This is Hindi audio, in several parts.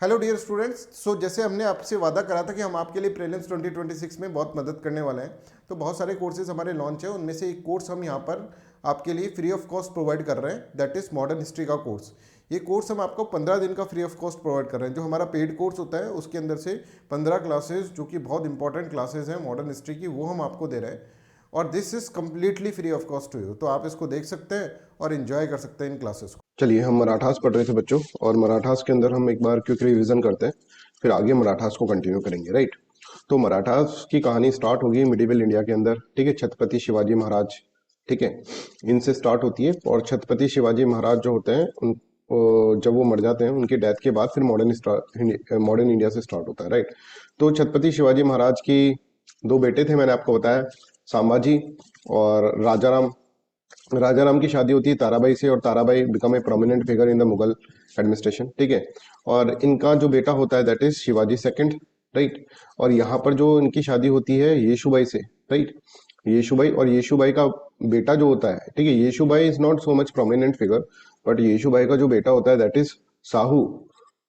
Hello dear students. जैसे हमने आपसे वादा करा था कि हम आपके लिए प्रीलिम्स 2026 में बहुत मदद करने वाले हैं, तो बहुत सारे कोर्सेज हमारे लॉन्च है। उनमें से एक कोर्स हम यहाँ पर आपके लिए फ्री ऑफ कॉस्ट प्रोवाइड कर रहे हैं, दैट इज़ मॉडर्न हिस्ट्री का कोर्स। ये कोर्स हम आपको 15 दिन का फ्री ऑफ कॉस्ट प्रोवाइड कर रहे हैं। जो हमारा पेड कोर्स होता है उसके अंदर से 15 क्लासेज जो कि बहुत इंपॉर्टेंट क्लासेज हैं मॉडर्न हिस्ट्री की, वो हम आपको दे रहे हैं। और this is completely free of cost to you, तो आप इसको देख सकते हैं और इन्जॉय कर सकते हैं इन क्लासेस को। चलिए, हम मराठास पढ़ रहे थे बच्चों, और मराठास के अंदर हम एक बार क्विक रिवीजन करते हैं, फिर आगे मराठास को कंटिन्यू करेंगे। राइट। तो मराठास की कहानी स्टार्ट होगी मिडिवल इंडिया के अंदर। ठीक है, छत्रपति शिवाजी महाराज, ठीक है, इनसे स्टार्ट होती है। और छत्रपति शिवाजी महाराज जो होते हैं जब वो मर जाते हैं, उनकी डेथ के बाद फिर मॉडर्न इंडिया से स्टार्ट होता है। राइट। तो छत्रपति शिवाजी महाराज की दो बेटे थे, मैंने आपको बताया, संभाजी और राजाराम। राजाराम की शादी होती है ताराबाई से, और Tarabai become a prominent figure in the Mughal administration. ठीक है। और इनका जो बेटा होता है that is Shivaji second. Right. और यहाँ पर जो इनकी शादी होती है येशुबाई से। राइट। येशुबाई, और येशुबाई का बेटा जो होता है, ठीक है, Yesubai is not so much prominent figure, but Yesubai का जो बेटा होता है that is Shahu.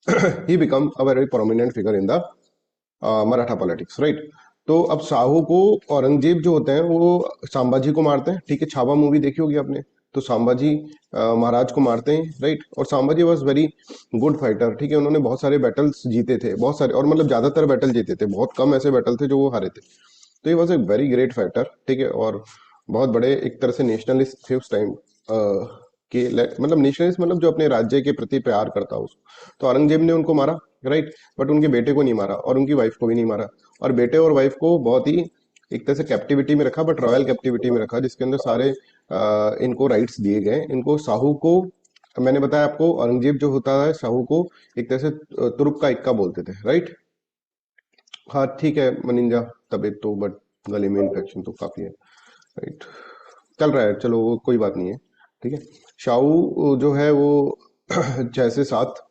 He become a very prominent figure in the Maratha politics. Right. तो अब साहू को औरंगजेब जो होते हैं वो संभाजी को मारते हैं। ठीक है, छावा मूवी देखी होगी आपने। तो संभाजी महाराज को मारते हैं। राइट। और Sambhaji was very good fighter. ठीक है, उन्होंने बहुत सारे बैटल्स जीते थे, बहुत सारे, और मतलब ज्यादातर बैटल जीते थे, बहुत कम ऐसे बैटल थे जो वो हारे थे। तो ये was a very great fighter. ठीक है, और बहुत बड़े एक तरह से नेशनलिस्ट थे उस टाइम के, मतलब नेशनलिस्ट मतलब जो अपने राज्य के प्रति प्यार करता हो उसको। तो औरंगजेब ने उनको मारा। राइट। बट उनके बेटे को नहीं मारा, और उनकी वाइफ को भी नहीं मारा। और बेटे और वाइफ को बहुत ही एक तरह से कैप्टिविटी में रखा, बट रॉयल कैप्टिविटी में रखा, जिसके अंदर सारे इनको राइट्स दिए गए। इनको साहू को, मैंने बताया आपको, औरंगजेब जो होता है साहू को एक तरह से तुरुप का इक्का बोलते थे। राइट। हाँ ठीक है मनिंजा, तबीयत तो, बट गले में इन्फेक्शन तो काफी है। राइट। चल रहा है, चलो वो कोई बात नहीं है। ठीक है। शाहू जो है वो 6 से 7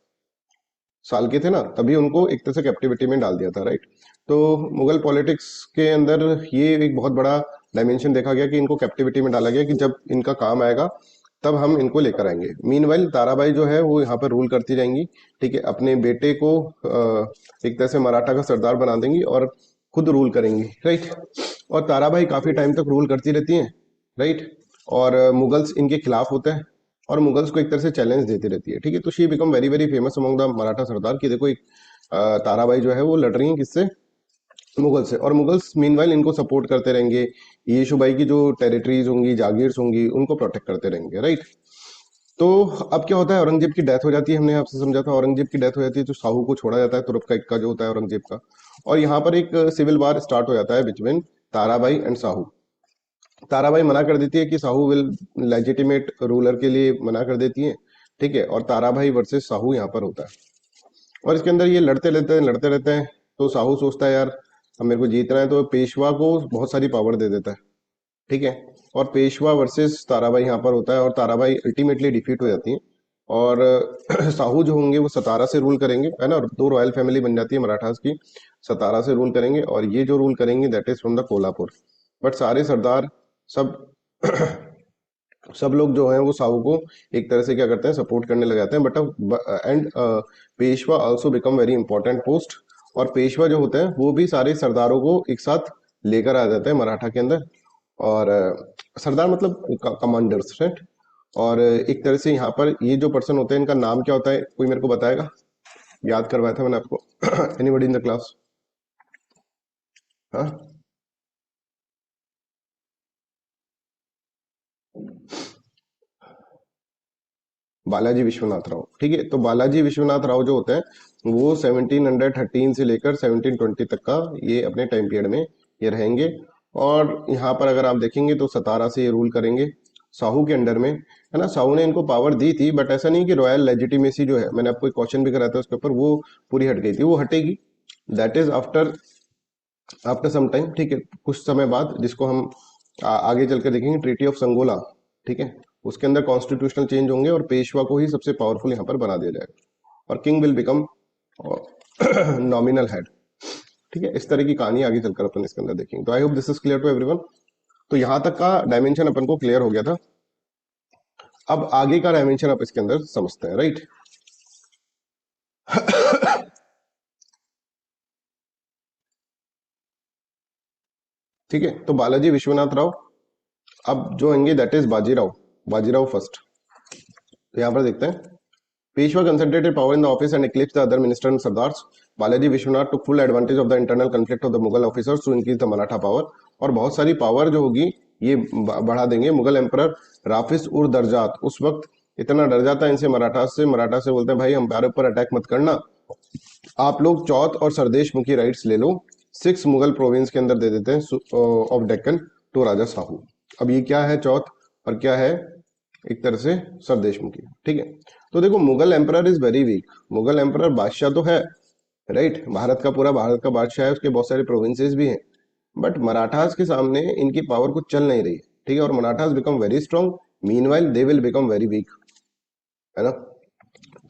साल के थे ना, तभी उनको एक तरह से कैप्टिविटी में डाल दिया था। राइट। तो मुगल पॉलिटिक्स के अंदर ये एक बहुत बड़ा डायमेंशन देखा गया कि इनको कैप्टिविटी में डाला गया, कि जब इनका काम आएगा तब हम इनको लेकर आएंगे। मीनवाइल ताराबाई जो है वो यहाँ पर रूल करती रहेंगी। ठीक है, अपने बेटे को एक तरह से मराठा का सरदार बना देंगी और खुद रूल करेंगी। राइट। और ताराबाई काफी टाइम तक रूल करती रहती हैं। राइट। और मुगल्स इनके खिलाफ होते हैं, और मुगल्स को एक तरह से चैलेंज देती रहती है। ठीक है, तो she become very very famous among the Maratha sardar, कि देखो एक ताराबाई जो है वो लड़ रही है किससे, मुगल से, और मुगल्स मीनवाइल इनको सपोर्ट करते रहेंगे। येशुबाई की जो टेरिटरीज होंगी, जागीर्स होंगी, उनको प्रोटेक्ट करते रहेंगे। राइट। तो अब क्या होता है, औरंगजेब की डेथ हो जाती है, हमने आपसे समझा था, औरंगजेब की डेथ हो जाती है तो साहू को छोड़ा जाता है, तुरुप का इक्का जो होता है औरंगजेब का। और यहाँ पर एक सिविल वार स्टार्ट हो जाता है बिटवीन ताराबाई एंड साहू। ताराबाई मना कर देती है कि साहू विल लेजिटिमेट रूलर के लिए मना कर देती है। ठीक है, और ताराबाई वर्सेस साहू यहाँ पर होता है। और इसके अंदर ये लड़ते रहते हैं। तो साहू सोचता है यार, अब मेरे को जीतना है, तो पेशवा को बहुत सारी पावर दे देता है। ठीक है। और पेशवा वर्सेस ताराबाई यहाँ पर होता है, और ताराबाई अल्टीमेटली डिफीट हो जाती है। और साहू जो होंगे वो सतारा से रूल करेंगे, है ना, दो रॉयल फैमिली बन जाती है मराठास की। सतारा से रूल करेंगे, और ये जो रूल करेंगे that is from the Kolhapur. But सारे सरदार, सब सब लोग जो हैं वो साहू को एक तरह से क्या करते हैं, सपोर्ट करने लग जाते हैं। But and Peshwa also become very important post. और पेशवा जो होते हैं वो भी सारे सरदारों को एक साथ लेकर आ जाते हैं मराठा के अंदर। और सरदार मतलब कमांडर्स। राइट। और एक तरह से यहाँ पर ये जो पर्सन होते हैं इनका नाम क्या होता है, कोई मेरे को बताएगा? याद करवाया था मैंने आपको। Anybody in the class? हाँ, बालाजी विश्वनाथ राव। ठीक है, तो बालाजी विश्वनाथ राव जो होते हैं वो 1713 से लेकर 1720 तक का ये अपने टाइम पीरियड में ये रहेंगे। और यहाँ पर अगर आप देखेंगे तो सतारा से ये रूल करेंगे साहू के अंडर में, है ना। साहू ने इनको पावर दी थी, बट ऐसा नहीं कि रॉयल लेजिटिमेसी जो है, मैंने आपको एक क्वेश्चन भी कराया था उसके ऊपर, वो पूरी हट गई थी, वो हटेगी। That is after after some time. ठीक है, कुछ समय बाद, जिसको हम आगे चलकर देखेंगे, ट्रीटी ऑफ संगोला। ठीक है, उसके अंदर कॉन्स्टिट्यूशनल चेंज होंगे, और पेशवा को ही सबसे पावरफुल यहाँ पर बना दिया जाएगा, और king will become nominal head. ठीक है, इस तरह की कहानी आगे चलकर अपन इसके अंदर देखेंगे। तो I hope this is clear to everyone. तो यहाँ तक का डायमेंशन अपन को क्लियर हो गया था। अब आगे का डायमेंशन आप इसके अंदर समझते हैं। राइट। ठीक है। तो बालाजी विश्वनाथ राव अब जो होंगे that is Bajirao, Bajirao first. तो यहाँ पर देखते हैं, Peshwa concentrated power in the office and eclipsed the other minister and sardars. Balaji Vishwanath took full advantage of the internal conflict of the Mughal officers to increase the Maratha power. और बहुत सारी पावर जो होगी ये बढ़ा देंगे। मुगल एम्परर राफिस उर दरजात उस वक्त इतना डर जाता है इनसे, मराठा से बोलते हैं भाई हमारे ऊपर अटैक मत करना, आप लोग चौथ और सरदेश मुखी राइट्स ले लो। 6 मुगल प्रोविंस के अंदर दे देते हैं ऑफ डेक्कन टू राजा साहू। अब ये क्या है चौथ और क्या है एक तरह से सरदेश मुखी, ठीक है। तो देखो Mughal emperor is very weak, Mughal emperor बादशाह तो है राइट, भारत का पूरा भारत का बादशाह है, उसके बहुत सारे प्रोविंसेस भी हैं, बट मराठास के सामने इनकी पावर कुछ चल नहीं रही है, ठीक है। और Marathas become very strong, meanwhile they will become very weak, है ना।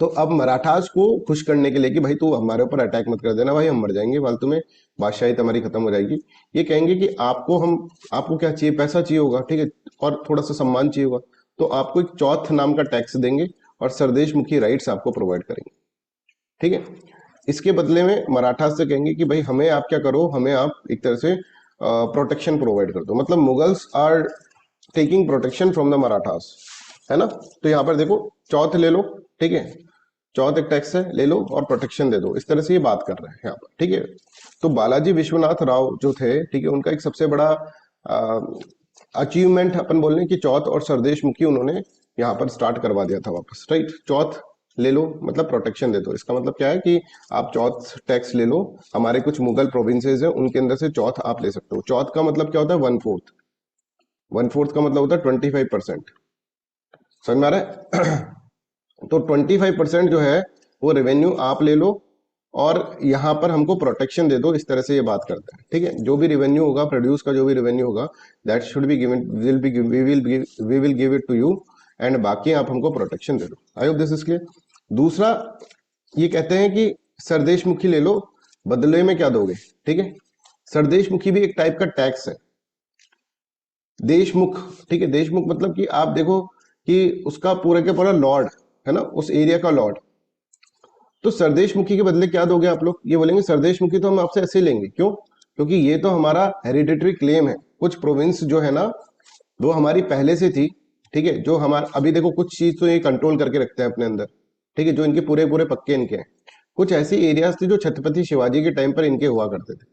तो अब मराठास को खुश करने के लिए कि भाई तू हमारे ऊपर अटैक मत कर देना भाई, हम मर जाएंगे फालतू में, बादशाही तुम्हारी खत्म हो जाएगी। ये कहेंगे कि आपको क्या चाहिए, पैसा चाहिए होगा, ठीक है, और थोड़ा सा सम्मान चाहिए होगा, तो आपको एक चौथ नाम का टैक्स देंगे और सरदेश मुखी राइट्स आपको प्रोवाइड करेंगे, ठीक है। इसके बदले में मराठास से कहेंगे कि भाई हमें आप क्या करो, हमें आप एक तरह से प्रोटेक्शन प्रोवाइड कर दो। मतलब Mughals are taking protection from the Marathas, है ना। तो यहाँ पर देखो चौथ ले लो, ठीक है, चौथ एक टैक्स है, ले लो और प्रोटेक्शन दे दो, इस तरह से ये बात कर रहे हैं यहाँ पर, ठीक है। तो बालाजी विश्वनाथ राव जो थे, ठीक है, उनका एक सबसे बड़ा अचीवमेंट अपन बोल रहे हैं कि चौथ और सरदेश मुखी उन्होंने यहाँ पर स्टार्ट करवा दिया था वापस, राइट। चौथ ले लो मतलब प्रोटेक्शन दे दो, इसका मतलब क्या है कि आप चौथ टैक्स ले लो, हमारे कुछ मुगल प्रोविंसेस है उनके अंदर से चौथ आप ले सकते हो। चौथ का मतलब क्या होता है, 1/4, 1/4 का मतलब होता है 25%, समझ में आ रहा है। तो 25% जो है वो रेवेन्यू आप ले लो और यहाँ पर हमको प्रोटेक्शन दे दो, इस तरह से ये बात करते हैं, ठीक है। जो भी रेवेन्यू होगा, प्रोड्यूस का जो भी रेवेन्यू होगा, that should be given, we will give it to you, and बाकी आप हमको प्रोटेक्शन दे दो। I hope this is clear. दूसरा ये कहते हैं कि सरदेश मुखी ले लो, बदले में क्या दोगे, ठीक है। सरदेश मुखी भी एक टाइप का टैक्स है। देशमुख, ठीक है, देशमुख मतलब कि आप देखो कि उसका पूरा के पूरा लॉर्ड है ना, उस एरिया का लॉर्ड। तो सरदेश मुखी के बदले क्या दोगे आप लोग, ये बोलेंगे सरदेश मुखी तो हम आपसे ऐसे लेंगे, क्यों, क्योंकि ये तो हमारा हेरिडिटरी क्लेम है। कुछ प्रोविंस जो है ना वो हमारी पहले से थी, ठीक है, जो हमारा अभी देखो कुछ चीज तो ये कंट्रोल करके रखते हैं अपने अंदर, ठीक है, जो इनके पूरे पूरे पक्के इनके हैं। कुछ ऐसी एरियाज थी जो छत्रपति शिवाजी के टाइम पर इनके हुआ करते थे,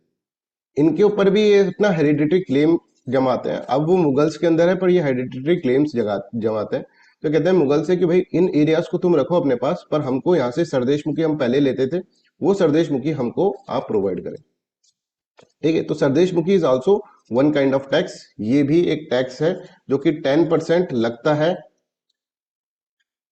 इनके ऊपर भी ये अपना हेरिडिटरी क्लेम जमाते हैं। अब वो मुगल्स के अंदर है पर ये हेरिडिटरी क्लेम्स जमाते हैं। तो कहते हैं मुगल से कि भाई इन एरियाज को तुम रखो अपने पास, पर हमको यहाँ से सरदेश मुखी हम पहले लेते थे, वो सरदेश मुखी हमको आप प्रोवाइड करें, ठीक है। तो सरदेश मुखी is also one kind of tax, ये भी एक टैक्स है जो कि 10% लगता है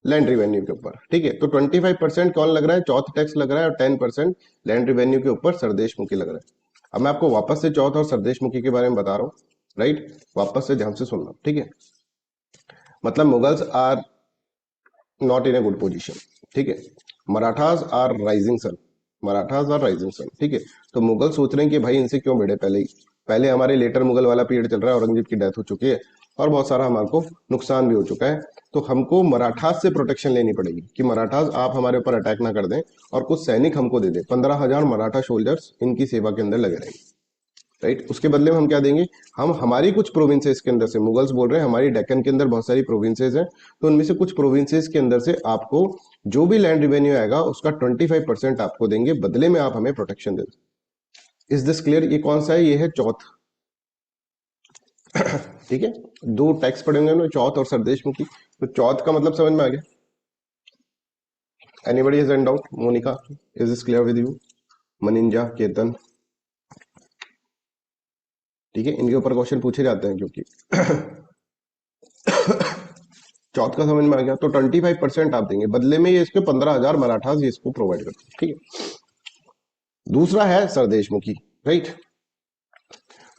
लैंड रिवेन्यू के ऊपर, ठीक है। तो 25% कौन लग रहा है, चौथ टैक्स लग रहा है, और 10% लैंड रिवेन्यू के ऊपर सरदेश मुखी लग रहा है। अब मैं आपको वापस से चौथ और सरदेश मुखी के बारे में बता रहा हूँ, राइट, वापस से ध्यान से सुनना, ठीक है। मतलब Mughals are not in a good position, ठीक है। Marathas are rising sun, Marathas are rising sun, ठीक है। तो मुगल सोच रहे हैं कि भाई इनसे क्यों भिड़े, पहले ही पहले हमारे लेटर मुगल वाला पीरियड चल रहा है, औरंगजेब की डेथ हो चुकी है और बहुत सारा हमारे नुकसान भी हो चुका है, तो हमको मराठास से प्रोटेक्शन लेनी पड़ेगी कि मराठास आप हमारे ऊपर अटैक ना कर दें, और कुछ सैनिक हमको दे दे, 15,000 मराठा सोल्जर्स इनकी सेवा के अंदर लगे रहेंगे, राइट। उसके बदले में हम क्या देंगे, हम हमारी कुछ प्रोविंसेस के अंदर से, मुगल्स बोल रहे हैं हमारी डेक्कन के अंदर बहुत सारी प्रोविंसेस हैं, तो उनमें से कुछ प्रोविंसेस के अंदर से आपको जो भी लैंड रिवेन्यू आएगा उसका 25% आपको देंगे, बदले में आप हमें protection they. Is this clear. ये कौन सा है, ये है चौथ, ठीक है। दो टैक्स पड़ेंगे ना, चौथ और सरदेश मुखी। तो चौथ का मतलब समझ में आ गया, anybody has any doubt, Monica is this clear with you, Maninja, Ketan, ठीक है, इनके ऊपर क्वेश्चन पूछे जाते हैं क्योंकि चौथ का समझ में आ गया। तो 25% आप देंगे, बदले में ये इसके 15,000 मराठास ये इसको प्रोवाइड करते हैं, ठीक है। दूसरा है सरदेश मुखी, राइट।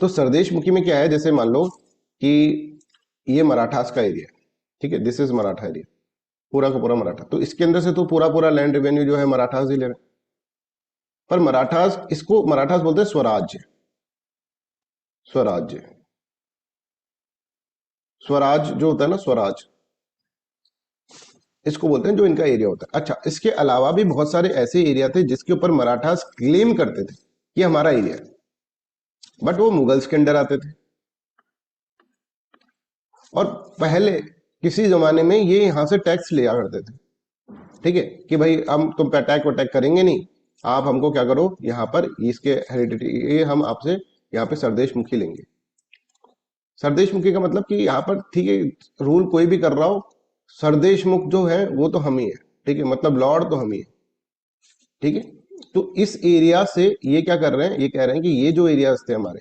तो सरदेश मुखी में क्या है, जैसे मान लो कि ये मराठास का एरिया, ठीक है, दिस इज मराठा एरिया, पूरा का पूरा मराठा, तो इसके अंदर से तो पूरा पूरा लैंड रेवेन्यू जो है मराठास ही ले रहे हैं, पर मराठास, इसको मराठास बोलते हैं स्वराज्य, स्वराज्य, स्वराज जो होता है ना, स्वराज इसको बोलते हैं, जो इनका एरिया होता है। अच्छा, इसके अलावा भी बहुत सारे ऐसे एरिया थे जिसके ऊपर मराठास क्लेम करते थे कि हमारा एरिया है, बट वो मुगल्स के अंडर आते थे। और पहले किसी जमाने में ये यहां से टैक्स लिया करते थे, ठीक है, कि भाई हम तुम पे अटैक वटैक करेंगे नहीं, आप हमको क्या करो यहाँ पर इसके हेरिडिटी, ये हम आपसे यहाँ पे सरदेश मुखी लेंगे। सरदेश मुखी का मतलब कि यहाँ पर ठीक है रूल कोई भी कर रहा हो, सरदेश मुख जो है वो तो हम ही है, ठीक है, मतलब लॉर्ड तो हम ही है, ठीक है। तो इस एरिया से ये क्या कर रहे हैं, ये कह रहे हैं कि ये जो एरियाज थे हमारे,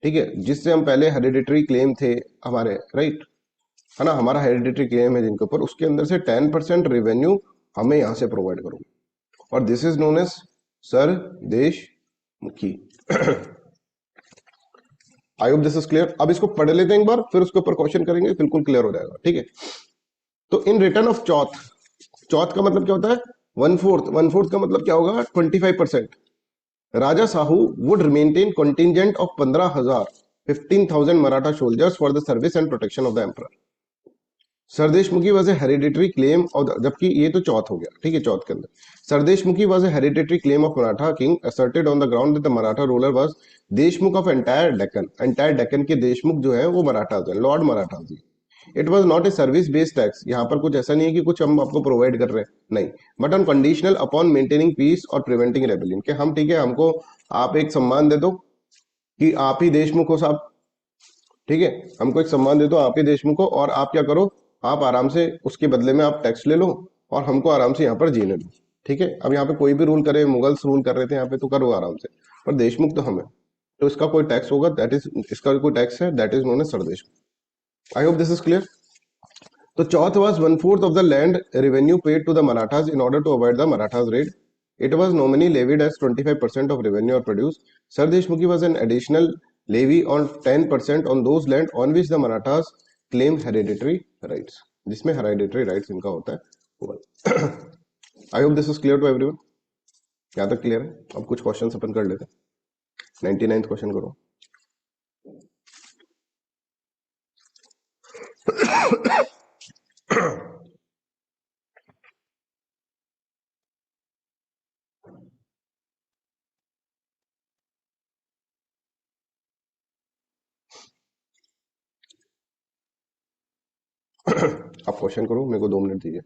ठीक है, जिससे हम पहले हेरिडिटरी क्लेम थे हमारे, राइट, है ना, हमारा हेरिडिटरी क्लेम है जिनके ऊपर, उसके अंदर से 10% रेवेन्यू हमें यहाँ से प्रोवाइड करोगे, और this is known as Sardeshmukhi. I hope this is clear. अब इसको पढ़ लेते हैं एक बार, फिर उसके ऊपर क्वेश्चन करेंगे, बिल्कुल क्लियर हो जाएगा, ठीक है। तो इन रिटर्न ऑफ चौथ, चौथ का मतलब क्या होता है, वन फोर्थ, वन फोर्थ का मतलब क्या होगा, 25%। Raja Shahu would maintain contingent of 15,000, 15,000 Maratha soldiers for the service and protection of the emperor. Sardeshmukhi was a hereditary claim of, जबकि ये तो चौथ हो गया, ठीक है, चौथ के अंदर Sardeshmukhi was a hereditary claim of Maratha king asserted on the ground that the Maratha ruler was Deshmukh of entire Deccan. Entire Deccan के देशमुख जो है वो मराठा है, lord Maratha ji. It was not a service based tax, यहाँ पर कुछ ऐसा नहीं है कि कुछ हम आपको प्रोवाइड कर रहे हैं, नहीं, but on conditional upon maintaining peace और प्रिवेंटिंग रेबेलियन, के हम ठीक है हमको आप एक सम्मान दे दो कि आप ही देशमुख हो साहब, ठीक है, हमको एक सम्मान दे दो आप ही देशमुख हो, और आप क्या करो, आप आराम से उसके बदले में आप टैक्स ले लो और हमको आराम से यहाँ पर जीने दो, ठीक है। अब यहाँ पे कोई भी रूल करे, मुगल्स रूल कर रहे थे यहाँ पे, तो करो आराम से, पर देशमुख तो हमें, तो इसका कोई टैक्स होगा, दैट इज, इसका कोई टैक्स है, that is known as Sardesh. I hope this is clear. तो Chauth was one fourth of the land revenue paid to the Marathas in order to avoid the Marathas raid. It was nominally levied as 25% of revenue or produce. Sir Deshmukhi was an additional levy on 10% on those land on which the Marathas claim hereditary rights. जिसमें hereditary rights इनका होता है। I hope this is clear to everyone. यहाँ तक क्लियर है? अब कुछ क्वेश्चन अपन कर लेते हैं। 99th क्वेश्चन करो। आप क्वेश्चन करो, मेरे को 2 मिनट दीजिए।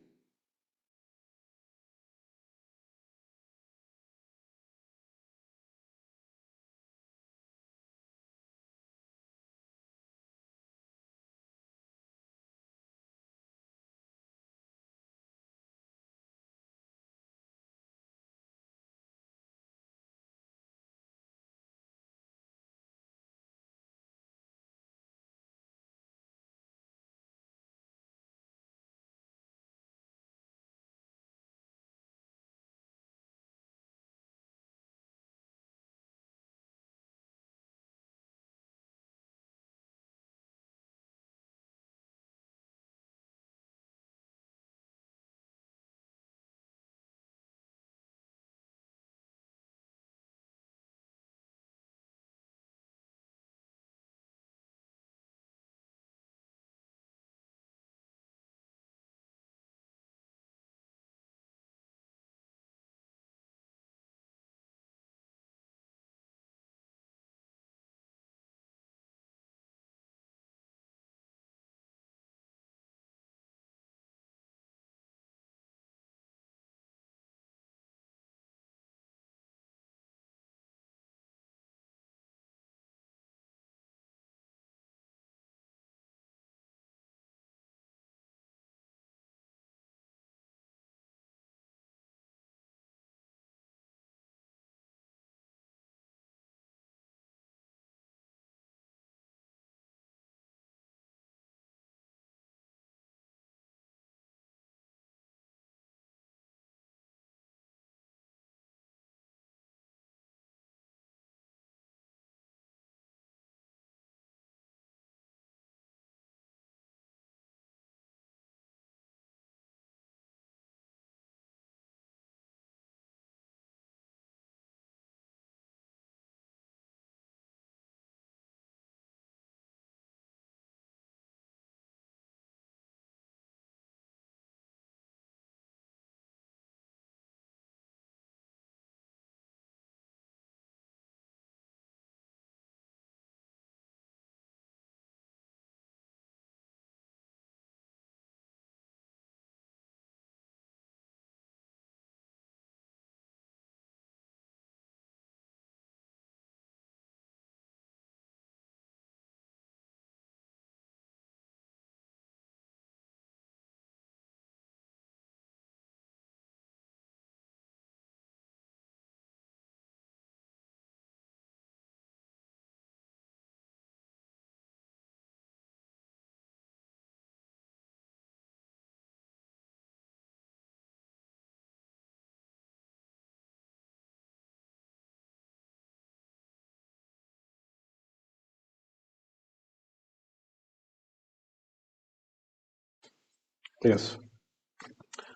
Yes.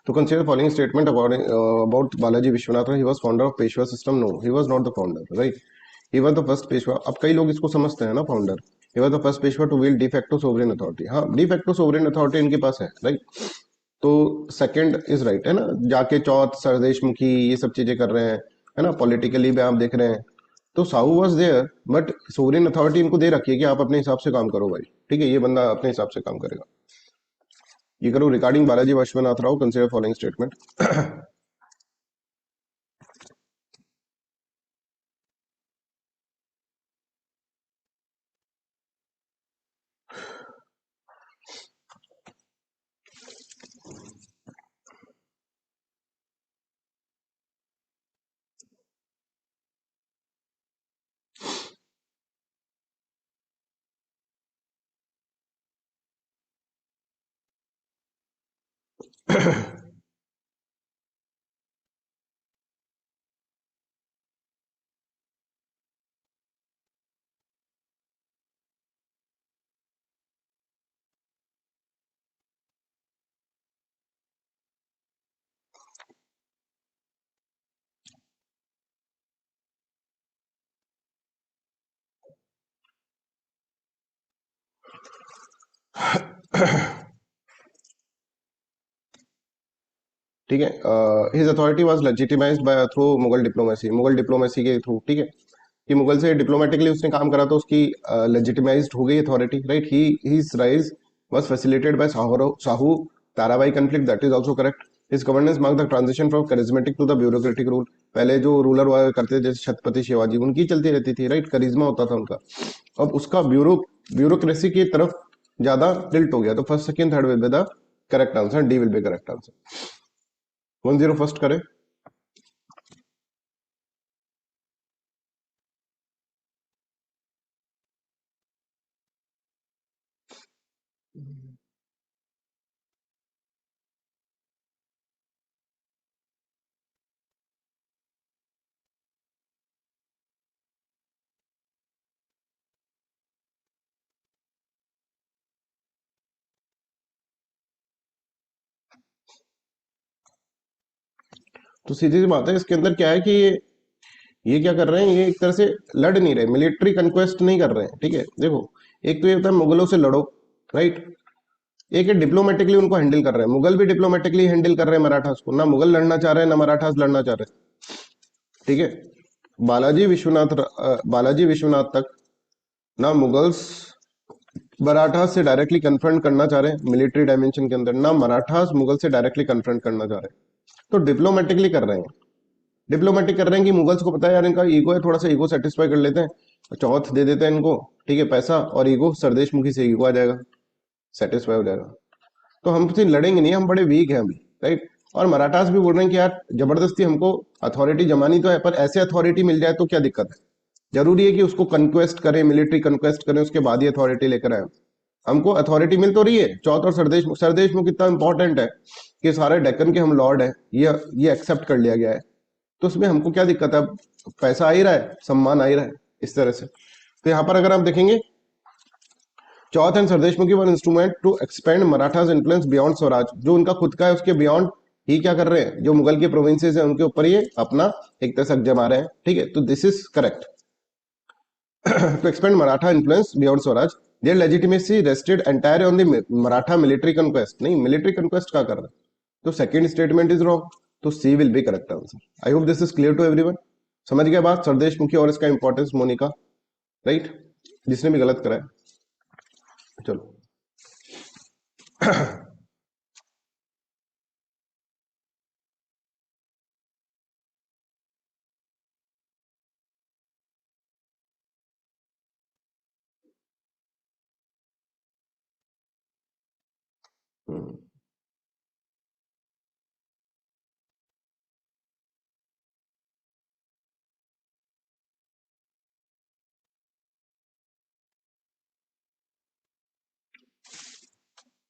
To consider the following statement about Balaji Vishwanathan, he was founder of Peshwa system. No, he was not the founder, right? He was the first Peshwa. अब कई लोग इसको समझते हैं ना founder. He was the first Peshwa to wield de facto sovereign authority. हाँ, de facto sovereign authority इनके पास है, right? तो सेकंड इज राइट है ना, जाके चौथ सरदेश मुखी ये सब चीजें कर रहे हैं, है ना, पॉलिटिकली भी आप देख रहे हैं. तो Sahu was there, but sovereign authority इनको दे रखी है कि आप अपने हिसाब से काम करो भाई, ठीक है, ये बंदा अपने हिसाब से काम करेगा. ये करो. Regarding Balaji Vishwanath Rao, consider following statement. ठीक है. His authority was legitimised by through Mughal diplomacy, Mughal diplomacy के थ्रू, ठीक है, कि मुगल से डिप्लोमेटिकली उसने काम करा तो उसकी लेजिटिमाइज्ड हो गई authority, right. He his rise was facilitated by Sahu Tarabai conflict, that is also correct. His governance mark the transition from charismatic to the bureaucratic rule. पहले जो रूलर हुआ करते थे जैसे छत्रपति शिवाजी, उनकी चलती रहती थी, राइट, करिश्मा होता था उनका. अब उसका ब्यूरोक्रेसी की तरफ ज्यादा टिल्ट हो गया. तो first second third will be the correct answer, D will be correct answer. 1-0 first करें. तो सीधी सी बात है, इसके अंदर क्या है कि ये क्या कर रहे हैं, ये एक तरह से लड़ नहीं रहे, मिलिट्री कंक्वेस्ट नहीं कर रहे हैं, ठीक है. देखो, एक तो ये होता है मुगलों से लड़ो, राइट. एक है डिप्लोमेटिकली उनको हैंडल कर रहे हैं. मुगल भी डिप्लोमेटिकली हैंडल कर रहे हैं मराठास को, ना मुगल लड़ना चाह रहे हैं ना मराठास लड़ना चाह रहे हैं, ठीक है. बालाजी विश्वनाथ तक ना मुगल्स मराठास से डायरेक्टली कन्फ्रंट करना चाह रहे हैं मिलिट्री डायमेंशन के अंदर, ना मराठास मुगल से डायरेक्टली कन्फ्रंट करना चाह रहे हैं. तो डिप्लोमेटिकली कर रहे हैं. डिप्लोमेटिक कर रहे हैं कि मुगल्स को पता है यार इनका ईगो है, थोड़ा सा ईगो सेटिस्फाई कर लेते हैं, चौथ दे देते हैं इनको, ठीक है, पैसा और ईगो, सरदेश मुखी से ईगो आ जाएगा, सेटिस्फाई हो जाएगा. तो हम से लड़ेंगे नहीं, हम बड़े वीक हैं अभी, राइट. और मराठास भी बोल रहे हैं कि यार जबरदस्ती हमको अथॉरिटी जमानी तो है, पर ऐसे अथॉरिटी मिल जाए तो क्या दिक्कत है. जरूरी है कि उसको कंक्वेस्ट करें, मिलिट्री कंक्वेस्ट करें, उसके बाद ही अथॉरिटी लेकर आए. हमको अथॉरिटी मिल तो रही है. चौथ और सरदेश मुख इतना इंपॉर्टेंट है कि सारे डेक्कन के हम लॉर्ड है, ये एक्सेप्ट कर लिया गया है. तो उसमें हमको क्या दिक्कत है. पैसा आ ही रहा है, सम्मान आ ही रहा है, इस तरह से. तो यहाँ पर अगर आप देखेंगे, चौथ and Sardeshmukhi one instrument to expand Marathas influence beyond Swaraj. जो उनका खुद का है उसके बियॉन्ड ही क्या कर रहे हैं, जो मुगल के प्रोविंसेस है उनके ऊपर ये अपना एक तरह से जमा रहे हैं, ठीक है. तो this is correct. To expand Maratha influence beyond Swaraj, their legitimacy rested entire on the Maratha military conquest. नहीं, मिलिट्री कंक्वेस्ट क्या कर रहा है. तो सेकंड स्टेटमेंट इज रॉन्ग. तो C will be correct answer. I hope this is clear to everyone. समझ गया बात, सरदेश मुखी और इसका इंपॉर्टेंस, मोनिका, राइट. जिसने भी गलत करा है, चलो.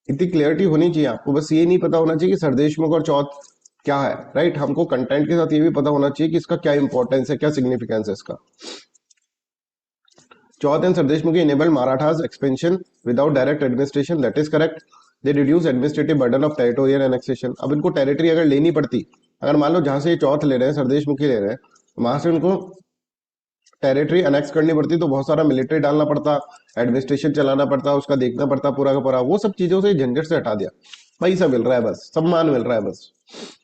इतनी क्लियरिटी होनी चाहिए आपको. बस ये नहीं पता होना चाहिए कि सरदेश मुख और चौथ क्या है, राइट. हमको कंटेंट के साथ ये भी पता होना चाहिए कि इसका क्या इंपॉर्टेंस है, क्या सिग्निफिकेंस है इसका. चौथ एंड सरदेश मुखी enabled Marathas expansion without direct administration, that is correct. They reduce administrative burden of territorial annexation. अब इनको टेरिटरी अगर लेनी पड़ती, अगर मान लो जहां से ये चौथ ले रहे हैं, सरदेश मुखी ले रहे हैं, वहां से उनको टेरिटरी अनेक्स करनी पड़ती तो बहुत सारा मिलिट्री डालना पड़ता, एडमिनिस्ट्रेशन चलाना पड़ता, उसका देखना पड़ता पूरा का पूरा। वो सब चीजों से झंझट से हटा दिया, पैसा मिल रहा है बस, सम्मान मिल रहा है बस।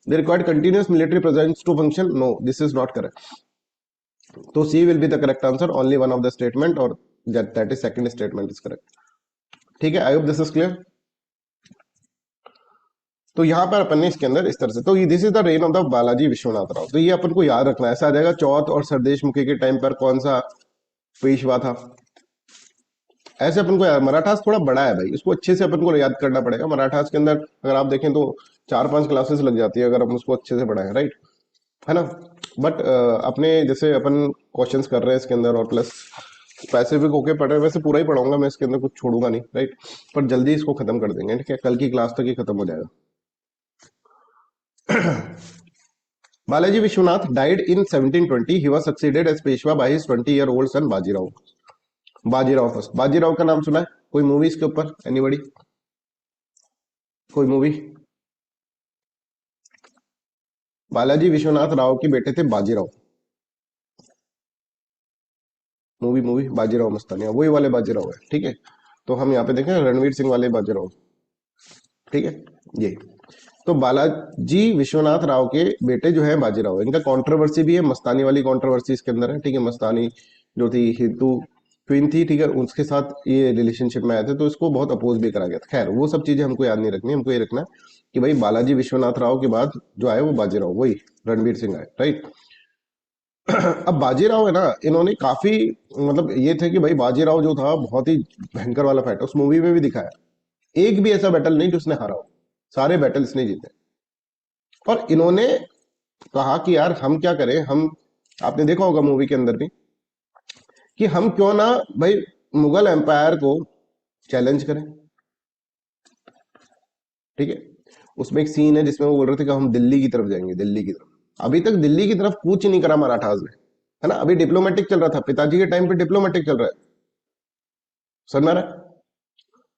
They required continuous military presence to function, no this is not correct. तो C will be the correct answer, only one of the statement, और that is second statement is correct. ठीक है, I hope this is clear. तो यहाँ पर अपन ने इसके अंदर इस तरह से, तो this is the rain of the Balaji Vishwanath Rao. तो ये अपन को याद रखना है, ऐसा आ जाएगा चौथ और सरदेश मुखी के टाइम पर कौन सा पेशवा था, ऐसे अपन को याद। मराठास थोड़ा बड़ा है भाई, इसको अच्छे से अपन को याद करना पड़ेगा। मराठास के अंदर अगर आप देखें तो 4-5 क्लासेस लग जाती है अगर हम उसको अच्छे से पढ़ाएं, राइट, है ना। बट अपने जैसे अपन क्वेश्चंस कर रहे हैं इसके अंदर, और प्लस स्पेसिफिक होके पढ़ रहे हैं, वैसे पूरा ही पढ़ाऊंगा मैं इसके अंदर, कुछ छोड़ूंगा नहीं, राइट। पर जल्दी इसको खत्म कर देंगे, ठीक है, कल की क्लास तक ही खत्म हो जाएगा। Balaji Vishwanath died in 1720. He was succeeded as Peshwa by his 20-year-old son Bajirao. Bajirao first, Bajirao का नाम सुना है कोई मूवी इसके ऊपर, एनीबॉडी, कोई मूवी? बालाजी विश्वनाथ राव के बेटे थे बाजीराव, मूवी बाजीराव मस्तानी, वही वाले बाजीराव है, ठीक है। तो हम यहाँ पे देखें रणवीर सिंह वाले बाजीराव, ठीक है। ये तो बालाजी विश्वनाथ राव के बेटे जो है बाजीराव, इनका कंट्रोवर्सी भी है, मस्तानी वाली कंट्रोवर्सी इसके अंदर है, ठीक है। मस्तानी जो थी हिंदू क्वीन थी, ठीक है, उसके साथ ये रिलेशनशिप में आए थे, तो इसको बहुत अपोज भी करा गया था। खैर वो सब चीजें हमको याद नहीं रखनी, हमको ये रखना है कि भाई बालाजी विश्वनाथ राव के बाद जो आए वो बाजीराव, वही रणवीर सिंह आए, राइट। अब बाजीराव है ना, इन्होंने काफी मतलब ये थे कि भाई बाजीराव जो था बहुत ही भयंकर वाला फाइटर, उस मूवी में भी दिखाया। एक भी ऐसा बैटल नहीं जिसने हारा हो, सारे बैटल इसने जीते। और इन्होंने कहा कि यार हम क्या करें, हम, आपने देखा होगा मूवी के अंदर भी, कि हम क्यों ना भाई मुगल एम्पायर को चैलेंज करें, ठीक है। उसमें एक सीन है जिसमें वो बोल रहे थे कि हम दिल्ली की तरफ जाएंगे, दिल्ली की तरफ। अभी तक दिल्ली की तरफ कूच नहीं करा मराठास ने, है ना, अभी डिप्लोमेटिक चल रहा था, पिताजी के टाइम पे डिप्लोमेटिक चल रहा है, समझ में आ रहा है।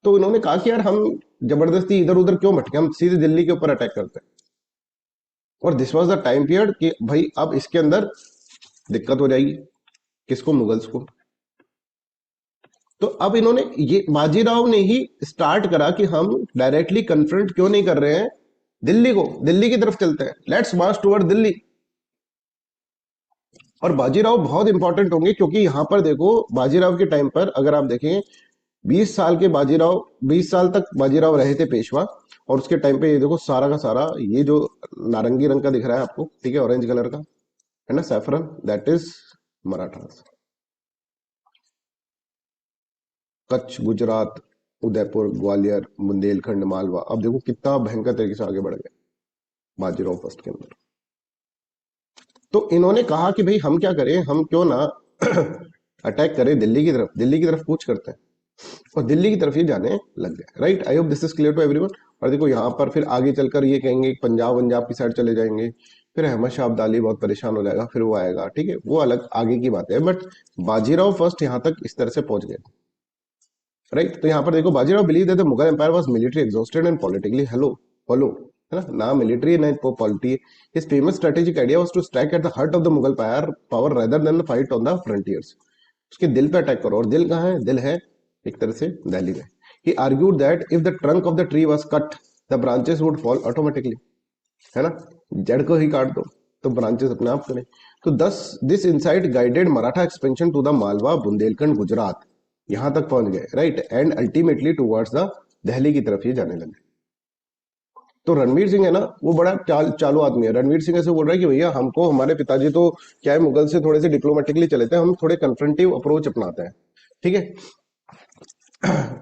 तो इन्होंने कहा कि यार हम जबरदस्ती इधर उधर क्यों भटके, हम सीधे दिल्ली के ऊपर अटैक करते हैं। और this was the time period कि भाई अब इसके अंदर दिक्कत हो जाएगी, किसको, मुगल्स को। तो अब इन्होंने, ये बाजीराव ने ही स्टार्ट करा कि हम डायरेक्टली कन्फ्रंट क्यों नहीं कर रहे हैं दिल्ली को, दिल्ली की तरफ चलते हैं, लेट्स मार्च टुवर्ड दिल्ली। और बाजीराव बहुत इंपॉर्टेंट होंगे, क्योंकि यहां पर देखो बाजीराव के टाइम पर अगर आप देखें 20 साल के बाजीराव, 20 साल तक बाजीराव रहे थे पेशवा। और उसके टाइम पे ये देखो सारा का सारा ये जो नारंगी रंग का दिख रहा है आपको, ठीक है, ऑरेंज कलर का है ना, saffron, that is Marathas. Kutch, Gujarat, Udaipur, Gwalior, Bundelkhand, Malwa. अब देखो कितना भयंकर तरीके से आगे बढ़ गए बाजीराव फर्स्ट के अंदर। तो इन्होंने कहा कि भाई हम क्या करें, हम क्यों ना अटैक करें दिल्ली की तरफ, दिल्ली की तरफ कूच करते हैं। और दिल्ली की तरफ ये जाने लग गए, right. I hope this is clear to everyone. और देखो यहाँ पर फिर आगे चलकर ये कहेंगे पंजाब पंजाब की साइड चले जाएंगे, फिर अहमद शाह अब्दाली बहुत परेशान हो जाएगा, फिर वो आएगा, ठीक है, वो अलग आगे की बात है। बट बाजीराव फर्स्ट यहाँ तक इस तरह से पहुंच गए, राइट। तो यहाँ पर देखो Bajirao believe that the Mughal empire was military exhausted and politically hollow, है ना मिलिट्री ना polity. His famous strategic idea was to strike at the heart of the Mughal power rather than fight on the frontiers. उसके दिल पे अटैक करो, और दिल कहाँ है, दिल है एक तरह से दिल्ली में। He argued that if the trunk of the tree was cut, the branches would fall automatically, है ना, जड़ को ही काट दो तो ब्रांचेस अपने आप करें। तो thus this insight guided Maratha expansion to the Malwa, Bundelkhand, Gujarat, यहां तक पहुंच गए, right, and ultimately towards the Delhi की तरफ ये जाने लगे। तो रणवीर सिंह है ना, वो बड़ा चालू आदमी है। रणवीर सिंह ऐसे बोल रहा है कि भैया हमको, हमारे पिताजी तो क्या है मुगल से थोड़े से डिप्लोमेटिकली चले थे, हम थोड़े कन्फ्रंटिव अप्रोच अपनाते हैं, ठीक है।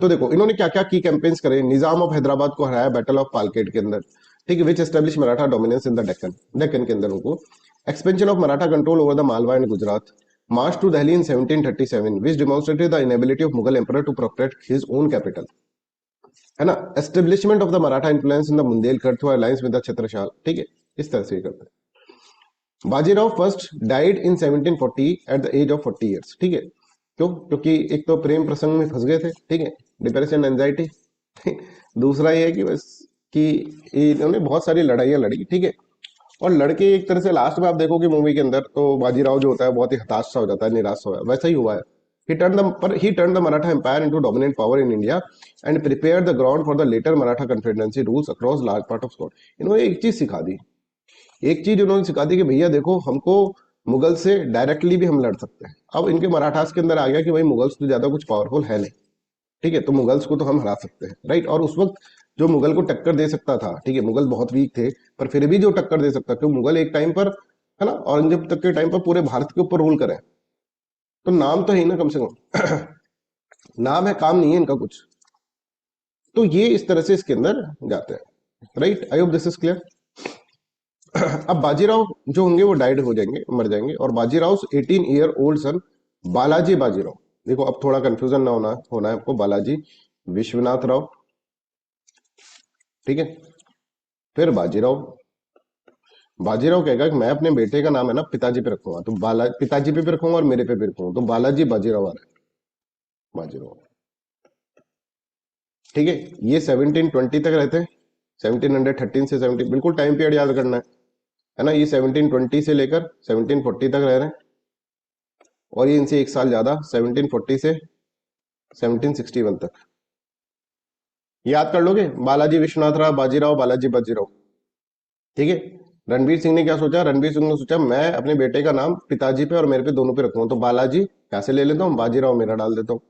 तो देखो इन्होंने क्या क्या की कैंपेन्स करे। निजाम ऑफ हैदराबाद को हराया बैटल ऑफ पालकेट के अंदर, ठीक है, which establish Maratha dominance in the Deccan, Deccan के अंदर उनको। Expansion of Maratha control over the Malwa and Gujarat. March to Delhi in 1737 which demonstrated the inability of Mughal emperor to protect his own capital, है ना। Establishment of the Maratha influence in the Bundelkhand through alliance with the Chhatrasal, ठीक है, इस तरह से करते हैं। Bajirao first died in 1740 at the age of 40 years, ठीक है। क्यों? क्योंकि एक तो प्रेम प्रसंग में फंस गए थे, ठीक है, डिप्रेशन, एंजाइटी, दूसरा ये है कि बस कि इन्होंने बहुत सारी लड़ाइयाँ लड़ी, ठीक है। और लड़के एक तरह से लास्ट में आप देखोगे मूवी के अंदर तो बाजीराव जो होता है बहुत ही हताश सा हो जाता है, निराश सा हो, वैसा ही हुआ है। He turn the Maratha empire into dominant power in India and prepare the ground for the later Maratha confederacy rules across large part of scot. इन्होंने एक चीज सिखा दी, एक चीज उन्होंने सिखा दी कि भैया देखो, हमको मुगल से डायरेक्टली भी हम लड़ सकते हैं। अब इनके मराठास के अंदर आ गया कि भाई मुगल्स तो ज्यादा कुछ पावरफुल है नहीं, ठीक है, तो मुगल्स को तो हम हरा सकते हैं, राइट। और उस वक्त जो मुगल को टक्कर दे सकता था, ठीक है, मुगल बहुत वीक थे, पर फिर भी जो टक्कर दे सकता, क्योंकि मुगल एक टाइम पर, है ना, औरंगजेब तक के टाइम पर पूरे भारत के ऊपर रूल करें, तो नाम तो है ही ना कम से कम। नाम है, काम नहीं है इनका कुछ। तो ये इस तरह से इसके अंदर जाते हैं, right. I hope this is clear. अब बाजीराव जो होंगे वो डाइड हो जाएंगे, मर जाएंगे, और Bajirao 18 year old son Balaji Bajirao, देखो अब थोड़ा कंफ्यूजन ना होना होना है आपको, बालाजी विश्वनाथ राव, ठीक है। फिर बाजीराव, बाजीराव कहेगा कि मैं अपने बेटे का नाम है ना पिताजी पे रखूंगा, तो बाला पिताजी पे भी रखूंगा और मेरे पे भी रखूंगा, तो बालाजी बाजीराव आ रहा है, बाजीराव, ठीक है। ये 1720 तक रहते हैं, 1713 से 17, बिल्कुल टाइम पीरियड याद करना है ना। ये 1720 से लेकर 1740 तक रह रहे हैं, और ये इनसे एक साल ज्यादा 1740 से 1761 तक। याद कर लोगे, बालाजी विश्वनाथ राव बाजीराव, बालाजी बाजीराव, ठीक है। रणवीर सिंह ने क्या सोचा, रणवीर सिंह ने सोचा मैं अपने बेटे का नाम पिताजी पे और मेरे पे दोनों पे रखूंगा, तो बालाजी यहाँ से ले लेता हूँ, बाजीराव मेरा डाल देता हूँ।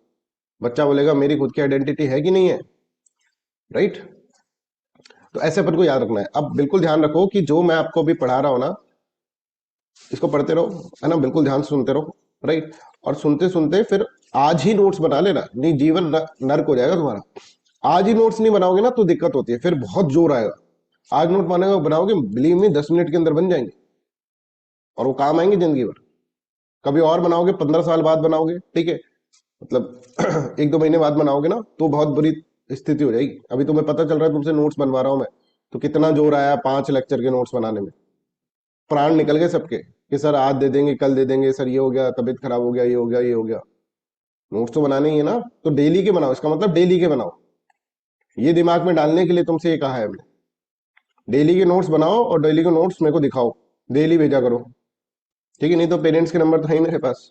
बच्चा बोलेगा मेरी खुद की आइडेंटिटी है कि नहीं है, राइट। तो ऐसे अपन को याद रखना है। अब बिल्कुल ध्यान रखो कि जो मैं आपको अभी पढ़ा रहा हूं ना, इसको पढ़ते रहो, है ना, बिल्कुल ध्यान से सुनते रहो, राइट। और सुनते सुनते फिर आज ही नोट्स बना लेना, नहीं जीवन नर्क हो जाएगा तुम्हारा। आज ही नोट्स नहीं बनाओगे ना तो दिक्कत होती है, फिर बहुत जोर आएगा। आज नोट बनाओगे बिलीव में 10 मिनट के अंदर बन जाएंगे, और वो काम आएंगे जिंदगी भर। कभी और बनाओगे 15 साल बाद बनाओगे, ठीक है, मतलब 1-2 महीने बाद बनाओगे ना तो बहुत बुरी स्थिति हो जाएगी। अभी तुम्हें पता चल रहा है तुमसे नोट्स बनवा रहा हूं मैं, तो कितना जोर आया 5 लेक्चर के नोट्स बनाने में, प्राण निकल गए सबके कि सर आज दे देंगे, कल दे देंगे, सर ये हो गया, तबीयत खराब हो गया, ये हो गया, ये हो गया। नोट्स तो बनाने ही है ना, तो डेली के बनाओ, इसका मतलब डेली के बनाओ। ये दिमाग में डालने के लिए तुमसे ये कहा है हमने, डेली के नोट्स बनाओ और डेली के नोट्स मेरे को दिखाओ, डेली भेजा करो, ठीक है। नहीं तो पेरेंट्स के नंबर तो है ही मेरे पास,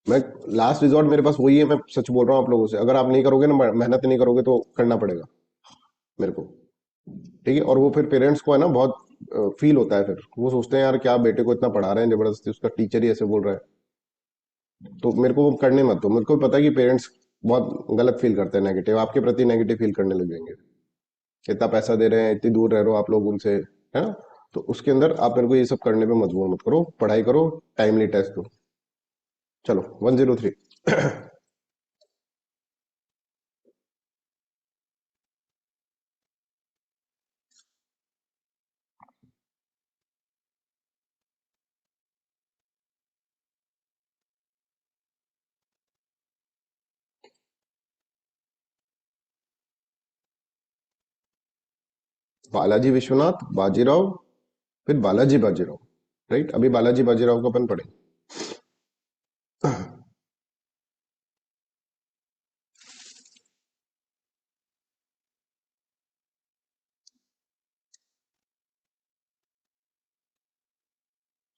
मैं लास्ट रिजॉर्ट मेरे पास वही है, मैं सच बोल रहा हूँ आप लोगों से। अगर आप नहीं करोगे ना, मेहनत नहीं करोगे तो करना पड़ेगा मेरे को, ठीक है। और वो फिर पेरेंट्स को है ना बहुत फील होता है, फिर वो सोचते हैं यार क्या बेटे को इतना पढ़ा रहे हैं जबरदस्ती, उसका टीचर ही ऐसे बोल रहा है, तो मेरे को वो करने मत दो। मेरे को पता है कि पेरेंट्स बहुत गलत फील करते हैं, नेगेटिव आपके प्रति नेगेटिव फील करने लग जाएंगे। इतना पैसा दे रहे हैं, इतनी दूर रह रहे हो आप लोग उनसे, है ना। तो उसके अंदर आप मेरे को ये सब करने पे मजबूर मत करो, पढ़ाई करो, टाइमली टेस्ट दो। चलो 103। बालाजी विश्वनाथ बाजीराव, फिर बालाजी बाजीराव, राइट। अभी बालाजी बाजीराव को अपन पढ़ेंगे।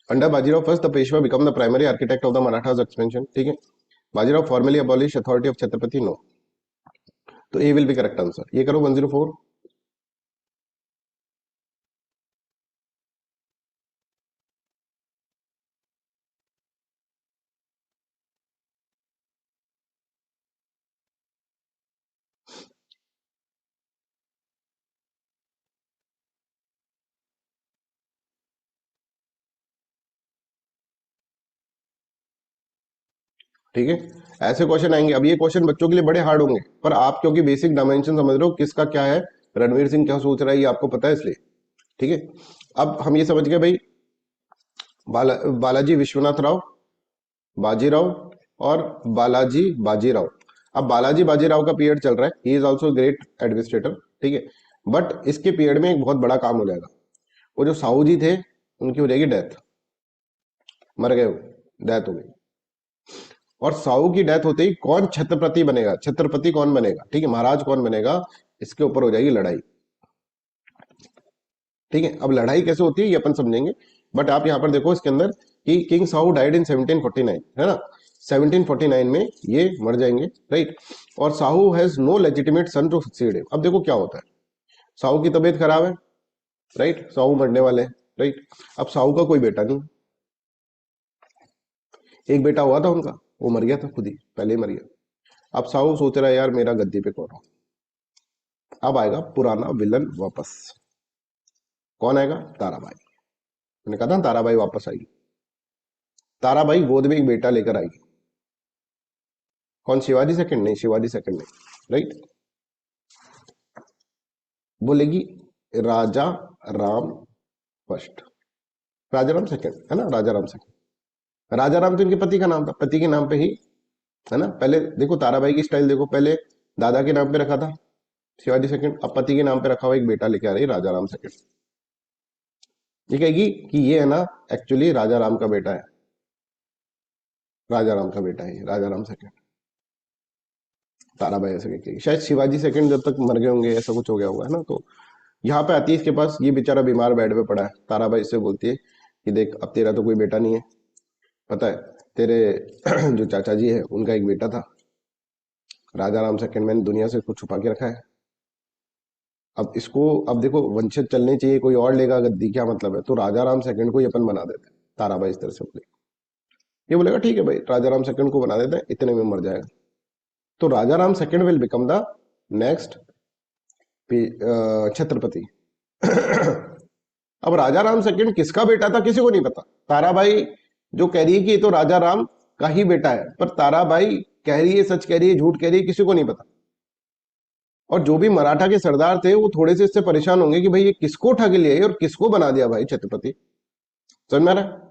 Under Bajirao first the Peshwa become the primary architect of the Marathas expansion, ठीक है। Bajirao formally abolish authority of Chhatrapati, no, तो A will be correct answer. ये करो 104। ठीक है, ऐसे क्वेश्चन आएंगे। अब ये क्वेश्चन बच्चों के लिए बड़े हार्ड होंगे, पर आप क्योंकि बेसिक डायमेंशन समझ रहे हो किसका क्या है, रणवीर सिंह क्या सोच रहा है, ये आपको पता है इसलिए, ठीक है। अब हम ये समझ गए भाई, बालाजी विश्वनाथ राव बाजीराव और बालाजी बाजीराव। अब बालाजी बाजीराव का पीरियड चल रहा है, he is also great administrator, ठीक है। बट इसके पीरियड में एक बहुत बड़ा काम हो जाएगा, वो जो साहू जी थे, उनकी हो जाएगी डेथ, मर गए, डेथ हो गई। और साहू की डेथ होते ही कौन छत्रपति बनेगा, छत्रपति कौन बनेगा, ठीक है, महाराज कौन बनेगा, इसके ऊपर हो जाएगी लड़ाई। ठीक है, अब लड़ाई कैसे होती है ये अपन समझेंगे, बट आप यहाँ पर देखो इसके अंदर कि किंग साहू डाइड इन 1749, है ना, 1749 में ये मर जाएंगे, राइट। और Sahu has no legitimate son to succeed him. अब देखो क्या होता है, साहू की तबीयत खराब है, राइट, साहू मरने वाले हैं, राइट। अब साहू का कोई बेटा नहीं, एक बेटा हुआ था उनका, वो मर गया था खुद ही, पहले ही मर गया। अब साहू सोच रहा है यार मेरा गद्दी पे कौन हो। अब आएगा पुराना विलन वापस, कौन आएगा, ताराबाई। मैंने कहा था ताराबाई वापस आएगी। ताराबाई गोद में एक बेटा लेकर आएगी, कौन, शिवाजी सेकंड, नहीं शिवाजी सेकंड नहीं, राइट। बोलेगी राजा राम फर्स्ट, राजा राम सेकंड, है ना, राजा राम सेकंड। राजा राम तो इनके पति का नाम था, पति के नाम पे ही, है ना। पहले देखो ताराबाई की स्टाइल देखो, पहले दादा के नाम पे रखा था शिवाजी सेकंड, अब पति के नाम पे रखा हुआ एक बेटा लेके आ रही राजा राम सेकंड। ये कहेगी कि ये है ना एक्चुअली राजा राम का बेटा है, राजा राम का बेटा है राजा राम सेकंड। ताराबाई ऐसे कहेगी, शायद शिवाजी सेकंड जब तक मर गए होंगे, ऐसा कुछ हो गया होगा, है ना। तो यहाँ पे आती है इसके पास, ये बेचारा बीमार बेड पे पड़ा है। ताराबाई इससे बोलती है कि देख अब तेरा तो कोई बेटा नहीं है, पता है तेरे जो चाचा जी है उनका एक बेटा था, राजा राम सेकंड, मैंने दुनिया से कुछ छुपा के रखा है। अब इसको, अब देखो वंशज चलने चाहिए, कोई और लेगा गद्दी, क्या मतलब है, तो राजा राम सेकंड को ही अपन बना देते हैं। ताराबाई इस तरह से बोले, ये बोलेगा ठीक है भाई राजा राम सेकंड को बना देते हैं, इतने में मर जाएगा। तो Raja Ram second will become the next Chhatrapati. अब राजा राम सेकंड किसका बेटा था किसी को नहीं पता। ताराबाई जो कह रही है कि ये तो राजा राम का ही बेटा है, पर ताराबाई कह रही है सच कह रही है झूठ कह रही है किसी को नहीं पता। और जो भी मराठा के सरदार थे वो थोड़े से इससे परेशान होंगे कि भाई ये किसको उठा के ले आई और किसको बना दिया भाई छत्रपति, समझ में आ रहा है।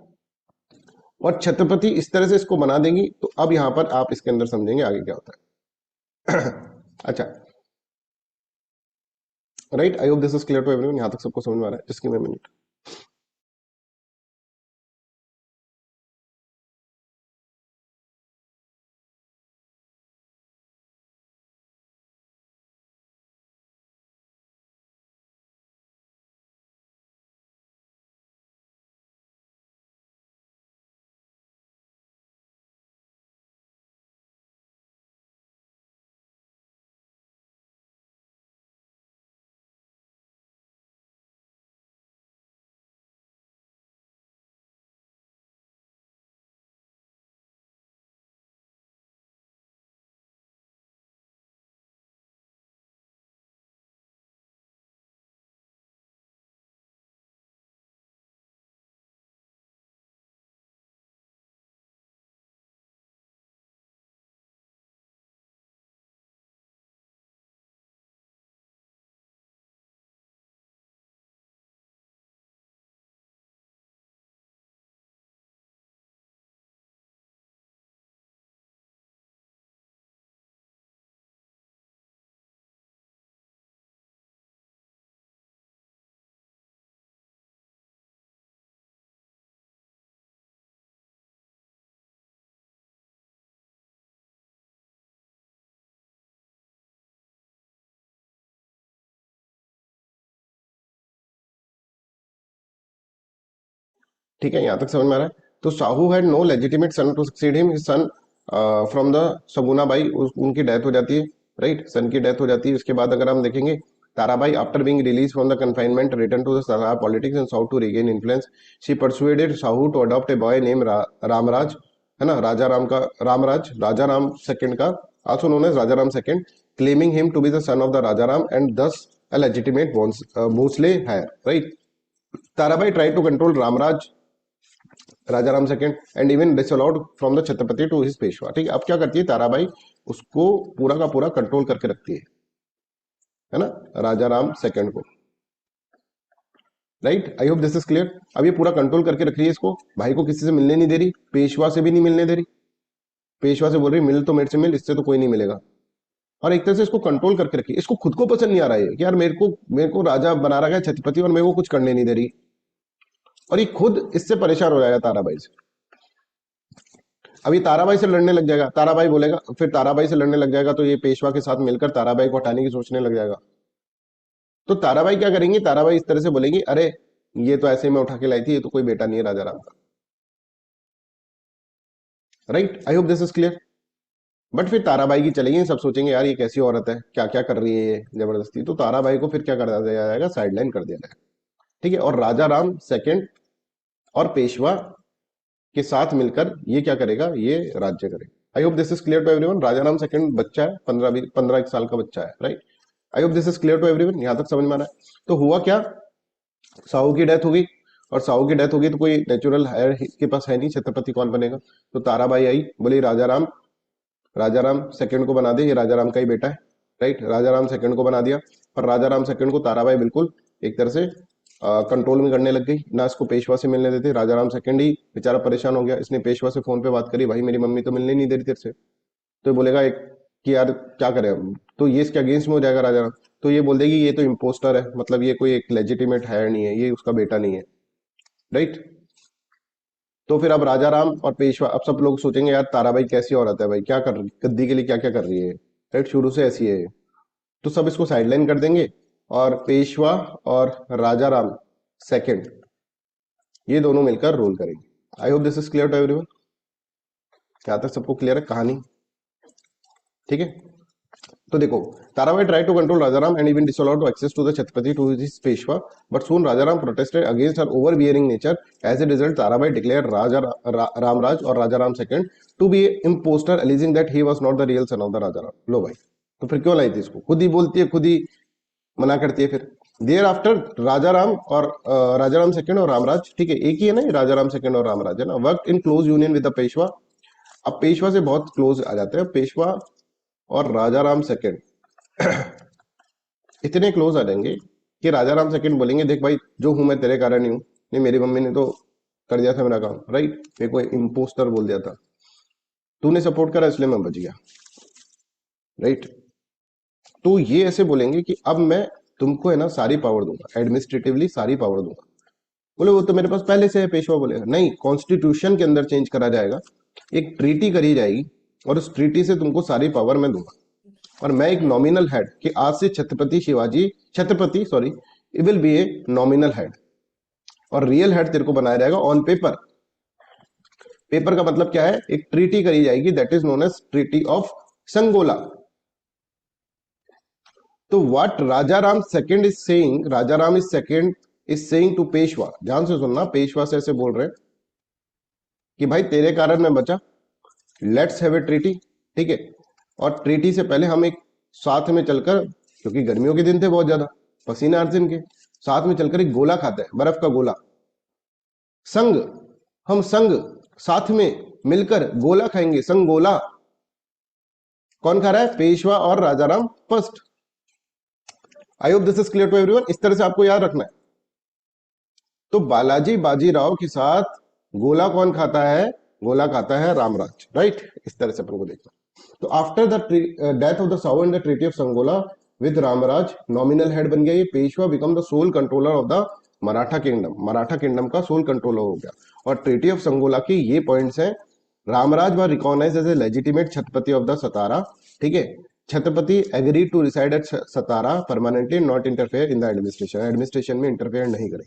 और छत्रपति इस तरह से इसको बना देंगी। तो अब यहां पर आप इसके अंदर समझेंगे आगे क्या होता है। अच्छा, right, I hope this is clear to everyone, यहां तक सबको समझ में आ रहा है, जिसकी मैं मिनट। ठीक है, यहां तक समझ में आ रहा है। तो Sahu had no legitimate son to succeed him, his son from the Saguna Bai, उनकी डेथ हो जाती है, राइट, सन की डेथ हो जाती है। उसके बाद अगर हम देखेंगे Tarabai after being release from the confinement return to the सराय politics and sought to regain influence. She persuaded Sahu to adopt a boy name Ramraj, है ना, राजा राम का रामराज, राजा राम सेकंड का, also known as Raja Ram second, claiming him to be the son of the Raja Ram and thus a legitimate Bhosle है, right. Tarabai try to control Ramraj, Raja Ram second, and even disallowed from the Chhatrapati to his Peshwa. ठीक है, अब क्या करती है ताराबाई, उसको पूरा का पूरा कंट्रोल करके रखती है ना, राजा राम सेकंड को, right. I hope this is clear. अब ये पूरा कंट्रोल करके रख रही है इसको, भाई को किसी से मिलने नहीं दे रही, पेशवा से भी नहीं मिलने दे रही, पेशवा से बोल रही मिल तो मेरे से मिल, इससे तो कोई नहीं मिलेगा। और एक तरह से इसको कंट्रोल करके रखी है। इसको खुद को पसंद नहीं आ रहा है कि यार मेरे को राजा बना रखा है छत्रपति और मेरे को कुछ करने नहीं दे रही, और ये खुद इससे परेशान हो जाएगा ताराबाई से। अभी ताराबाई से लड़ने लग जाएगा, ताराबाई बोलेगा, फिर ताराबाई से लड़ने लग जाएगा तो ये पेशवा के साथ मिलकर ताराबाई को हटाने की सोचने लग जाएगा। तो ताराबाई क्या करेंगी, ताराबाई इस तरह से बोलेंगी, अरे ये तो ऐसे में उठा के लाई थी, ये तो कोई बेटा नहीं है राजा राम का। Right, I hope this is clear. But फिर ताराबाई की चलेगी, सब सोचेंगे यार ये कैसी औरत है, क्या क्या कर रही है ये जबरदस्ती, तो ताराबाई को फिर क्या कर दिया जाएगा, साइडलाइन कर दिया जाएगा। ठीक है, और राजा राम सेकंड और पेशवा के साथ मिलकर ये क्या करेगा, ये राज्य करेगा। I hope this is clear to everyone. Raja Ram second बच्चा है, 15 एक साल का बच्चा है, right. I hope this is clear to everyone, यहां तक समझ में आ रहा है। तो हुआ क्या, साहू की डेथ होगी, और साहू की डेथ होगी तो कोई नेचुरल हायर के पास है नहीं, छत्रपति कौन बनेगा। तो ताराबाई आई, बोली राजा राम सेकंड को बना दे, ये राजा राम का ही बेटा है, राइट। राजा राम सेकंड को बना दिया, पर राजा राम सेकंड को ताराबाई बिल्कुल एक तरह से कंट्रोल में करने लग गई, ना इसको पेशवा से मिलने देते। राजा राम सेकंड ही बेचारा परेशान हो गया, इसने पेशवा से फोन पे बात करी, भाई मेरी मम्मी तो मिलने नहीं दे रही तेरे से। तो ये बोलेगा एक कि यार क्या करें हम, तो ये इसके अगेंस्ट में हो जाएगा राजा राम। तो ये बोल देगी ये तो इम्पोस्टर है, मतलब ये कोई एक लेजिटिमेट है नहीं है, ये उसका बेटा नहीं है, राइट। तो फिर अब राजा राम और पेशवा, अब सब लोग सोचेंगे यार ताराबाई कैसी औरत है भाई, क्या कर रही, गद्दी के लिए क्या क्या कर रही है, राइट, शुरू से ऐसी है। तो सब इसको साइडलाइन कर देंगे, और पेशवा और राजा राम सेकंड ये दोनों मिलकर रूल करेंगे। I hope this is clear to everyone. क्या तक सबको क्लियर है कहानी, ठीक है। तो देखो, Tarabai try to control Rajaram and even disallowed to access to the Chhatrapati to his Peshwa, but soon Rajaram protested against her overbearing nature. As a result Tarabai declare Ramraj और Rajaram second to be impostor, alleging that he was not the real son of the Rajaram. लो भाई, तो फिर क्यों लाई थी इसको, खुद ही बोलती है, खुद ही मना करती है। फिर देयर आफ्टर राजाराम और राजाराम सेकंड और रामराज, ठीक है एक ही है ना, राजाराम सेकंड और रामराज है ना, work in close union with the Peshwa. अब पेशवा से बहुत क्लोज आ जाते हैं, पेशवा और राजा राम सेकंड इतने क्लोज आ जाएंगे कि राजा राम सेकंड बोलेंगे देख भाई जो हूं मैं तेरे कारण ही हूं, नहीं मेरी मम्मी ने तो कर दिया था मेरा काम, राइट, मेरे को इम्पोस्टर बोल दिया था, तूने सपोर्ट करा इसलिए मैं बच गया, राइट। तो ये ऐसे बोलेंगे कि अब मैं तुमको है ना सारी पावर दूंगा, एडमिनिस्ट्रेटिवली सारी पावर दूंगा। बोले वो तो मेरे पास पहले से है, पेशवा बोलेगा नहीं, कॉन्स्टिट्यूशन के अंदर चेंज करा जाएगा, एक ट्रीटी करी जाएगी, और उस ट्रीटी से तुमको सारी पावर मैं दूंगा, और मैं एक नॉमिनल हेड कि आज से Chhatrapati sorry will be a nominal head, और रियल हेड तेरे को बनाया जाएगा ऑन पेपर। पेपर का मतलब क्या है, एक ट्रीटी करी जाएगी, that is known as treaty of Sangola. तो what Raja Ram second is saying, Raja Ram is saying to Peshwa, ध्यान से सुनना, पेशवा से ऐसे बोल रहे हैं कि भाई तेरे कारण मैं बचा, लेट्स हैव ए ट्रीटी, ठीक है। और ट्रीटी से पहले हम एक साथ में चलकर, क्योंकि गर्मियों के दिन थे बहुत ज्यादा, पसीने आ रहे थे इनके, साथ में चलकर एक गोला खाते हैं, बर्फ का गोला, संग, हम संग साथ में मिलकर गोला खाएंगे, संग गोला। कौन खा रहा है, पेशवा और Rajaram first. I hope this is clear to everyone, इस तरह से आपको याद रखना है। तो बालाजी बाजीराव के साथ गोला कौन खाता है, गोला खाता है रामराज, राइट, इस तरह से अपन को देखना। तो after the death of the Shahu and the treaty of Sangola with Ramraj nominal head बन गया ये, Peshwa become the sole controller of the Maratha kingdom, Maratha kingdom का सोल कंट्रोलर हो गया। और ट्रीटी ऑफ संगोला की ये पॉइंट्स हैं, Ramraj were recognise as a legitimate Chhatrapati of the Satara, ठीक है, Chhatrapati agree to reside at Satara permanently, not interfere in the administration, administration में इंटरफेयर नहीं करें।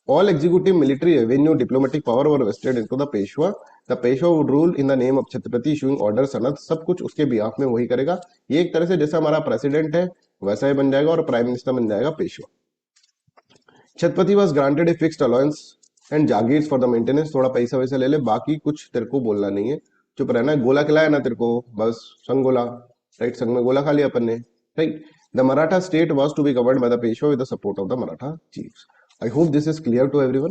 All executive, military, revenue, diplomatic power were vested into the Peshwa. The Peshwa would rule in the name of Chhatrapati, issuing orders, सनद, सब कुछ उसके बिहाफ में वही करेगा। ये एक तरह से जैसा हमारा प्रेसिडेंट है वैसा ही बन जाएगा, और प्राइम मिनिस्टर बन जाएगा Peshwa. Chhatrapati was granted a fixed allowance and jagirs for the maintenance, थोड़ा पैसा वैसा ले ले, बाकी कुछ तेरे को बोलना नहीं है, चुप रहना है, गोला खिलाया ना तेरे को, बस संग गोला, राइट, संग में गोला खा लिया अपन ने, right. The Maratha state was to be governed by the Peshwa with the support of the Maratha chiefs. I hope this is clear to everyone.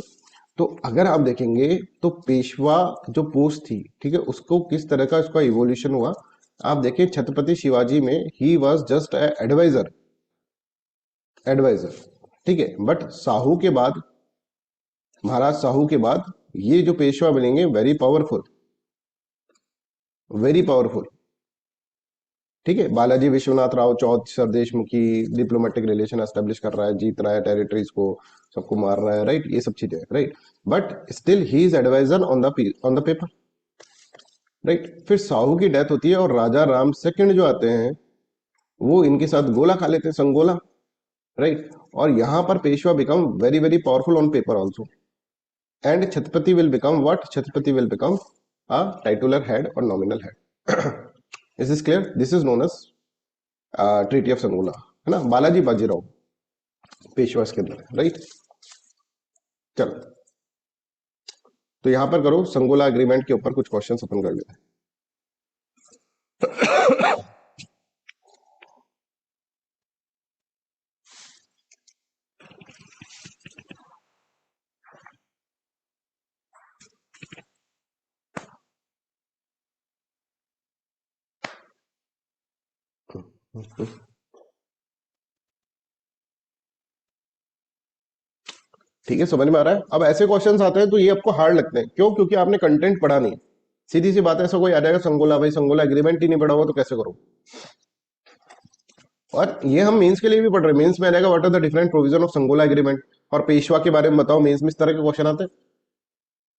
तो अगर आप देखेंगे तो पेशवा जो पोस्ट थी, ठीक है, उसको किस तरह का इसका इवोल्यूशन हुआ, आप देखिए छत्रपति शिवाजी में ही वाज जस्ट एडवाइजर, ठीक है, बट साहू के बाद, महाराज साहू के बाद ये जो पेशवा बनेंगे वेरी पावरफुल, वेरी पावरफुल, ठीक है। बालाजी विश्वनाथ राव चौथ देशमुखी डिप्लोमेटिक रिलेशन एस्टेब्लिश कर रहा है, जीत रहा है टेरिटरीज को, सबको मार रहा है, राइट, ये सब चीजें, right, but still he is adviser on the paper, right. फिर साहू की डेथ होती है और राजा राम सेकंड जो आते हैं वो इनके साथ गोला खा लेते हैं, संगोला, राइट। और यहां पर Peshwa become very very powerful on paper also, and Chhatrapati will become what, Chhatrapati will become a titular head और nominal head. Is this clear? This is known as treaty of Sangola, है ना, बालाजी बाजीराव पेशवास के अंदर, राइट। चलो, तो यहां पर करो संगोला एग्रीमेंट के ऊपर कुछ क्वेश्चंस अपन कर लेते हैं। ठीक है, समझ में आ रहा है? अब ऐसे क्वेश्चंस आते हैं तो ये आपको हार्ड लगते हैं, क्यों? क्योंकि आपने कंटेंट पढ़ा नहीं। सीधी सी बात है, ऐसा कोई आ जाएगा संगोला, भाई संगोला एग्रीमेंट ही नहीं पढ़ा हुआ तो कैसे करो? और ये हम मेंस के लिए भी पढ़ रहे हैं, मेंस में आ जाएगा what are the different provision of Sangola agreement, और पेशवा के बारे में बताओ, मेंस में इस तरह के क्वेश्चन आते हैं।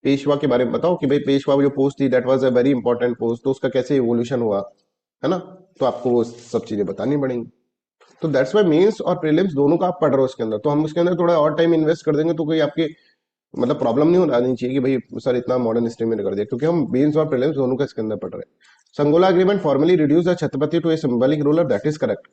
पेशवा के बारे में बताओ कि भाई पेशवा जो पोस्ट थी that was a very important post, तो उसका कैसे इवोल्यूशन हुआ, है ना, तो आपको वो सब चीजें बतानी पड़ेंगी। तो दैट्स वाई मेंस और प्रीलिम्स दोनों का आप पढ़ रहे हो इसके अंदर, तो हम उसके अंदर थोड़ा और टाइम इन्वेस्ट कर देंगे तो कोई आपके मतलब प्रॉब्लम नहीं होनी चाहिए कि भाई सर इतना मॉडर्न हिस्ट्री में कर दिया, क्योंकि हम मेंस और प्रीलिम्स दोनों का इसके अंदर पढ़ रहे हैं। Sangola agreement formally reduce the Chhatrapati to a symbolic ruler, that is correct.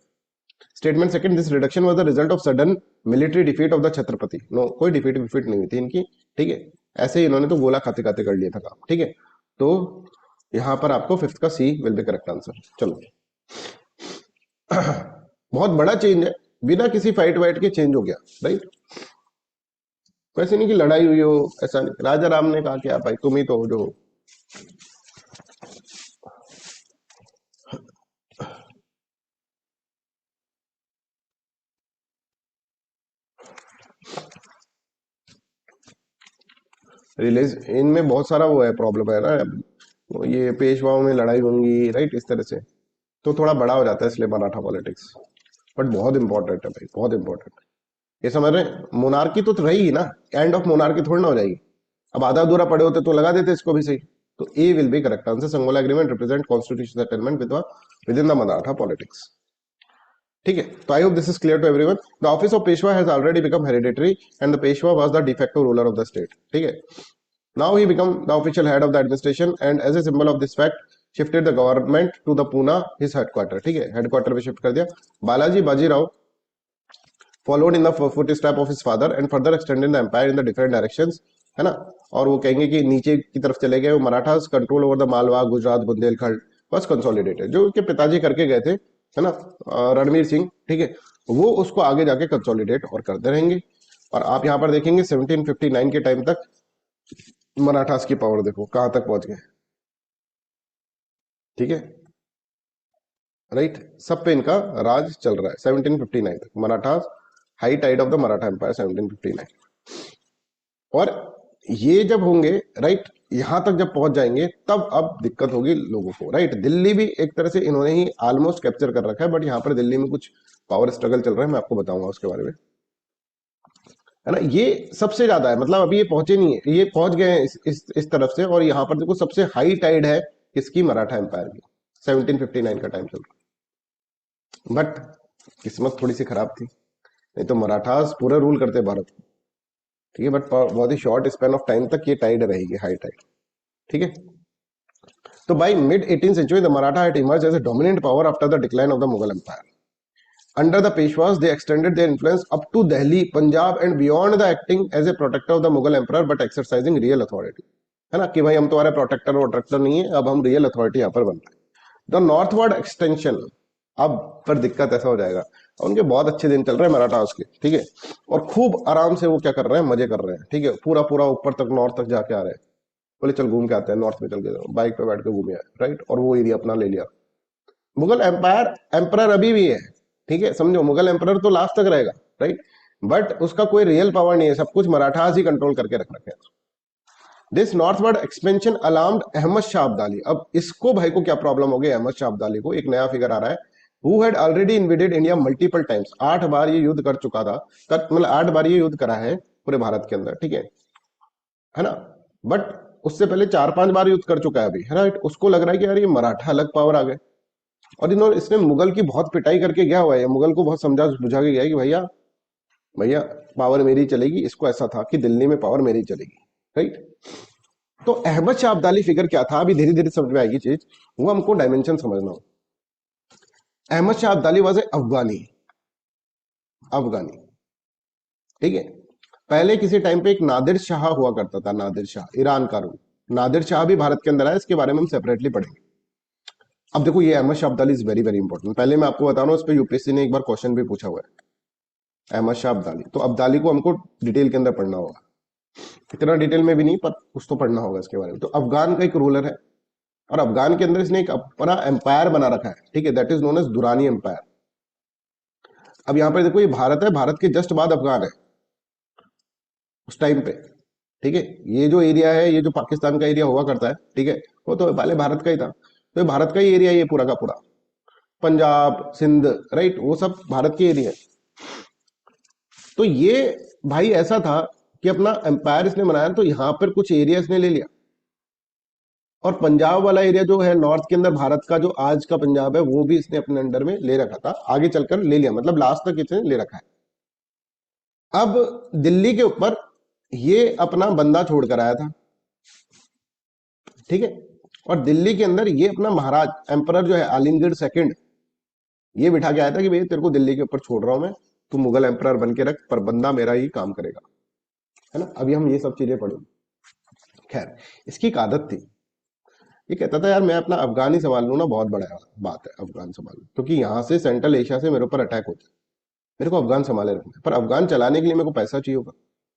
Statement second, this reduction was the result of sudden military defeat of the Chhatrapati, no, कोई डिफीट विफीट नहीं हुई थी इनकी, ठीक है, ऐसे ही इन्होंने तो गोला खाते खाते कर लिया था काम, ठीक है। तो यहां पर आपको फिफ्थ का सी विल बी करेक्ट आंसर। चलो, बहुत बड़ा चेंज है, बिना किसी फाइट वाइट के चेंज हो गया, राइट। वैसे नहीं कि लड़ाई हुई हो, ऐसा नहीं, राजा राम ने कहा कि आप भाई तुम ही तो हो जो रिलीज, इनमें बहुत सारा वो है, प्रॉब्लम है ना, वो ये पेशवाओं में लड़ाई होंगी, राइट, इस तरह से, तो थोड़ा बड़ा हो जाता है इसलिए मराठा पॉलिटिक्स, बट बहुत इंपॉर्टेंट है भाई, बहुत इंपॉर्टेंट। ये समझ रहे हैं, मोनार्की तो रहेगी ना, एंड ऑफ मोनार्की थोड़ी ना हो जाएगी। अब आधा अधूरा पड़े होते तो लगा देते इसको भी सही। तो A will be correct answer, Sangola agreement represent constitution settlement within the Maratha politics, ठीक है। तो I hope this is clear to everyone. The office of Peshwa has already become hereditary and the Peshwa was the defective ruler of the state, ठीक है। Now he became the official head of the administration and as a symbol of this fact shifted the government to the Pune his headquarter, ठीक है, हेडक्वार्टर पे शिफ्ट कर दिया। Balaji Bajirao followed in the footstep of his father and further extended the empire in the different directions, है ना। और वो कहेंगे कि नीचे की तरफ चले गए, Marathas control over the Malwa Gujarat Bundelkhand बस कंसोलिडेटेड, जो उनके पिताजी करके गए थे, है ना, रणवीर सिंह, ठीक है, वो उसको आगे जाके कंसोलिडेट और करते रहेंगे। और आप यहाँ पर देखेंगे 1759 के टाइम तक मराठास की पावर देखो कहां तक पहुंच गए, ठीक है, राइट। सब पे इनका राज चल रहा है 1759 तक, Marathas, high tide of the Maratha empire 1759। और ये जब होंगे, राइट, यहां तक जब पहुंच जाएंगे तब अब दिक्कत होगी लोगों को, राइट। दिल्ली भी एक तरह से इन्होंने ही ऑलमोस्ट कैप्चर कर रखा है, बट यहाँ पर दिल्ली में कुछ पावर स्ट्रगल चल रहा है, मैं आपको बताऊंगा उसके बारे में, है ना। ये सबसे ज्यादा है, मतलब अभी ये पहुंचे नहीं है, ये पहुंच गए हैं इस तरफ से, और यहाँ पर देखो सबसे हाई टाइड है किसकी, मराठा एम्पायर की, 1759 का टाइम चल रहा है। बट किस्मत थोड़ी सी खराब थी, नहीं तो मराठास पूरा रूल करते भारत को, ठीक है, बट बहुत ही शॉर्ट स्पेन ऑफ टाइम तक ये टाइड रहेगी, हाई टाइड, ठीक है। तो by mid 18th century the Maratha had emerged as a dominant power after the decline of the Mughal Empire. Under the Peshwas, they extended their influence up to Delhi, Punjab and beyond, the acting as a protector of the Mughal emperor but exercising real authority, है ना, कि भाई हम तुम्हारे प्रोटेक्टर वोटेक्टर नहीं है, अब हम रियल अथॉरिटी यहाँ पर बन रहे हैं। द नॉर्थवर्ड एक्सटेंशन, अब पर दिक्कत ऐसा हो जाएगा, उनके बहुत अच्छे दिन चल रहे हैं मराठास के, ठीक है, और खूब आराम से वो क्या कर रहे हैं, मजे कर रहे हैं, ठीक है, पूरा पूरा ऊपर तक नॉर्थ तक जाके आ रहे हैं, बोले चल घूम के आते हैं, नॉर्थ में चल के बाइक पे बैठ के घूमे आए, राइट, और वो एरिया अपना ले लिया। मुगल एम्पायर एम्परर अभी भी है, ठीक है, समझो, मुगल एम्परर तो लास्ट तक रहेगा, राइट, बट उसका कोई रियल पावर नहीं है, सब कुछ मराठास ही कंट्रोल करके रख रखे हैं। This northward expansion alarmed Ahmad Shah Abdali, अब इसको भाई को क्या प्रॉब्लम हो गई, अहमद शाह अब्दाली को, एक नया फिगर आ रहा है, who had already invaded India multiple times, 8 बार ये युद्ध कर चुका था, मतलब 8 बार ये युद्ध करा है पूरे भारत के अंदर, ठीक है ना, बट उससे पहले 4-5 बार युद्ध कर चुका है अभी, है राइट। उसको लग रहा है कि यार ये मराठा अलग पावर आ गए, और इसने मुगल की बहुत पिटाई करके गया हुआ है, मुगल को बहुत समझा बुझा के गया है कि भैया भैया पावर मेरी चलेगी। इसको ऐसा था कि दिल्ली में पावर मेरी चलेगी, राइट। तो अहमद शाह अब्दाली फिगर क्या था, अभी धीरे धीरे समझ में आएगी चीज, वो हमको डायमेंशन समझना हो। अहमद शाह अब्दाली वाज ए अफगानी, अफगानी, ठीक है। पहले किसी टाइम पे एक नादिर शाह हुआ करता था, नादिर शाह, ईरान का रूल। नादिर शाह भी भारत के अंदर आया, इसके बारे में हम सेपरेटली पढ़ेंगे। अब देखो ये Ahmad Shah Abdali is very very important. पहले मैं आपको बता रहा हूँ, इस पे यूपीएससी ने एक बार क्वेश्चन भी पूछा हुआ है, अहमद शाह अब्दाली। तो अब्दाली को हमको डिटेल के अंदर पढ़ना होगा, इतना डिटेल में भी नहीं, पर कुछ तो पढ़ना होगा इसके बारे में। तो अफगान का एक रूलर है, और अफगान के अंदर इसने एक अपना एम्पायर बना रखा है, ठीक है, that is known as Durrani empire. अब यहाँ पर देखो ये भारत है, भारत के जस्ट बाद अफगान है उस टाइम पे, ठीक है। ये जो एरिया है, ये जो पाकिस्तान का एरिया हुआ करता है, ठीक है, वो तो पहले भारत का ही था। तो ये भारत का ही एरिया, ये पूरा का पूरा पंजाब सिंध, राइट, वो सब भारत के एरिया है। तो ये भाई ऐसा था कि अपना एम्पायर इसने बनाया, तो यहां पर कुछ एरिया इसने ले लिया, और पंजाब वाला एरिया जो है नॉर्थ के अंदर भारत का, जो आज का पंजाब है, वो भी इसने अपने अंडर में ले रखा था, आगे चलकर ले लिया, मतलब लास्ट तक इसने ले रखा है। अब दिल्ली के ऊपर ये अपना बंदा छोड़कर आया था, ठीक है, और दिल्ली के अंदर ये अपना महाराज एम्परर जो है आलिमगीर सेकंड, ये बिठा के आया था कि भैया तेरे को दिल्ली के ऊपर छोड़ रहा हूं मैं, तू मुगल एम्परर बन के रख, पर बंदा मेरा ही काम करेगा, है ना। अभी हम ये सब चीजें पढ़ेंगे। खैर, इसकी एक आदत थी, ये कहता था यार मैं अपना अफगान ही संभाल लूं ना, बहुत बड़ा बात है अफगान संभालना, क्योंकि यहाँ से सेंट्रल एशिया से मेरे ऊपर अटैक होता है, मेरे को अफगान संभाले रखना है, पर अफगान चलाने के लिए मेरे को पैसा चाहिए होगा।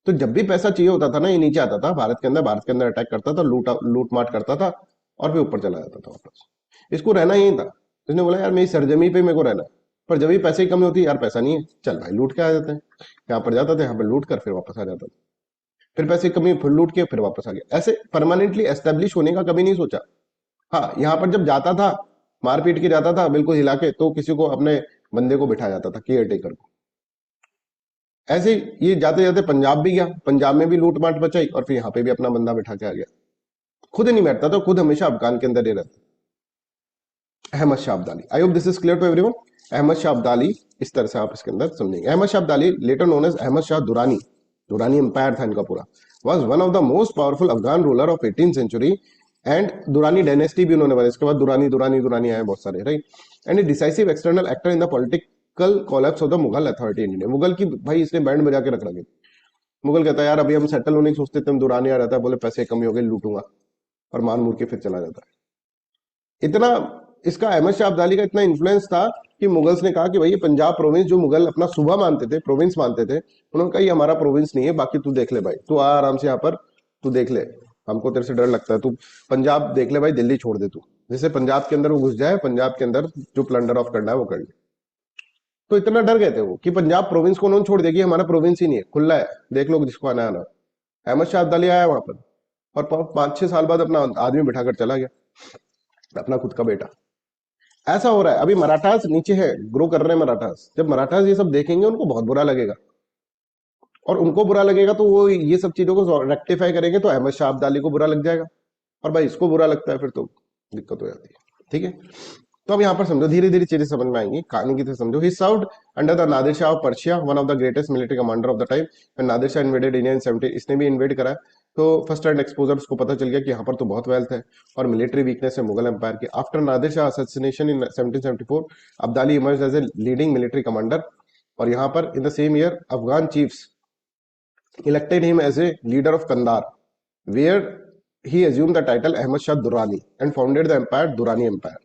तो जब भी पैसा चाहिए होता था ना, ये नीचे आता था भारत के अंदर अटैक करता था, लूट माट करता था, और फिर ऊपर चला जाता था वापस। इसको रहना यही था। इसने बोला यार मेरी सरजमी पे मेरे को रहना है, पर जब भी पैसे की कमी होती है, यार पैसा नहीं है, चल भाई लूट के आ जाते हैं। यहाँ पर जाता था, यहाँ पर लूट कर फिर वापस आ जाता था, फिर पैसे की कमी, फिर लूट के फिर वापस आ गया। ऐसे परमानेंटली एस्टेब्लिश होने का कभी नहीं सोचा। हाँ, यहाँ पर जब जाता था, मार पीट के जाता था बिल्कुल हिला के, तो किसी को अपने बंदे को बिठा जाता था, केयर टेकर को। ऐसे ही ये जाते जाते पंजाब भी गया, पंजाब में भी लूट माट बचाई, और फिर यहाँ पे भी अपना बंदा बिठा के आ गया। खुद नहीं बैठता था, खुद हमेशा अफगान के अंदर ही रहता। Ahmad Shah Abdali, I hope this is clear to everyone. Ahmad Shah Abdali, इस तरह से आप इसके अंदर समझेंगे। Ahmad Shah Abdali, later known as Ahmad Shah Durrani, Durrani empire था इनका पूरा, was one of the most powerful Afghan ruler of 18th century, and Durrani dynasty भी उन्होंने बनाई। इसके बाद दुरानी दुरानी दुरानी आए बहुत सारे, right. And A decisive external actor in the political collapse of the Mughal authority in India. Mughal की भाई इसने बैंड बजा के रख रखी। मुगल कहता है यार अभी हम सेटल होने की सोचते थे, दुरानी आ रहता है, बोले पैसे कमी हो गए, लूटूंगा, और मान मुड़ के फिर चला जाता है। इतना इसका अहमद शाह अब्दाली का इतना इन्फ्लुएंस था कि मुगल्स ने कहा कि भाई ये पंजाब प्रोविंस, जो मुगल अपना सूबा मानते थे, प्रोविंस मानते थे, उन्होंने कहा ये हमारा प्रोविंस नहीं है, बाकी तू देख ले भाई, तू आ आराम से यहाँ पर, तू देख ले, हमको तेरे से डर लगता है, तू पंजाब देख ले भाई, दिल्ली छोड़ दे तू, जैसे पंजाब के अंदर वो घुस जाए, पंजाब के अंदर जो प्लंडर ऑफ करना है वो कर ले। तो इतना डर गए थे वो कि पंजाब प्रोविंस को उन्होंने छोड़ दिया कि हमारा प्रोविंस ही नहीं है, खुला है, देख लो जिसको आना आना। अहमद शाह अब्दाली आया वहां पर, और 5-6 साल बाद अपना आदमी बिठाकर चला गया, अपना खुद का बेटा। ऐसा हो रहा है। अभी मराठास नीचे है, ग्रो कर रहे हैं मराठास। जब मराठास ये सब देखेंगे उनको बहुत बुरा लगेगा, और उनको बुरा लगेगा तो वो ये सब चीजों को रेक्टिफाई करेंगे, तो अहमद शाह अब्दाली को बुरा लग जाएगा, और भाई इसको बुरा लगता है, फिर तो दिक्कत हो जाती है, ठीक है। तो अब यहाँ पर समझो, धीरे धीरे चीजें समझ में आएंगी, कहानी की तरह समझो। ही served under the Nadir Shah of Persia, one of the greatest military commander of the time, when Nadir Shah invaded India in 70। इसने भी इन्वेड करा, तो फर्स्ट हैंड एक्सपोजर उसको पता चल गया कि यहाँ पर तो बहुत वेल्थ है और मिलिट्री वीकनेस है मुगल एम्पायर की। After Nadir Shah assassination in 1774, Abdali emerged as a leading military commander, और यहाँ पर in the same year Afghan chiefs elected him as a leader of Kandahar, where he assumed the title Ahmad Shah Durrani and founded the empire Durrani Empire.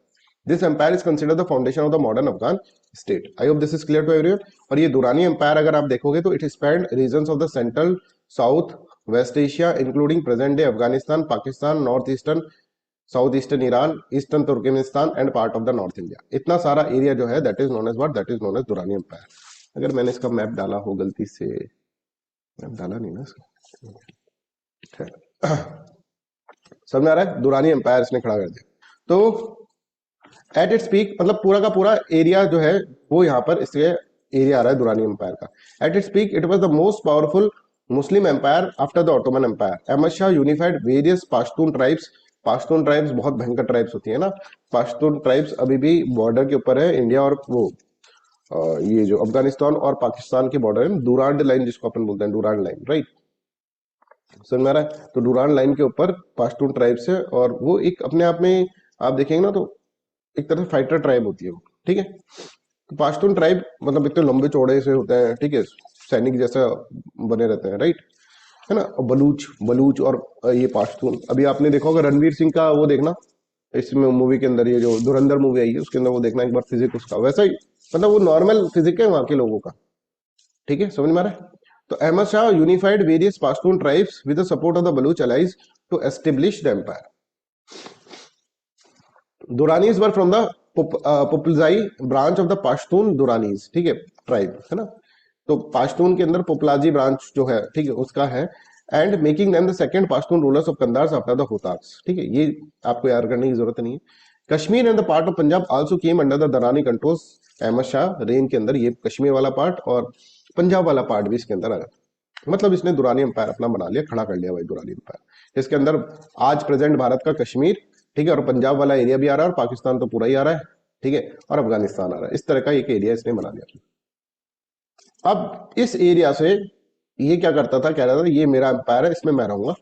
This empire is considered the foundation of the modern Afghan state. I hope this is clear to everyone. और ये दुरानी एम्पायर अगर आप देखोगे तो it spanned regions of the central, south, west Asia, including present day Afghanistan, Pakistan, northeastern, south eastern Iran, eastern Turkmenistan and part of the north India. इतना सारा एरिया जो है that is known as what, that is known as Durrani empire. अगर मैंने इसका मैप डाला हो गलती से, मैप डाला नहीं ना इसका, समझ आ रहा है, दुरानी एम्पायर इसने खड़ा कर दिया। तो एट इट्स पीक, मतलब पूरा का पूरा एरिया जो है वो यहाँ पर इसके एरिया आ रहा है दुरानी एम्पायर का। At its peak it was the most powerful Muslim empire after the Ottoman Empire. Ahmad Shah unified various Pashtun tribes. Pashtun tribes बहुत भयंकर ट्राइब्स होती है ना, पाश्तून ट्राइब्स अभी भी बॉर्डर के ऊपर है इंडिया और वो ये जो अफगानिस्तान और पाकिस्तान के बॉर्डर है, डूरांड लाइन जिसको अपन बोलते हैं, डूरांड लाइन, राइट, समझ में आ रहा है? तो डूरांड लाइन के ऊपर पाश्तून ट्राइब्स है और वो एक अपने आप में आप देखेंगे ना तो एक तरह से फाइटर ट्राइब होती है वो, ठीक है। तो पाश्तून ट्राइब मतलब इतने लंबे चौड़े से होते हैं, ठीक है, सैनिक जैसा बने रहते हैं, राइट, है ना। और बलूच बलूच और ये पाश्तून, अभी आपने देखा होगा रणवीर सिंह का वो देखना, इसमें मूवी के अंदर ये जो धुरंधर मूवी आई है उसके अंदर वो देखना एक बार फिजिक उसका, वैसा ही मतलब वो नॉर्मल फिजिक है वहां के लोगों का, ठीक है, समझ में आ रहा है। तो Ahmad Shah unified various Pashtun tribes with the support of the Baloch allies to establish the empire. Durranis were from the Popalzai branch of the Pashtun Durranis, ठीक है, ट्राइब है ना। तो पाश्तून के अंदर पोपलाजी ब्रांच जो है, ठीक है, उसका है, and making them the second Pashtun rulers of Kandahar after the Hotaks, ठीक है, ये आपको याद करने की जरूरत नहीं है। Kashmir and the part of Punjab also came under the दरानी कंट्रोल्स। अहमद शाह रेन के अंदर ये कश्मीर वाला पार्ट और पंजाब वाला पार्ट भी इसके अंदर आ गया, मतलब इसने दुरानी एम्पायर अपना बना लिया, खड़ा कर लिया भाई दुरानी एम्पायर। इसके अंदर आज प्रेजेंट भारत का कश्मीर, ठीक है, और पंजाब वाला एरिया भी आ रहा है और पाकिस्तान तो पूरा ही आ रहा है, ठीक है, और अफगानिस्तान आ रहा है, इस तरह का एक एरिया इसने बना लिया। अब इस एरिया से ये क्या करता था, कह रहा था ये मेरा एम्पायर है, इसमें मैं रहूंगा।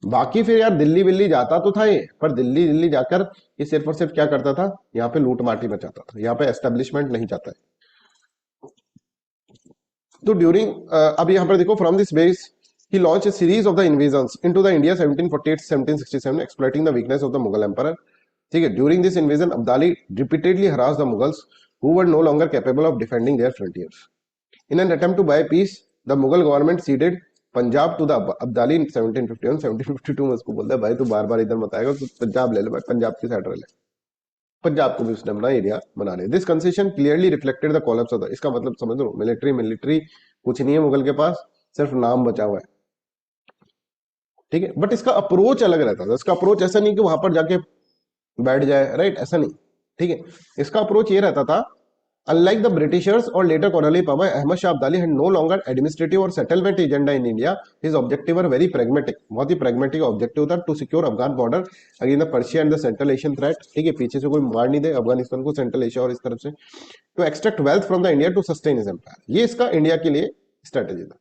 बाकी फिर यार दिल्ली विल्ली जाता तो था ये, पर दिल्ली दिल्ली जाकर ये सिर्फ और सिर्फ क्या करता था, यहाँ पे लूट माटी मचाता था, यहाँ पे एस्टेब्लिशमेंट नहीं चाहता है। तो ड्यूरिंग अब यहाँ पर देखो, from this base he launched a series of the invasions into the India 1748-1767 exploiting the weakness of the Mughal emperor, ठीक है। During this invasion Abdali repeatedly harassed the Mughals who were no longer capable of defending their frontiers. In an attempt to buy peace, the Mughal government ceded Punjab to the Abdali in 1751 1752 में उसको बोलता है भाई तू बार बार इधर मत आएगा, तो पंजाब ले ले भाई, पंजाब की साइड रह ले, पंजाब को भी उसने अपना एरिया बना लिया। This concession clearly reflected the collapse of the, इसका मतलब समझ लो मिलिट्री मिलिट्री कुछ नहीं है मुगल के पास, सिर्फ नाम बचा हुआ है, ठीक है। बट इसका अप्रोच अलग रहता था, इसका अप्रोच ऐसा नहीं कि वहां पर जाके बैठ जाए, राइट, ऐसा नहीं, ठीक है। इसका अप्रोच ये रहता था, अनलाइक द ब्रिटिशर्स और later colony power, Ahmad Shah Abdali had no longer administrative और settlement agenda in India, his objective were very pragmatic, बहुत ही प्रैग्मेटिक ऑब्जेक्टिव था, to secure Afghan border against the Persia and the central Asian threat, ठीक है, पीछे से कोई मार नहीं दे अफगानिस्तान को, सेंट्रल एशिया और इस तरफ से, to extract wealth from the India to sustain his empire, ये इसका इंडिया के लिए स्ट्रेटेजी था।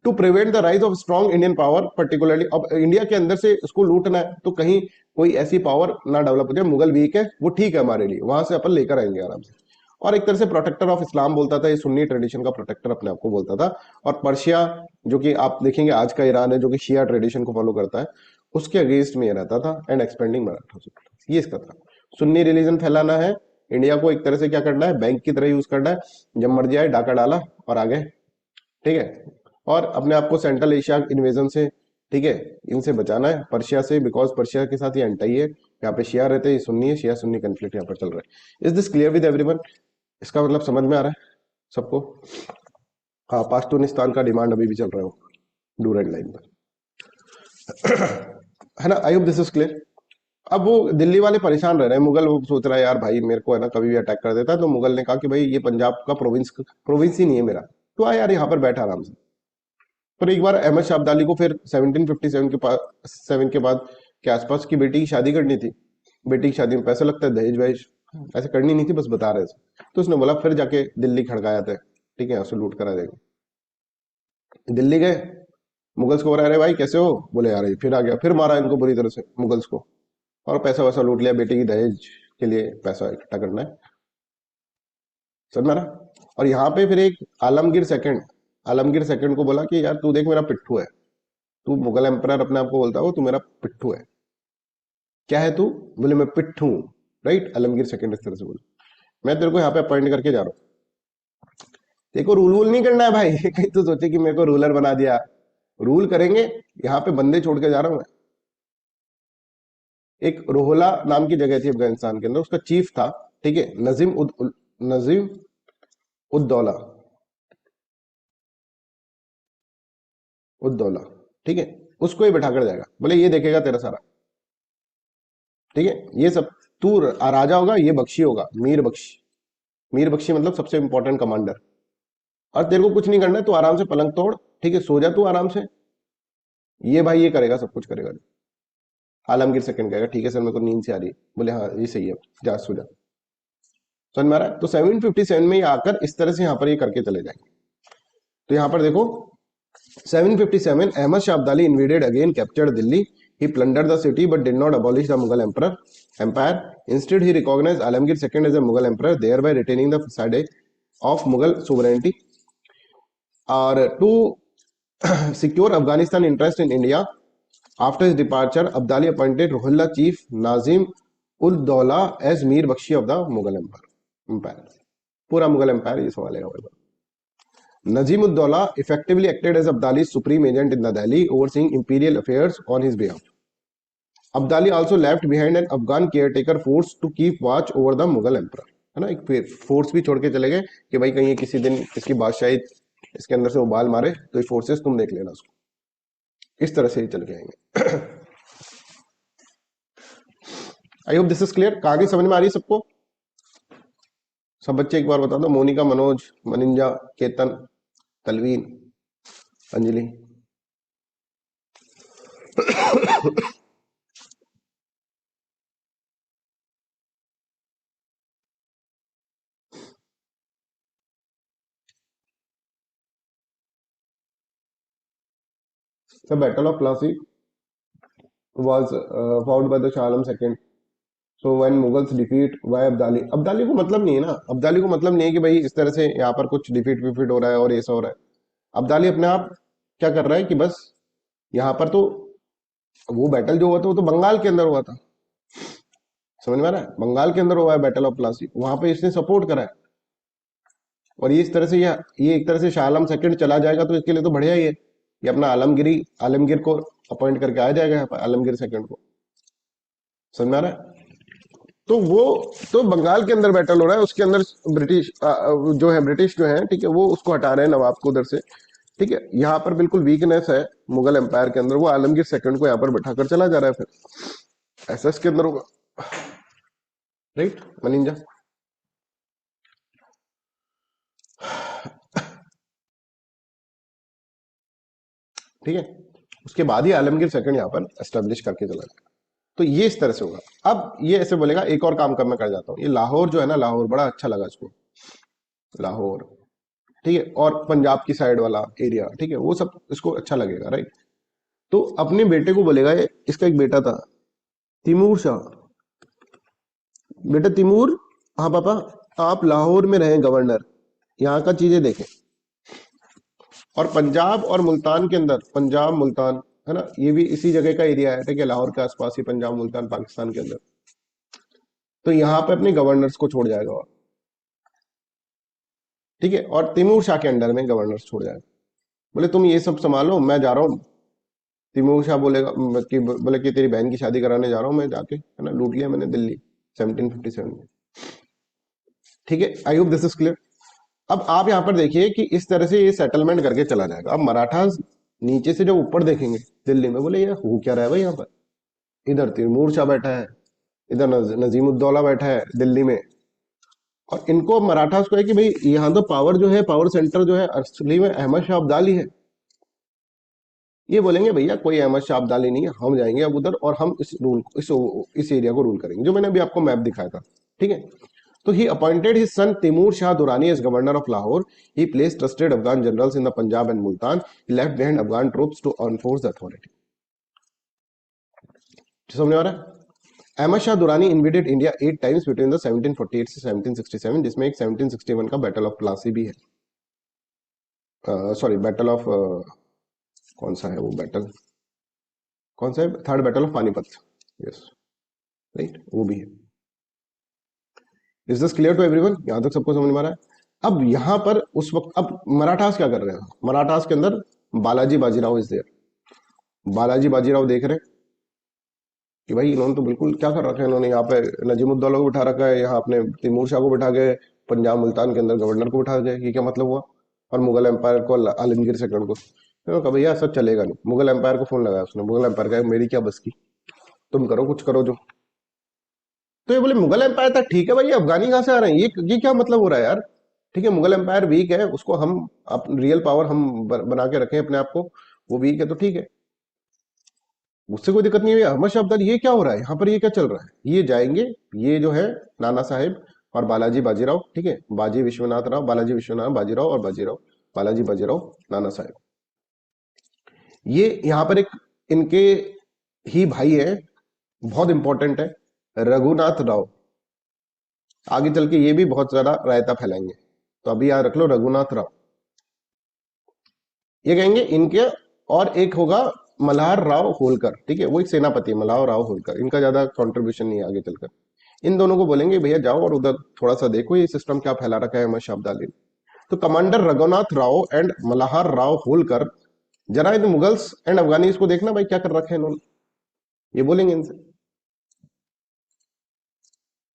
To prevent the rise of strong Indian power particularly, अब इंडिया के अंदर से उसको लूटना है तो कहीं कोई ऐसी पावर ना डेवलप हो जाए, मुगल वीक है वो ठीक है हमारे लिए, वहां से अपन लेकर आएंगे आराम से। और एक तरह से प्रोटेक्टर ऑफ इस्लाम बोलता था, ये सुन्नी ट्रेडिशन का प्रोटेक्टर अपने आप को बोलता था। और पर्शिया जो कि आप देखेंगे आज का ईरान है, जो कि शिया ट्रेडिशन को फॉलो करता है, उसके अगेंस्ट में ये रहता था, एंड एक्सपेंडिंग मराठा, ये इसका था। सुन्नी रिलीजन फैलाना है, इंडिया को एक तरह से क्या करना है, बैंक की तरह यूज करना है, जब मर्जी आए डाका डाला और आ गए, ठीक है। और अपने आप को सेंट्रल एशिया इन्वेजन से, ठीक है, इनसे बचाना है, पर्शिया से, बिकॉज पर्शिया के साथ ये एंटाई है, यहाँ पे शिया रहते हैं, ये सुन्नी है, शिया सुन्नी कंफ्लिक्ट यहाँ पर चल रहा है। Is this clear with everyone? इसका मतलब समझ में आ रहा है सबको? हाँ, पाश्तूनिस्तान का डिमांड अभी भी चल रहा है डूरेंट लाइन पर, है ना। I hope this is clear. अब वो दिल्ली वाले परेशान रह रहे हैं, मुगल वो सोच रहा है यार भाई मेरे को है ना कभी भी अटैक कर देता है, तो मुगल ने कहा कि भाई ये पंजाब का प्रोविंस ही नहीं है मेरा, तो आ यार यहाँ पर बैठा आराम से। पर एक बार अहमद शाह अब्दाली को फिर 1757 के पास 7 के बाद के आसपास की बेटी की शादी करनी थी, बेटी की शादी में पैसा लगता है, दहेज वहेज ऐसे करनी नहीं थी, बस बता रहे थे, तो उसने बोला फिर जाके दिल्ली खड़काया था, ठीक है, उससे लूट करा देंगे। दिल्ली गए, मुगल्स को बोला अरे भाई कैसे हो, बोले यार ये फिर आ गया, फिर मारा इनको बुरी तरह से मुगल्स को, और पैसा वैसा लूट लिया, बेटी की दहेज के लिए पैसा इकट्ठा करना है, समझ में आ रहा। और यहाँ पे फिर एक आलमगीर सेकंड को बोला कि यार तू देख मेरा पिट्ठू है, तू मुगल एम्परर अपने आप को बोलता हो, तू मेरा पिट्ठू है, क्या है तू, बोले मैं पिट्ठू हूं, राइट। आलमगीर सेकंड इस तरह से बोले, मैं तेरे को यहाँ पे अपॉइंट करके जा रहा हूँ, देखो रूल वूल नहीं करना है भाई, कहीं तो सोचे कि मेरे को रूलर बना दिया, रूल करेंगे, यहाँ पे बंदे छोड़ के जा रहा हूं मैं। एक रोहला नाम की जगह थी अफगानिस्तान के अंदर, उसका चीफ था, ठीक है, नजीम उद्दौला उद्दौला, ठीक है, उसको ही बैठा कर जाएगा, बोले ये देखेगा तेरा सारा, ठीक है, ये सब तू राजा होगा, ये बख्शी होगा, मीर बख्शी मतलब सबसे इंपॉर्टेंट कमांडर, और तेरे को कुछ नहीं करना है, तू आराम से पलंग तोड़, ठीक है, सो जा तू आराम से। ये भाई ये करेगा, सब कुछ करेगा। आलमगीर सेकंड कहेगा ठीक है सर मेरे को नींद से आ रही है, बोले हाँ ये सही है, जा सो जा। समझ में आ रहा है? तो 757 में ये आकर इस तरह से यहाँ पर ये करके चले जाएंगे। तो यहाँ पर देखो 757 Ahmad Shah Abdali invaded again, captured Delhi. He plundered the city but did not abolish the Mughal empire. Instead, he recognized Alamgir II as a Mughal emperor, thereby retaining the facade of Mughal sovereignty. Or to secure Afghanistan interest in India, after his departure, Abdali appointed Ruhollah chief Nazim ul Dawla as Mir Bakshi of the Mughal empire. पूरा मुगल एम्पायर ये सवाल है। Nazim-ud-Dawla effectively acted as Abdali's supreme agent in the Delhi, overseeing imperial affairs on his behalf. Abdali also left behind an Afghan caretaker force to keep watch over the Mughal emperor. है ना, एक फोर्स भी छोड़ के चले गए कि भाई कहीं किसी दिन इसकी बादशाही इसके अंदर से उबाल मारे तो ये फोर्सेस तुम देख लेना उसको। इस तरह से ही चल के आएंगे। आई होप दिस इज क्लियर। कहानी समझ में आ रही है सबको? सब बच्चे एक बार बता दो, Monika, Manoj, मनिंजा, Ketan, तलवीन, Anjali. The Battle of Plassey was fought by the Shah Alam II. So when Mughals defeat why Abdali, Abdali को मतलब नहीं है ना, अब्दाली को मतलब नहीं है कि भाई इस तरह से यहाँ पर कुछ डिफीट विफीट हो रहा है और ऐसा हो रहा है। अब्दाली अपने आप क्या कर रहा है कि बस यहाँ पर तो वो बैटल जो हुआ था वो तो बंगाल के अंदर हुआ था। समझ में आ रहा है? बंगाल के अंदर हुआ है बैटल ऑफ प्लासी, वहां पे इसने सपोर्ट करा है। और ये इस तरह से ये एक तरह से शाह आलम सेकंड चला जाएगा तो इसके लिए तो बढ़िया ही है, ये अपना आलमगीर को अपॉइंट करके आ जाएगा यहाँ पर, आलमगीर सेकंड को। समझ में आ रहा है? तो वो तो बंगाल के अंदर बैटल हो रहा है, उसके अंदर ब्रिटिश जो है ठीक है वो उसको हटा रहे हैं नवाब को उधर से। ठीक है, यहाँ पर बिल्कुल वीकनेस है मुगल एम्पायर के अंदर, वो आलमगीर सेकंड को यहाँ पर बैठाकर चला जा रहा है, फिर ऐसा इसके अंदर होगा। राइट मनिंजा? ठीक है, उसके बाद ही आलमगीर सेकंड यहाँ पर एस्टेब्लिश करके चला जाएगा। तो ये इस तरह से होगा। अब ये ऐसे बोलेगा एक और काम मैं कर जाता हूँ, ये लाहौर जो है ना, लाहौर बड़ा अच्छा लगा इसको, लाहौर ठीक है, और पंजाब की साइड वाला एरिया ठीक है, वो सब इसको अच्छा लगेगा। राइट, तो अपने बेटे को बोलेगा, इसका एक बेटा था तिमूर शाह, बेटा तिमूर, हाँ पापा आप लाहौर में रहे गवर्नर, यहाँ का चीजें देखें। और पंजाब और मुल्तान के अंदर, पंजाब मुल्तान है ना, ये भी इसी जगह का एरिया है ठीक है, लाहौर के आसपास ही पंजाब मुल्तान पाकिस्तान के अंदर। तो यहाँ पे अपने गवर्नर्स को छोड़ जाएगा और ठीक है, और तिमूर शाह के अंडर में गवर्नर्स छोड़ जाएगा। बोले तुम ये सब संभालो, मैं जा रहा हूँ। तिमूर शाह बोलेगा कि बोले कि तेरी बहन की शादी कराने जा रहा हूँ मैं, जाके है ना, लूट लिया मैंने दिल्ली 1757 में। ठीक है, I hope this is clear. अब आप यहाँ पर देखिए कि इस तरह से ये सेटलमेंट करके चला जाएगा। अब मराठास नीचे से जब ऊपर देखेंगे दिल्ली में, बोले ये हो क्या रहा है भाई यहाँ पर, इधर तिमूर शाह बैठा है, इधर नजीमुद्दौला बैठा है दिल्ली में, और इनको मराठास को है कि भाई यहाँ तो पावर जो है, पावर सेंटर जो है असली में अहमद शाह अब्दाली है। ये बोलेंगे भैया कोई अहमद शाह अब्दाली नहीं है, हम जाएंगे अब उधर और हम इस एरिया को रूल करेंगे, जो मैंने अभी आपको मैप दिखाया था। ठीक है, तो he appointed his son Timur Shah Durrani as governor of Lahore. He placed trusted Afghan generals in the Punjab and Multan. He left behind Afghan troops to enforce the authority. समझ आ रहा है? Ahmad Shah Durrani invaded India 8 times between the 1748 से 1767, जिसमें एक 1761 का बैटल ऑफ प्लासी भी है। सॉरी, बैटल ऑफ कौन सा है वो बैटल, कौन सा है, third battle of Panipat, yes right, वो भी है। Is this clear to everyone? यहां तक सबको समझ में आ रहा है? अब यहां पर उस वक्त अब मराठास क्या कर रहे हैं, मराठास के अंदर बालाजी बाजीराव इज देयर। बालाजी बाजीराव देख रहे हैं कि भाई इन्होंने तो बिल्कुल क्या कर रखा है, इन्होंने यहाँ पे नजीमुद्दौला को बिठा रखा है, यहाँ अपने तिमूर शाह को बिठा के पंजाब मुल्तान के अंदर गवर्नर को बिठा गए, ये क्या मतलब हुआ? और मुगल एम्पायर को आलमगीर सेकंड को कहा भैया ऐसा चलेगा नहीं। मुगल एम्पायर को फोन लगाया उसने, मुगल एम्पायर का मेरी क्या बस की, तुम करो कुछ करो जो। तो ये बोले मुगल एम्पायर था ठीक है भाई, अफगानी कहां से आ रहे हैं, ये क्या मतलब हो रहा है यार? ठीक है, मुगल एम्पायर वीक है, उसको हम रियल पावर हम बना के रखें अपने आप को, वो वीक है तो ठीक है, उससे कोई दिक्कत नहीं है। अहमद शाह अब्दाली, ये क्या हो रहा है यहाँ पर, ये क्या चल रहा है, ये जाएंगे, ये जो है नाना साहेब और बालाजी बाजीराव, ठीक है, बाजी विश्वनाथ राव, बालाजी विश्वनाथ बाजीराव और बाजीराव बालाजी बाजीराव नाना साहेब, ये यहाँ पर एक इनके ही भाई है, बहुत इंपॉर्टेंट है, रघुनाथ राव। आगे चल के ये भी बहुत ज्यादा रायता फैलाएंगे, तो अभी याद रख लो रघुनाथ राव, ये कहेंगे इनके। और एक होगा मल्हार राव होलकर, ठीक है, वो एक सेनापति है मल्हार राव होलकर, इनका ज्यादा कंट्रीब्यूशन नहीं है आगे चलकर। इन दोनों को बोलेंगे भैया जाओ और उधर थोड़ा सा देखो ये सिस्टम क्या फैला रखा है अहमद शाह अब्दाली ने। तो कमांडर रघुनाथ राव एंड मल्हार राव होलकर, जरा इन मुगल्स एंड अफगानीज को देखना भाई क्या कर रखा है इन्होंने, ये बोलेंगे इनसे।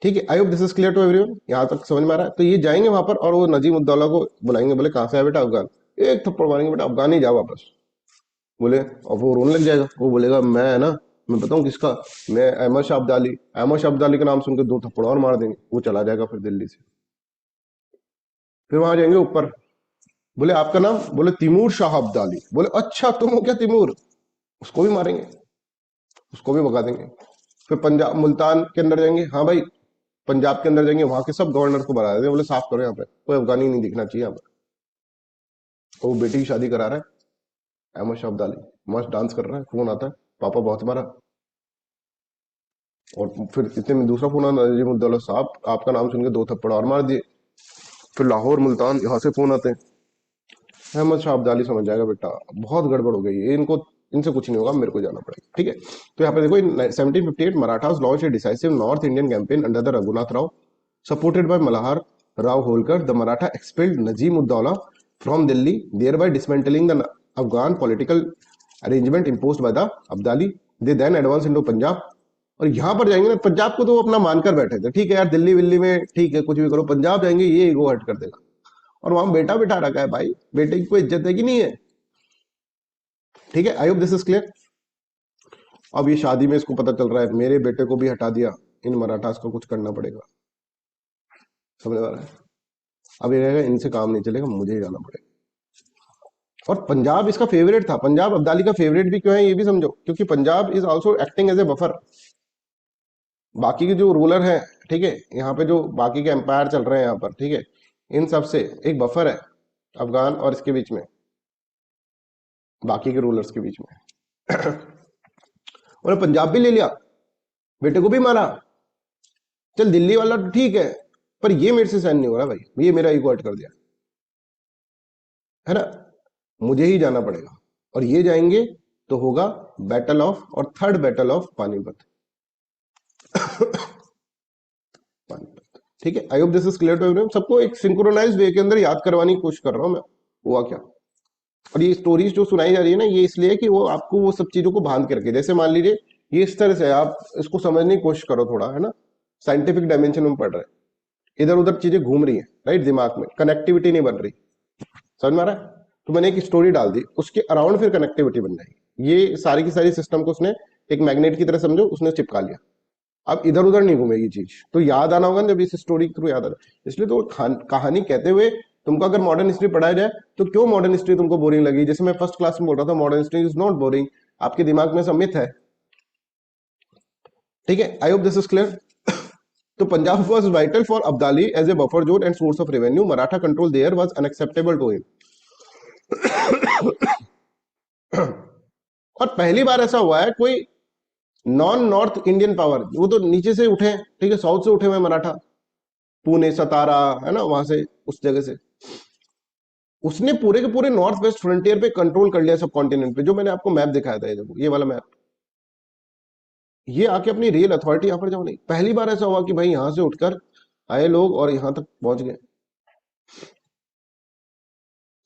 ठीक है, I hope this is clear to everyone, यहां तक समझ में आ रहा है। तो ये जाएंगे वहां पर और वो नजीम उद्दौला को बुलाएंगे, बोले कहां से है बेटा, अफगान, एक थप्पड़ मारेंगे, बेटा अफगान ही जाओ वापस। बोले, और वो रोने लग जाएगा, वो बोलेगा मैं है ना, मैं बताऊं किसका, मैं अहमद शाह अब्दाली। अहमद शाह अब्दाली का नाम सुनकर दो थप्पड़ और मार देंगे, वो चला जाएगा फिर दिल्ली से। फिर वहां जाएंगे ऊपर, बोले आपका नाम, बोले तिमूर शाह अब्दाली, बोले अच्छा तुम हो क्या तिमूर, उसको भी मारेंगे, उसको भी भगा देंगे। फिर पंजाब मुल्तान के अंदर जाएंगे, हाँ भाई पंजाब के अंदर जाएंगे, वहां के सब गवर्नर को बना देंगे, बोले साफ करो यहाँ पे, कोई अफगानी नहीं दिखना चाहिए यहाँ पर। तो वो बेटी की शादी करा रहा है अहमद शाह अब्दाली, मस्त डांस कर रहा है, फोन आता है पापा बहुत मारा। और फिर इतने में दूसरा फोन आता है, नजीमुद्दौला साहब आपका नाम सुन के दो थप्पड़ और मार दिए। फिर लाहौर मुल्तान यहाँ से फोन आते हैं, अहमद शाह अब्दाली समझ जाएगा बेटा बहुत गड़बड़ हो गई है, इनको इनसे कुछ नहीं होगा, मेरे को जाना पड़ेगा। ठीक है, तो यहाँ पे देखो in 1758 Marathas launch a decisive north Indian campaign under the Raghunath Rao supported by Malhar Rao Holkar. The Maratha expelled Najim Uddaula from Delhi, thereby dismantling the Afghan political arrangement imposed by the Abdali. They then advanced into Punjab. और यहाँ पर जाएंगे ना, पंजाब को तो वो अपना मानकर बैठे थे, ठीक है यार दिल्ली विल्ली में ठीक है कुछ भी करो, पंजाब जाएंगे ये ईगो हर्ट कर देगा। और वहां बेटा बिठा रखा है भाई, बेटे की कोई इज्जत है कि नहीं है। ठीक है, I hope this is clear. अब ये शादी में इसको पता चल रहा है मेरे बेटे को भी हटा दिया, इन मराठास को कुछ करना पड़ेगा, समझ आ रहा है। अब ये रहेगा इनसे काम नहीं चलेगा, मुझे ही जाना पड़ेगा। और पंजाब इसका फेवरेट था, पंजाब अब्दाली का फेवरेट भी क्यों है ये भी समझो, क्योंकि Punjab is also acting as a buffer. बाकी के जो रूलर हैं, ठीक है, यहाँ पे जो बाकी के एम्पायर चल रहे हैं यहाँ पर, ठीक है, इन सब से एक बफर है अफगान और इसके बीच में, बाकी के रूलर्स के बीच में। और पंजाब भी ले लिया, बेटे को भी मारा, चल दिल्ली वाला तो ठीक है, पर ये मेरे से सहन नहीं हो रहा भाई, ये मेरा ईगो हर्ट कर दिया है ना, मुझे ही जाना पड़ेगा। और ये जाएंगे तो होगा बैटल ऑफ और third battle of Panipat. Panipat, ठीक है, I hope this is clear to everyone. सबको एक सिंक्रोनाइज्ड वे के अंदर याद करवाने की कोशिश कर रहा हूं मैं, हुआ क्या। और ये स्टोरीज जो सुनाई जा रही है ना, ये इसलिए कि वो आपको वो सब चीजों को बांध के रखे, जैसे मान लीजिए ये इस तरह से आप इसको समझने की कोशिश करो थोड़ा, है ना, साइंटिफिक डायमेंशन में पढ़ रहे हैं, इधर उधर चीजें घूम रही है राइट, दिमाग में कनेक्टिविटी नहीं बन रही, समझ में आ रहा है। तो मैंने एक स्टोरी डाल दी, उसके अराउंड फिर कनेक्टिविटी बन जाएगी। ये सारी की सारी सिस्टम को उसने एक मैग्नेट की तरह समझो, उसने चिपका लिया, अब इधर उधर नहीं घूमेगी चीज। तो याद आना होगा ना जब इस स्टोरी के थ्रू याद आ रहा है, इसलिए तो कहानी कहते हुए तुमको अगर मॉडर्न हिस्ट्री पढ़ाया जाए तो क्यों मॉडर्न हिस्ट्री तुमको बोरिंग लगी। जैसे मैं फर्स्ट क्लास में बोल रहा था modern history is not boring, आपके दिमाग में सब मिथ है। ठीक है, I hope this is clear. तो Punjab was vital for Abdali as a buffer zone and source of revenue, Maratha control there was unacceptable to him. और पहली बार ऐसा हुआ है कोई नॉन नॉर्थ इंडियन पावर, वो तो नीचे से उठे, ठीक है, साउथ से उठे हुए मराठा, पुणे सतारा है ना, वहां से उस जगह से उसने पूरे के पूरे नॉर्थ वेस्ट फ्रंटियर पे कंट्रोल कर लिया, सब कॉन्टिनेंट पे। जो मैंने आपको मैप दिखाया था, ये वाला मैप, ये आके अपनी रियल अथॉरिटी यहां पर जाओ नहीं। पहली बार ऐसा हुआ कि भाई यहां से उठकर आए लोग और यहां तक पहुंच गए,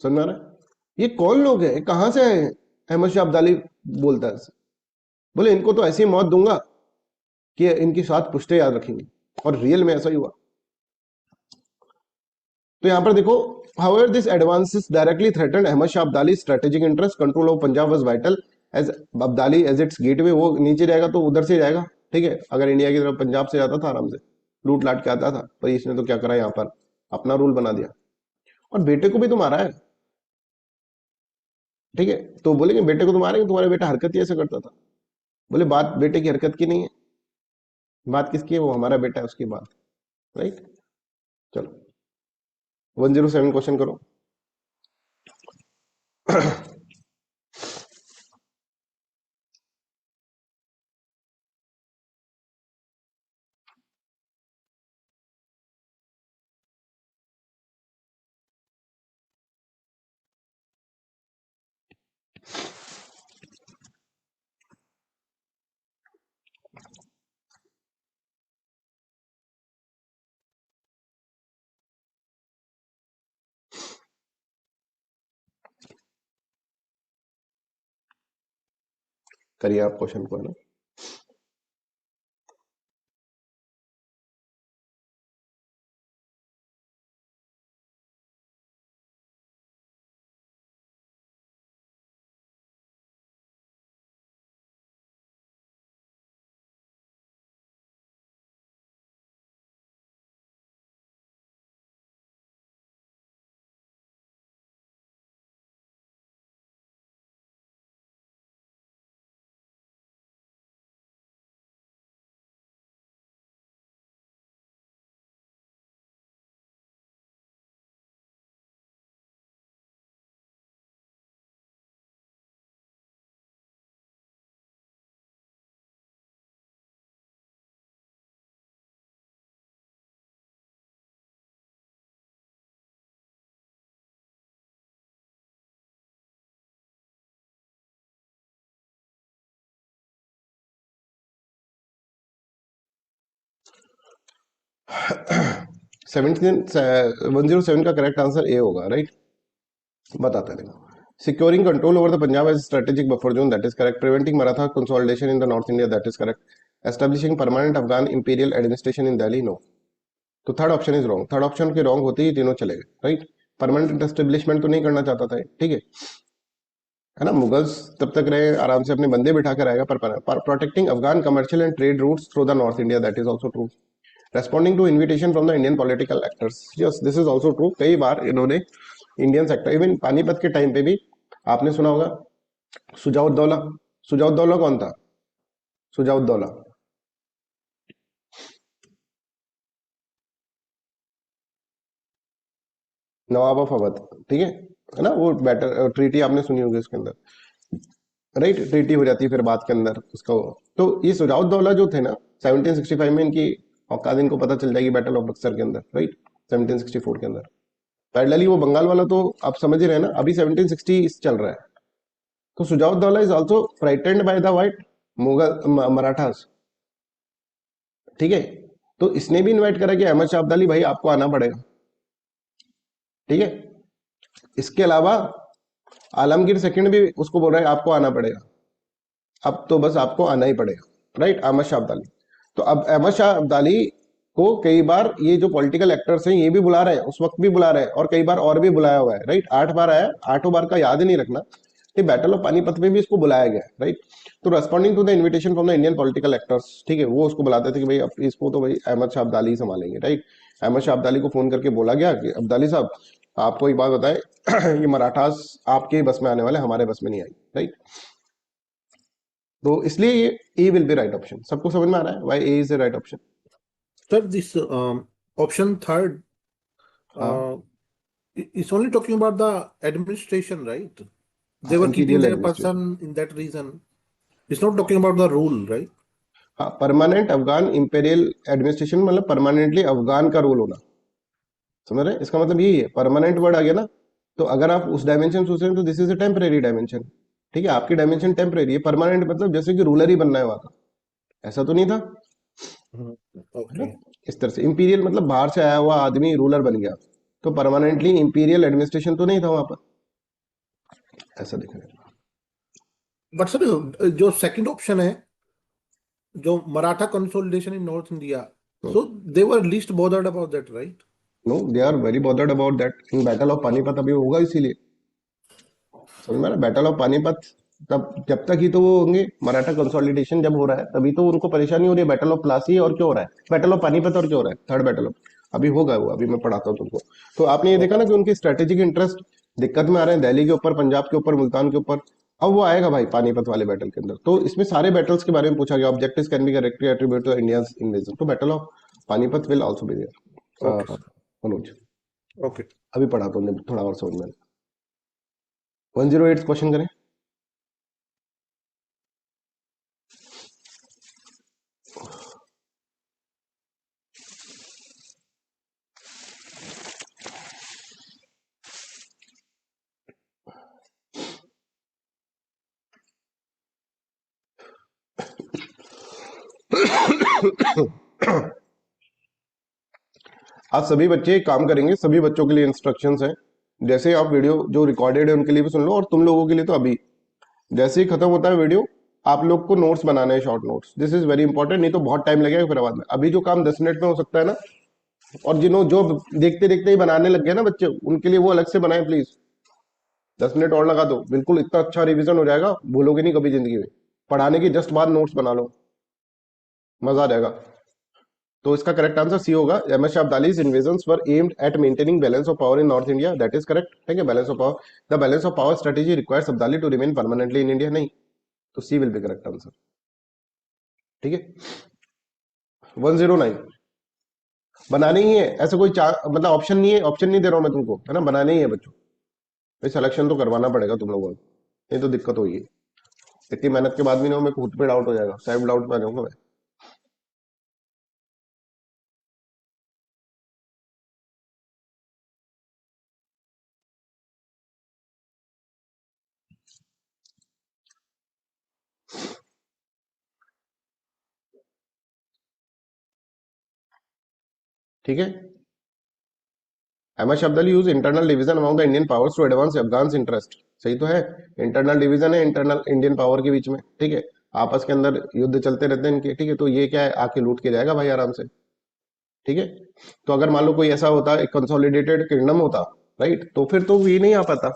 समझ में आ रहा है। ये कौन लोग हैं, कहां से आए हैं। अहमद शाह अब्दाली बोलता है, बोले इनको तो ऐसी मौत दूंगा कि इनकी साथ पुश्ते याद रखेंगे, और रियल में ऐसा ही हुआ। तो यहां पर देखो, however this advances directly threatened Ahmad Shah Abdali's strategic interest. Control of Punjab was vital as Abdali as its gateway, वो नीचे जाएगा तो उधर से जाएगा, ठीक है, अगर इंडिया की तरफ पंजाब से जाता था आराम से लूट लाट के आता था, पर इसने तो क्या करा यहाँ पर अपना रूल बना दिया। और बेटे को भी तो मारा है, ठीक है। तो बोलेंगे बेटे को तो मारेंगे, तुम्हारा बेटा हरकत ही ऐसे करता था। बोले बात बेटे की हरकत की नहीं है, बात किसकी है, वो हमारा बेटा है उसकी बात, राइट। चलो 107 क्वेश्चन करो। करिए आप क्वेश्चन को, है ना। सेवनटीन 107 का करेक्ट आंसर ए होगा, राइट। बताते हैं देखो। Securing control over the Punjab as strategic buffer zone, that is correct. Preventing Maratha consolidation in the north India, that is correct. Establishing permanent Afghan imperial administration in Delhi, no. तो third option is wrong. Third option के रॉन्ग होते ही तीनों चले गए, राइट। परमानेंट एस्टेब्लिशमेंट तो नहीं करना चाहता था, ठीक है ना। मुगल्स तब तक रहे, आराम से अपने बंदे बिठा कर आएगा, पर protecting Afghan commercial and trade routes through the north India, that is also true. Responding to invitation from the Indian political actors, yes this is also true. कई बार इन्होंने इंडियन सेक्टर, इवन पानीपत के टाइम पे भी आपने सुना होगा सुजाउद्दौला। सुजाउद्दौला कौन था? सुजाउद्दौला नवाब ऑफ अवध, ठीक है ना। वो बैटर ट्रीटी आपने सुनी होगी उसके अंदर, राइट। ट्रीटी हो जाती है फिर बात के अंदर उसका। तो ये सुजाउद्दौला जो थे ना, 1765 में इनकी औकात इनको पता चल जाएगी बैटल ऑफ बक्सर के अंदर, राइट। 1764 के अंदर। पैरेलली वो बंगाल वाला तो आप समझ ही रहे हैं ना, अभी 1760 चल रहा है। तो Shuja-ud-Daula is also frightened by the white Mughal Marathas, ठीक है। तो इसने भी इनवाइट करा कि अहमद शाह अब्दाली भाई आपको आना पड़ेगा, ठीक है। इसके अलावा आलमगीर सेकंड भी उसको बोल रहा है आपको आना पड़ेगा, अब तो बस आपको आना ही पड़ेगा, राइट। अहमद शाह अब्दाली। तो अब अहमद शाह अब्दाली को कई बार ये जो पॉलिटिकल एक्टर्स हैं ये भी बुला रहे हैं, उस वक्त भी बुला रहे हैं, और कई बार और भी बुलाया हुआ है, राइट। 8 बार आया, 8 बार का याद ही नहीं रखना। ये बैटल ऑफ पानीपत में भी इसको बुलाया गया, राइट। तो responding to the invitation from the Indian political actors, ठीक है, वो उसको बुलाते थे कि भाई अब इसको तो भाई अहमद शाह अब्दाली ही संभालेंगे, राइट। अहमद शाह अब्दाली को फोन करके बोला गया कि अब्दाली साहब आपको एक बात बताए ये मराठास आपके बस में आने वाले, हमारे बस में नहीं आई, राइट। तो इसलिए ये ए विल बी राइट ऑप्शन। सबको समझ में आ रहा है why A is the right option? Sir, this option third हाँ, is only talking about the administration, right? They were keeping imperial their administration. person in that reason. It's not talking about the rule, right? हाँ, परमानेंट अफगान इंपीरियल एडमिनिस्ट्रेशन मतलब परमानेंटली अफगान का रूल होना, समझ रहे हैं? इसका मतलब यही है, परमानेंट वर्ड आ गया ना। तो अगर आप उस डायमेंशन सोच रहे हैं तो this is a temporary dimension, ठीक है। आपकी डायमेंशन टेम्परेरी है, परमानेंट मतलब जैसे कि रूलर ही बनना है वहां का, ऐसा तो नहीं था, है ना। Okay. इस तरह से इंपीरियल मतलब बाहर से आया हुआ आदमी रूलर बन गया, तो परमानेंटली इंपीरियल एडमिनिस्ट्रेशन तो नहीं था वहां पर, ऐसा दिख रहा है। But sir, जो second option है, जो Maratha consolidation in North India, so they were least bothered about that, right? No they are very bothered about that. In battle of Panipat अभी होगा, इसीलिए समझ में आ रहा है? बैटल ऑफ पानीपत तब जब तक ही तो वो होंगे, मराठा कंसोलिडेशन जब हो रहा है तभी तो उनको परेशानी हो रही है। बैटल ऑफ प्लासी और क्यों हो रहा है बैटल ऑफ पानीपत, और क्यों हो रहा है थर्ड बैटल ऑफ, अभी होगा वो, अभी मैं पढ़ाता हूँ तुमको। तो आपने ये देखा ना कि उनकी स्ट्रेटेजिक इंटरेस्ट दिक्कत में आ रहे हैं, दिल्ली के ऊपर, पंजाब के ऊपर, मुल्तान के ऊपर। अब वो आएगा भाई पानीपत वाले बैटल के अंदर। तो इसमें सारे बैटल्स के बारे में पूछा गया, objectives can be correctly attribute to India's invasion, तो battle of Panipat will also be okay there. Manoj, okay. अभी पढ़ाता हूँ, थोड़ा और समझ में। 108 क्वेश्चन करें। आज सभी बच्चे एक काम करेंगे, सभी बच्चों के लिए इंस्ट्रक्शंस हैं। जैसे आप वीडियो जो रिकॉर्डेड है उनके लिए भी सुन लो, और तुम लोगों के लिए तो अभी जैसे ही खत्म होता है वीडियो, आप लोग को नोट्स बनाने हैं, short notes. This is very important, नहीं तो बहुत टाइम लगेगा फिर बाद में। अभी जो काम 10 मिनट में हो सकता है ना, और जिन्हों जो देखते देखते ही बनाने लग गए ना बच्चे, उनके लिए वो अलग से बनाए प्लीज। 10 मिनट और लगा दो, बिल्कुल इतना अच्छा रिवीजन हो जाएगा, भूलोगे नहीं कभी जिंदगी में। पढ़ाने के जस्ट बाद नोट्स बना लो, मजा आ जाएगा। तो इसका करेक्ट आंसर सी होगा। M S Abdali's invasions were aimed at maintaining balance of power in north India, that is correct. ठीक है, balance of power, the balance of power strategy requires Abdali to remain permanently in India, नहीं, तो C will be correct answer. ठीक है, 109 बनाने ही है, ऐसा कोई मतलब ऑप्शन नहीं है, ऑप्शन नहीं दे रहा हूं मैं तुमको, है ना, बनाने ही है बच्चों। भाई सिलेक्शन तो करवाना पड़ेगा तुम लोगों को, नहीं तो दिक्कत होगी। इतनी मेहनत के बाद भी ना मेरे को खुद पे डाउट हो जाएगा, सेल्फ डाउट में आ जाऊंगा मैं। ठीक है, Ahmad Abdali use internal division among the Indian powers to advance Afghan interest, सही तो है। इंटरनल डिवीजन है इंटरनल इंडियन पावर के बीच में, ठीक है, आपस के अंदर युद्ध चलते रहते हैं इनके, ठीक है। तो ये क्या है, आके लूट के जाएगा भाई आराम से, ठीक है। तो अगर मान लो कोई ऐसा होता, एक कंसोलिडेटेड किंगडम होता, राइट, तो फिर तो ये नहीं आ पाता।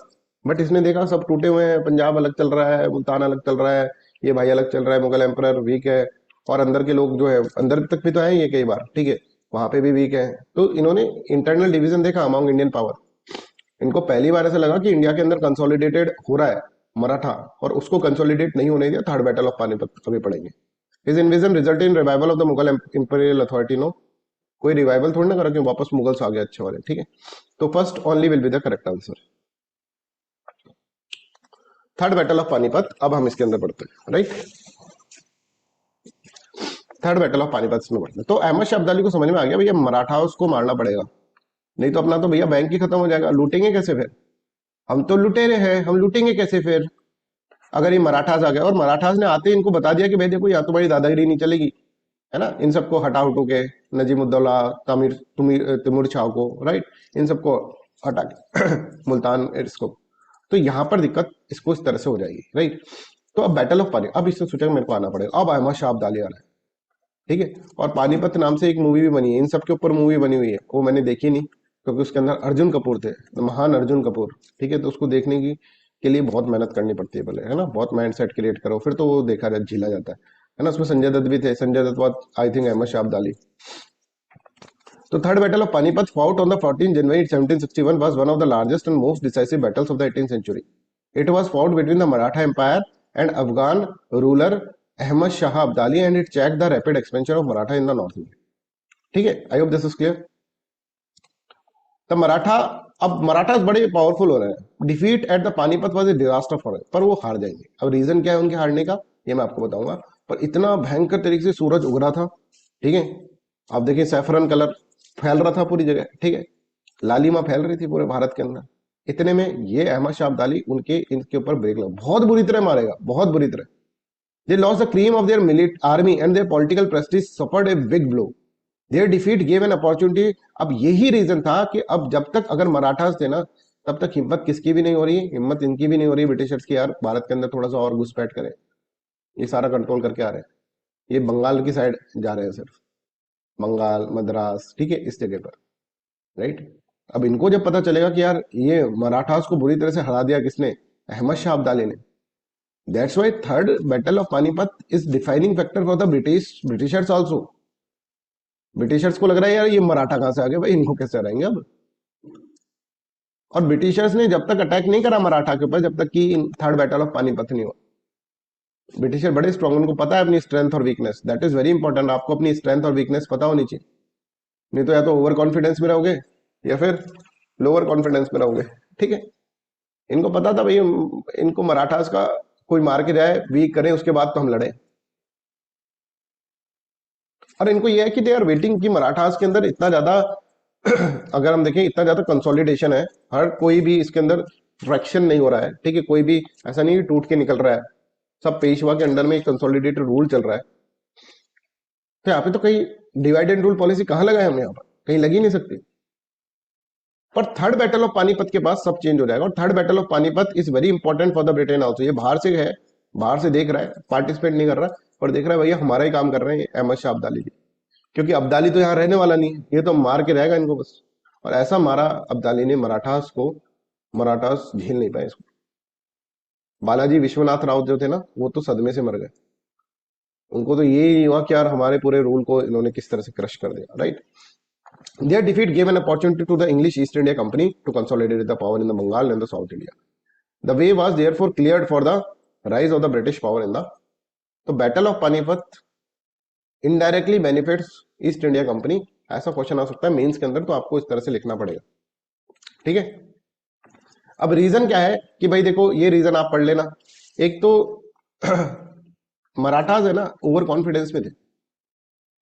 बट इसने देखा सब टूटे हुए हैं, पंजाब अलग चल रहा है, मुल्तान अलग चल रहा है, ये भाई अलग चल रहा है, मुगल एम्परर वीक है, और अंदर के लोग जो है, अंदर तक भी तो है ये कई बार, ठीक है, वहां पे भी वीक है। तो इन्होंने इंटरनल डिवीजन देखा अमंग इंडियन पावर। इनको पहली बार ऐसा लगा कि इंडिया के अंदर कंसोलिडेटेड हो रहा है मराठा, और उसको कंसोलिडेट नहीं होने दिया। थर्ड बैटल ऑफ पानीपत कभी पढ़ेंगे। Is invasion result in revival of the Mughal imperial authority, no, कोई रिवाइवल थोड़ी ना करा कि वापस मुगल्स आ गए अच्छे वाले, ठीक है। तो first only will be the correct answer, third battle of Panipat. अब हम इसके अंदर पढ़ते हैं, right, third battle of Panipat इसमें पढ़ते हैं। तो अहमद शाह अब्दाली को समझ में आ गया भैया मराठाओं को मारना पड़ेगा, नहीं तो अपना तो भैया बैंक ही खत्म हो जाएगा, लूटेंगे कैसे फिर, हम तो लुटेरे हैं, हम लूटेंगे कैसे फिर अगर ये मराठास आ गए। और मराठास ने आते ही इनको बता दिया कि भाई देखो यहाँ तुम्हारी दादागिरी नहीं चलेगी, है ना, इन सबको हटा उठो के, नजीमुद्दौला, तमीर तिमूर शाह को, राइट, इन सबको हटा के मुल्तान इसको, तो यहाँ पर दिक्कत इसको इस तरह से हो जाएगी, राइट। तो अब बैटल ऑफ पानी, अब इसने सोचा मेरे को आना पड़ेगा, अब अहमद शाह अब्दाली आ रहा है, ठीक है। और पानीपत नाम से एक मूवी भी बनी है, इन सबके ऊपर मूवी बनी हुई है, वो मैंने देखी नहीं क्योंकि उसके अंदर अर्जुन कपूर थे, महान अर्जुन कपूर, ठीक है। तो उसको देखने की के लिए बहुत मेहनत करनी पड़ती है पहले, है ना, बहुत माइंड सेट क्रिएट करो, फिर तो वो देखा जाए, झीला जाता है ना। उसमें संजय दत्त भी थे, संजय दत्त बाद आई थिंक अहमद शाह अब्दाली। तो third battle of Panipat fought on the 14 January 1761 was one of the largest and most decisive battles of the 18th century. It was fought between the Maratha Empire and Afghan ruler Ahmad Shah Abdali, and it checked the rapid expansion of Maratha in the north India. ठीक है, I hope this is clear. तो मराठा, अब मराठास बड़े पावरफुल हो रहे हैं, defeat at the Panipat was a disaster for, पर वो हार जाएंगे। अब रीजन क्या है उनके हारने का, ये मैं आपको बताऊंगा। पर इतना भयंकर तरीके से सूरज उग रहा था, ठीक है, आप देखिए सैफरन कलर फैल रहा था पूरी जगह, ठीक है, लालिमा फैल रही थी पूरे भारत के अंदर। इतने में ये अहमद शाह अब्दाली उनके इनके ऊपर ब्रेक लगा, बहुत बुरी तरह मारेगा, बहुत बुरी तरह। They lost the cream of their military army and their political prestige suffered a big blow, their defeat give an opportunity. अब यही रीजन था कि अब जब तक अगर मराठास थे ना, तब तक हिम्मत किसकी भी नहीं हो रही, हिम्मत इनकी भी नहीं हो रही ब्रिटिशर्स की, यार भारत के अंदर थोड़ा सा और घुसपैठ करें, ये सारा कंट्रोल करके आ रहे हैं। ये बंगाल की साइड जा रहे हैं सिर्फ, बंगाल, मद्रास, ठीक है, इस जगह पर, राइट। अब इनको जब पता चलेगा कि यार ये मराठास को बुरी तरह से हरा दिया किसने, अहमद शाह अब्दाली ने, that's why third battle of Panipat is defining factor for the Britishers also. Britishers को लग रहा है यार ये मराठा कहां से आ गए भाई, इनको कैसे हराएंगे अब। और ब्रिटिशर्स ने जब तक अटैक नहीं करा मराठा के ऊपर जब तक कि थर्ड बैटल ऑफ पानीपत नहीं हुआ। ब्रिटिशर बड़े स्ट्रांग, उनको पता है अपनी स्ट्रेंथ और weakness, that is very important. आपको अपनी स्ट्रेंथ और वीकनेस पता होनी चाहिए, नहीं तो या तो ओवर कॉन्फिडेंस में रहोगे या फिर लोअर कॉन्फिडेंस में रहोगे। ठीक है, इनको पता था भाई इनको मराठास का कोई मार के जाए, वीक करें, उसके बाद तो हम लड़े। और इनको यह है कि दे आर वेटिंग कि मराठास के अंदर इतना ज्यादा अगर हम देखें इतना ज्यादा कंसोलिडेशन है, हर कोई भी इसके अंदर फ्रैक्शन नहीं हो रहा है। ठीक है, कोई भी ऐसा नहीं टूट के निकल रहा है, सब पेशवा के अंडर में एक कंसोलिडेटेड रूल चल रहा है। तो यहाँ पे तो कहीं डिवाइड एंड रूल पॉलिसी कहाँ लगाए हमने, यहाँ पर कहीं लगी नहीं सकती। पर थर्ड बैटल ऑफ पानीपत के बाद सब चेंज हो जाएगा। और third battle of Panipat is very important for the Britain also. ये बाहर से है, बाहर से देख रहा है, पार्टिसिपेट नहीं कर रहा, पर देख रहा है भैया हमारा ही काम कर रहे हैं अहमद शाह अब्दाली जी, क्योंकि अब्दाली तो यहाँ रहने वाला नहीं है, ये तो मार के रहेगा इनको बस। और ऐसा मारा अब्दाली ने मराठास को, मराठास झेल नहीं पाए इसको। बालाजी विश्वनाथ राव जो थे ना, वो तो सदमे से मर गए। उनको तो ये ही हुआ कि यार हमारे पूरे रूल को इन्होंने किस तरह से क्रश कर दिया, right. Their defeat gave an opportunity to the English East India Company to consolidate the power in the Bengal and the South India. The way was therefore cleared for the rise of the British power in the. तो battle of Panipat indirectly benefits east India company, ऐसा क्वेश्चन आ सकता है मेंस के अंदर, तो आपको इस तरह से लिखना पड़ेगा। ठीक है, अब रीजन क्या है कि भाई देखो ये रीजन आप पढ़ लेना। एक तो मराठास है ना ओवर कॉन्फिडेंस में थे।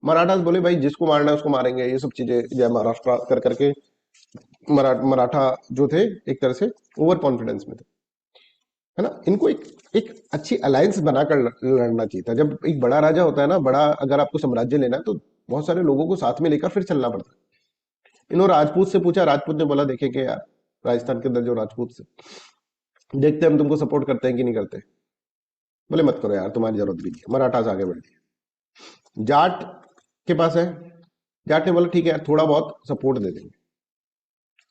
मराठास बोले भाई जिसको मारना है उसको मारेंगे, ये सब चीजें जय महाराष्ट्र कर करके मराठा जो थे एक तरह से ओवर कॉन्फिडेंस में थे, है ना। इनको एक अच्छी अलायंस बनाकर लड़ना चाहिए था। जब एक बड़ा राजा होता है ना, बड़ा अगर आपको साम्राज्य लेना है तो बहुत सारे लोगों को साथ में लेकर फिर चलना पड़ता है। इन्होंने राजपूत से पूछा, राजपूत ने बोला देखे कि यार राजस्थान के अंदर जो राजपूत से देखते हम तुमको सपोर्ट करते हैं कि नहीं करते। बोले मत करो यार तुम्हारी जरूरत भी नहीं है, मराठा से आगे बढ़ दिए। जाट के पास है, जाट ने बोला ठीक है यार थोड़ा बहुत सपोर्ट दे देंगे।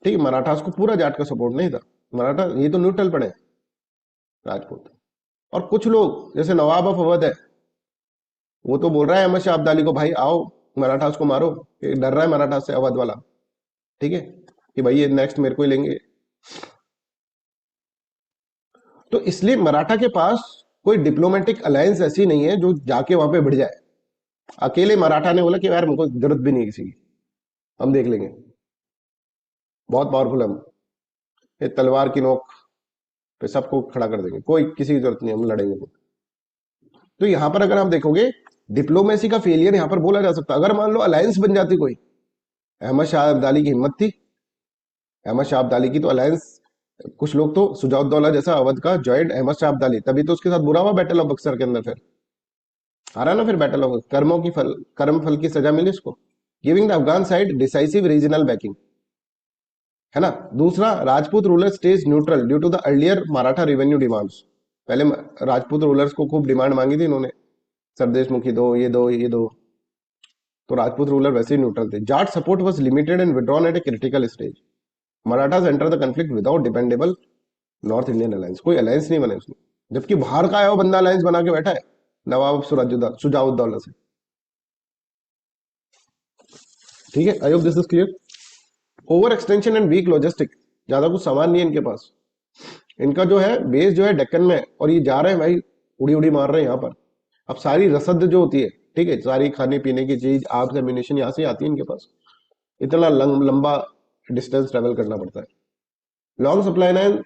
ठीक है, मराठास को पूरा जाट का सपोर्ट नहीं था, मराठा ये तो न्यूट्रल पड़े राजपूत। और कुछ लोग जैसे नवाब ऑफ अवध है, वो तो बोल रहा है अहमद शाह अब्दाली को भाई आओ मराठास को मारो, ये डर रहा है मराठास से अवध वाला। ठीक है, कि भाई ये नेक्स्ट मेरे को ही लेंगे। तो इसलिए मराठा के पास कोई डिप्लोमेटिक अलायंस ऐसी नहीं है जो जाके वहां पे बढ़ जाए। अकेले मराठा ने बोला कि यार मुझको जरूरत भी नहीं है किसी की, हम देख लेंगे, बहुत पावरफुल हम, ये तलवार की नोक पे सबको खड़ा कर देंगे, कोई किसी की जरूरत नहीं, हम लड़ेंगे। तो यहां पर अगर आप देखोगे डिप्लोमेसी का फेलियर यहां पर बोला जा सकता। अगर मान लो अलायंस बन जाती कोई, अहमद शाह अब्दाली की हिम्मत थी, अहमद शाह अब्दाली की तो अलायंस, कुछ लोग तो सुजाउद्दौला जैसा अवध का ज्वाइंट अहमद शाह अब्दाली, तभी तो उसके साथ बुरा हुआ बैटल ऑफ बक्सर के अंदर, फिर आ रहा ना फिर बैटल ऑफ कर्मों की फल, कर्म फल की सजा मिली उसको, giving the Afghan side decisive regional backing, है ना। दूसरा, Rajput ruler stays neutral due to the earlier Maratha revenue demands. पहले राजपूत रूलर्स को खूब डिमांड मांगी थी इन्होंने, सरदेश मुखी दो, ये दो, ये दो, तो राजपूत रूलर वैसे ही न्यूट्रल थे। Jat support was limited and withdrawn at a critical stage. Marathas enter the conflict without dependable north Indian alliance, कोई अलायंस नहीं बने उसमें, जबकि बाहर का आया वो बंदा अलायंस बना के बैठा है नवाब सुजाउद्दौला से। ठीक है, I hope this is clear. Over extension and weak logistic, ज्यादा कुछ सामान नहीं है इनके पास। इनका जो है बेस जो है डेक्कन में, और ये जा रहे हैं भाई उड़ी उड़ी मार रहे हैं यहाँ पर। अब सारी रसद जो होती है, ठीक है, सारी खाने पीने की चीज, आर्म्स एम्यूनिशन यहाँ से आती है इनके पास। इतना लंबा डिस्टेंस ट्रेवल करना पड़ता है। Long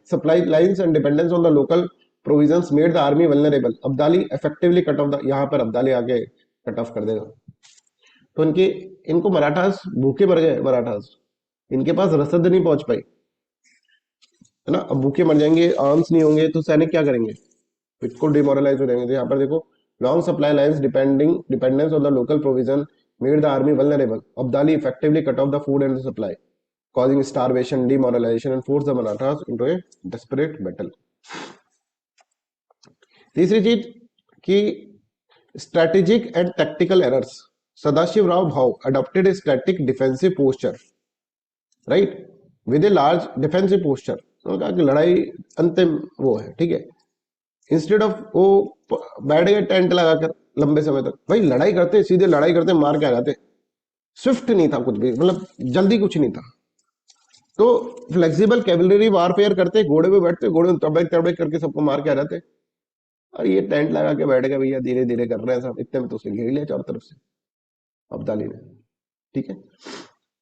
supply lines and dependence on the local provisions made the army vulnerable. Abdali effectively cut off the, यहाँ पर अब्दाली आके कट ऑफ कर देगा। तो इनको मराठास भूखे मर गए, मराठास इनके पास रसद नहीं पहुंच पाई, है ना। अब भूखे मर जाएंगे, आर्म्स नहीं होंगे, तो सैनिक क्या करेंगे, बिल्कुल डिमोरलाइज हो जाएंगे। तो यहाँ पर देखो long supply lines dependence on the local provision made the army vulnerable. Abdali effectively cut off the food and supply causing starvation, demoralization and forced the Marathas into a desperate battle. तीसरी चीज कि strategic and tactical errors. Sadashiv Rao Bhau adopted a static defensive posture, right, with a large defensive posture. उन्होंने कहा कि लड़ाई अंतिम वो है, ठीक है, इंस्टेड ऑफ वो बैठ गए टेंट लगाकर लंबे समय तक। भाई लड़ाई करते, सीधे लड़ाई करते, मार के आ जाते, स्विफ्ट नहीं था कुछ भी, मतलब जल्दी कुछ नहीं था। तो फ्लेक्सिबल कैवलरी वारफेयर करते, घोड़े पे बैठते, घोड़े में तड़बेक तड़बेक करके सबको मार के आ जाते। और ये टेंट लगा के बैठ गए भैया, धीरे धीरे कर रहे हैं सब, इतने में तो उसे घेर लिया चारों तरफ से अब्दाली ने। ठीक है।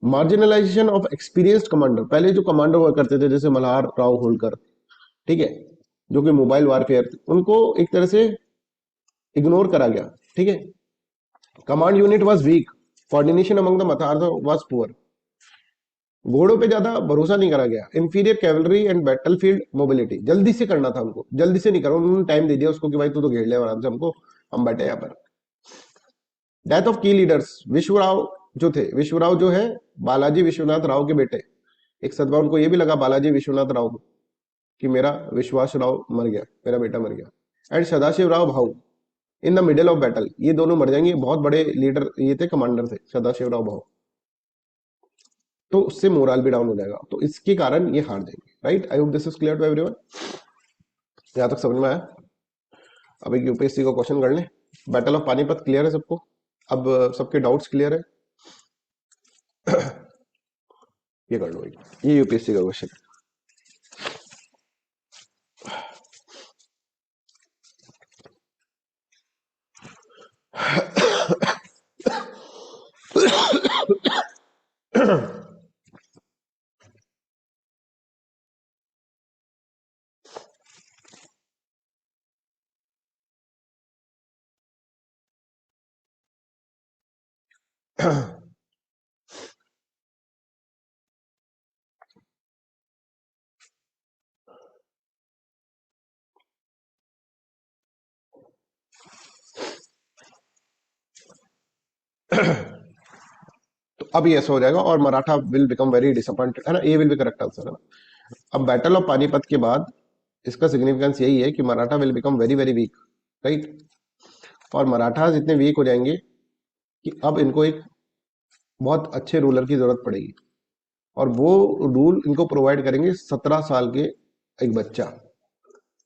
मार्जिनलाइजेशन ऑफ एक्सपीरियंस्ड कमांडर, पहले जो कमांडर हुआ करते थे जैसे मल्हार राव होलकर, ठीक है, जो कि मोबाइल वारफेयर, उनको एक तरह से इग्नोर करा गया। ठीक है। Command unit was weak, coordination among the मथार वाज पुअर, घोड़ों पे ज्यादा भरोसा नहीं करा गया। Inferior cavalry and battlefield mobility, जल्दी से करना था उनको, जल्दी से नहीं करा, उन्होंने टाइम दे दिया उसको कि भाई तू तो घेर ले आराम से हमको, हम बैठे यहाँ पर। डेथ ऑफ की लीडर्स, विश्वराव जो थे, विश्वराव जो है बालाजी विश्वनाथ राव के बेटे, एक सदमा उनको ये भी लगा बालाजी विश्वनाथ राव को कि मेरा विश्वास राव मर गया, मेरा बेटा मर गया। एंड सदाशिव राव भाऊ in the middle of battle, ये दोनों मर जाएंगे। बहुत बड़े लीडर ये थे, कमांडर थे सदाशिव राव भाऊ, तो उससे मोरल भी डाउन हो जाएगा, तो इसके कारण ये हार जाएंगे। Right, I hope this is clear to everyone. यहां तक समझ में आया? अब एक यूपीएससी का क्वेश्चन कर लें। बैटल ऑफ पानीपत क्लियर है सबको? अब सबके डाउट्स क्लियर है? ये कर लो, ये यूपीएससी का क्वेश्चन है। तो अब ये ऐसा हो जाएगा और Maratha will become very disappointed, है ना, ये विल बी करेक्ट आंसर, है ना। अब बैटल ऑफ पानीपत के बाद इसका सिग्निफिकेंस यही है कि Maratha will become very very weak, right. और मराठास इतने वीक हो जाएंगे कि अब इनको एक बहुत अच्छे रूलर की जरूरत पड़ेगी, और वो रूल इनको प्रोवाइड करेंगे 17 साल के एक बच्चा।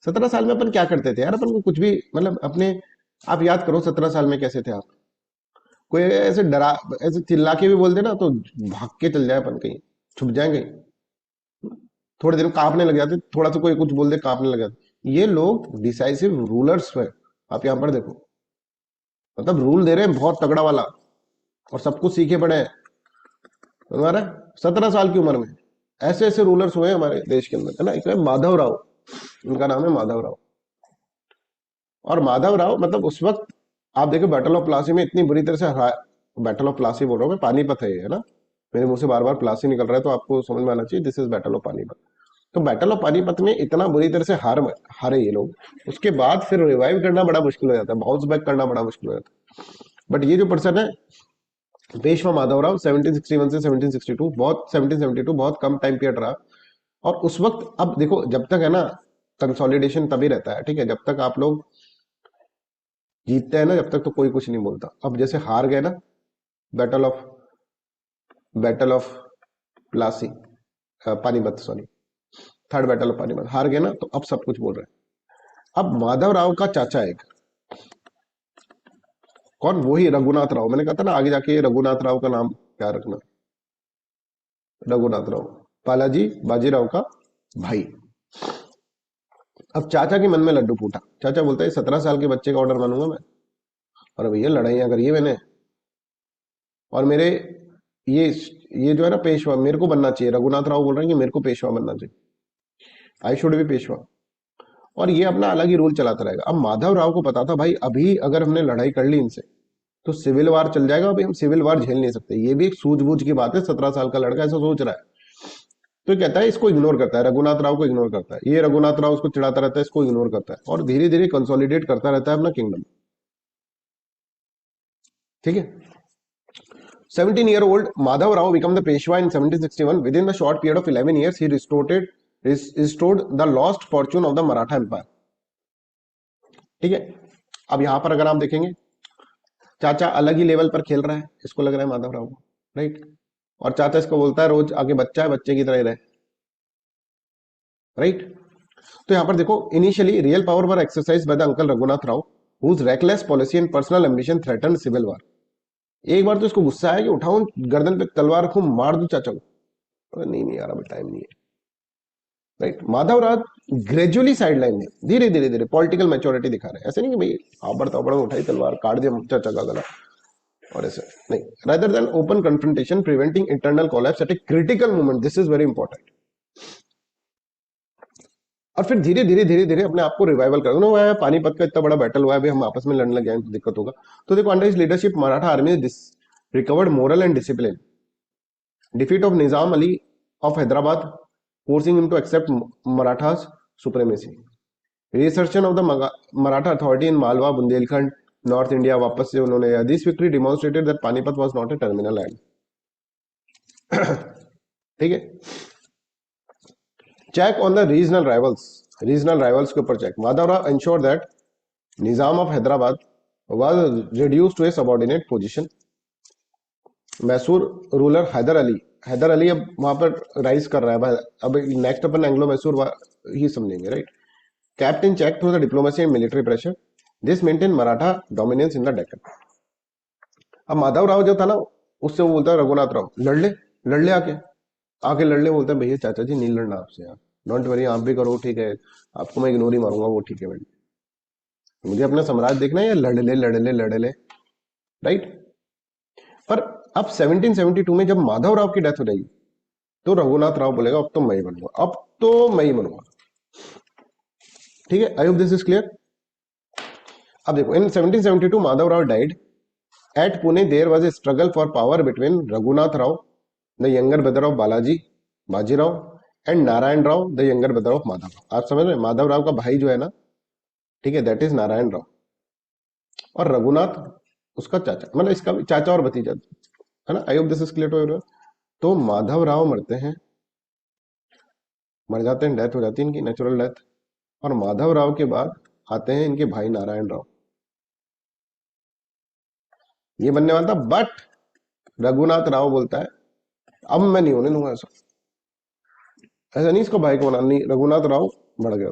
17 साल में अपन क्या करते थे यार, अपन को कुछ भी, मतलब अपने, आप याद करो 17 साल में कैसे थे आप। कोई ऐसे डरा, ऐसे चिल्ला के भी बोल दे ना तो भाग के चल जाए अपन, कहीं छुप जाए कहीं, थोड़े दिन कांपने लग जाते, थोड़ा सा कोई कुछ बोल दे कांपने लग जाते। ये लोग डिसाइसिव रूलर्स है, आप यहाँ पर देखो, मतलब रूल दे रहे हैं बहुत तगड़ा वाला, और सब कुछ सीखे पड़े हैं। हमारा 17 साल की उम्र में ऐसे ऐसे रूलर्स हुए हैं हमारे देश के अंदर, है ना। एक है माधव राव, उनका नाम है माधव राव। और माधव राव मतलब उस वक्त आप देखो बैटल ऑफ प्लासी में इतनी बुरी तरह से हरा, बैटल ऑफ प्लासी बोल रहा हूँ मैं, पानीपत है ये, है ना, मेरे मुंह से बार बार प्लासी निकल रहा है तो आपको समझ में आना चाहिए this is battle of Panipat. तो बैटल ऑफ पानीपत में इतना बुरी तरह से हारे ये लोग, उसके बाद फिर रिवाइव करना बड़ा मुश्किल हो जाता है, बाउंस बैक करना बड़ा मुश्किल हो जाता है। बट ये जो पर्सन है पेशवा माधवराव 1761 से 1762, बहुत 1772 बहुत कम टाइम पीरियड रहा। और उस वक्त, अब देखो जब तक है ना कंसोलिडेशन तभी रहता है, ठीक है, जब तक आप लोग जीतते हैं ना, जब तक तो कोई कुछ नहीं बोलता। अब जैसे हार गए ना, battle of Plassey, Panipat sorry, third battle of Panipat हार गए ना, तो अब सब कुछ बोल रहे हैं। अब माधव राव का चाचा एक, कौन, वही रघुनाथ राव, मैंने कहा था ना आगे जाके रघुनाथ राव का नाम क्या रखना, रघुनाथ राव, बालाजी बाजीराव का भाई। अब चाचा के मन में लड्डू फूटा, चाचा बोलता है 17 साल के बच्चे का ऑर्डर मानूंगा मैं, और भैया लड़ाइयां करी है मैंने, और मेरे ये जो है ना पेशवा, मेरे को बनना चाहिए, रघुनाथ राव बोल रहे हैं कि मेरे को पेशवा बनना चाहिए, आई शुड बी पेशवा। और ये अपना अलग ही रूल चलाता रहेगा। अब माधव राव को पता था भाई अभी अगर हमने लड़ाई कर ली इनसे तो सिविल वार चल जाएगा, अभी हम सिविल वार झेल नहीं सकते। ये भी एक सूझबूझ की बात है, 17 साल का लड़का ऐसा सोच रहा है, तो कहता है इसको इग्नोर करता है, रघुनाथ राव को इग्नोर करता है। ये रघुनाथ राव उसको चिढ़ाता रहता है, इसको इग्नोर करता है, और धीरे धीरे कंसोलिडेट करता रहता है अपना किंगडम। ठीक है। 17-year-old Madhav Rao became the Peshwa in 1761. Within the short period of 11 years, he restored the lost fortune of the Maratha Empire. ठीक है। अब यहां पर अगर आप देखेंगे, चाचा अलग ही लेवल पर खेल रहा है, इसको लग रहा है माधव राव को, राइट। और चाचा इसको बोलता है रोज आगे बच्चा है, बच्चे की तरह ही रहे, राइट। तो यहां पर देखो, initially real power were exercise by the uncle Raghunath Rao, whose reckless policy and personal ambition threatened civil war. एक बार तो इसको गुस्सा आया कि उठाऊं गर्दन पे तलवार रखूं मार दूं चाचा को, अरे नहीं नहीं यार अभी टाइम नहीं है, राइट। माधव राज ग्रेजुअली साइड लाइन में धीरे धीरे धीरे पॉलिटिकल मैच्योरिटी दिखा रहे हैं, ऐसे नहीं कि भाई आबड़ ताबड़ में उठाई तलवार काट दिया चाचा का गला, और ऐसे नहीं, rather than open confrontation preventing internal collapse at a critical moment, this is very important. और फिर धीरे धीरे धीरे धीरे अपने आप को रिवाइवल कर दो ना, पानीपत का इतना बड़ा बैटल हुआ है, अभी हम आपस में लड़ने लग गए तो दिक्कत होगा। तो देखो under his leadership Maratha army recovered moral and discipline, defeat of Nizam Ali of Hyderabad, forcing him to accept Marathas' supremacy. Reassertion of the Maratha authority in Malwa, Bundelkhand, North India वापस से उन्होंने, this victory demonstrated that Panipat was not a terminal land. ठीक है। Check on the regional rivals के ऊपर check. Madhavrao ensured that Nizam of Hyderabad was reduced to a subordinate position. Mysore ruler Hyder Ali अब वहां पर राइज कर रहा है, अब नेक्स्ट अपन एंग्लो मैसूर ही समझेंगे, right. Kept in check through the diplomacy and military pressure, this maintain Maratha dominance in the Deccan. अब माधव राव जो था ना, उससे वो बोलता है रघुनाथ राव लड़ ले आके लड़ ले, बोलता है भैया चाचा जी नहीं लड़ना आपसे यार, डोंट वरी आप भी करो ठीक है, आपको मैं इग्नोर ही मारूंगा, वो ठीक है भाई, मुझे अपना साम्राज्य देखना है, या लड़ ले, राइट। पर अब 1772 में जब माधव राव की डेथ हो जाएगी तो रघुनाथ राव बोलेगा अब तो मैं ही बनूंगा, ठीक है। I hope this is clear. अब देखो in 1772 Madhav Rao died at Pune, there was a struggle for power between Raghunath Rao the younger brother of Bajirao and Narayan Rao the younger brother of Madhav Rao. आप समझ रहे हैं, माधव राव का भाई जो है ना, ठीक है, दैट इज नारायण राव, और रघुनाथ उसका चाचा, मतलब इसका भी चाचा और भतीजा है ना। I hope this is clear to everyone. तो माधव राव मर जाते हैं, डेथ हो जाती है इनकी, नेचुरल डेथ, और माधव राव के बाद आते हैं इनके भाई नारायण राव, ये बनने वाला था, बट रघुनाथ राव बोलता है अब मैं नहीं होने दूंगा ऐसा नहीं इसको भाई को बना, नहीं, रघुनाथ राव बढ़ गया।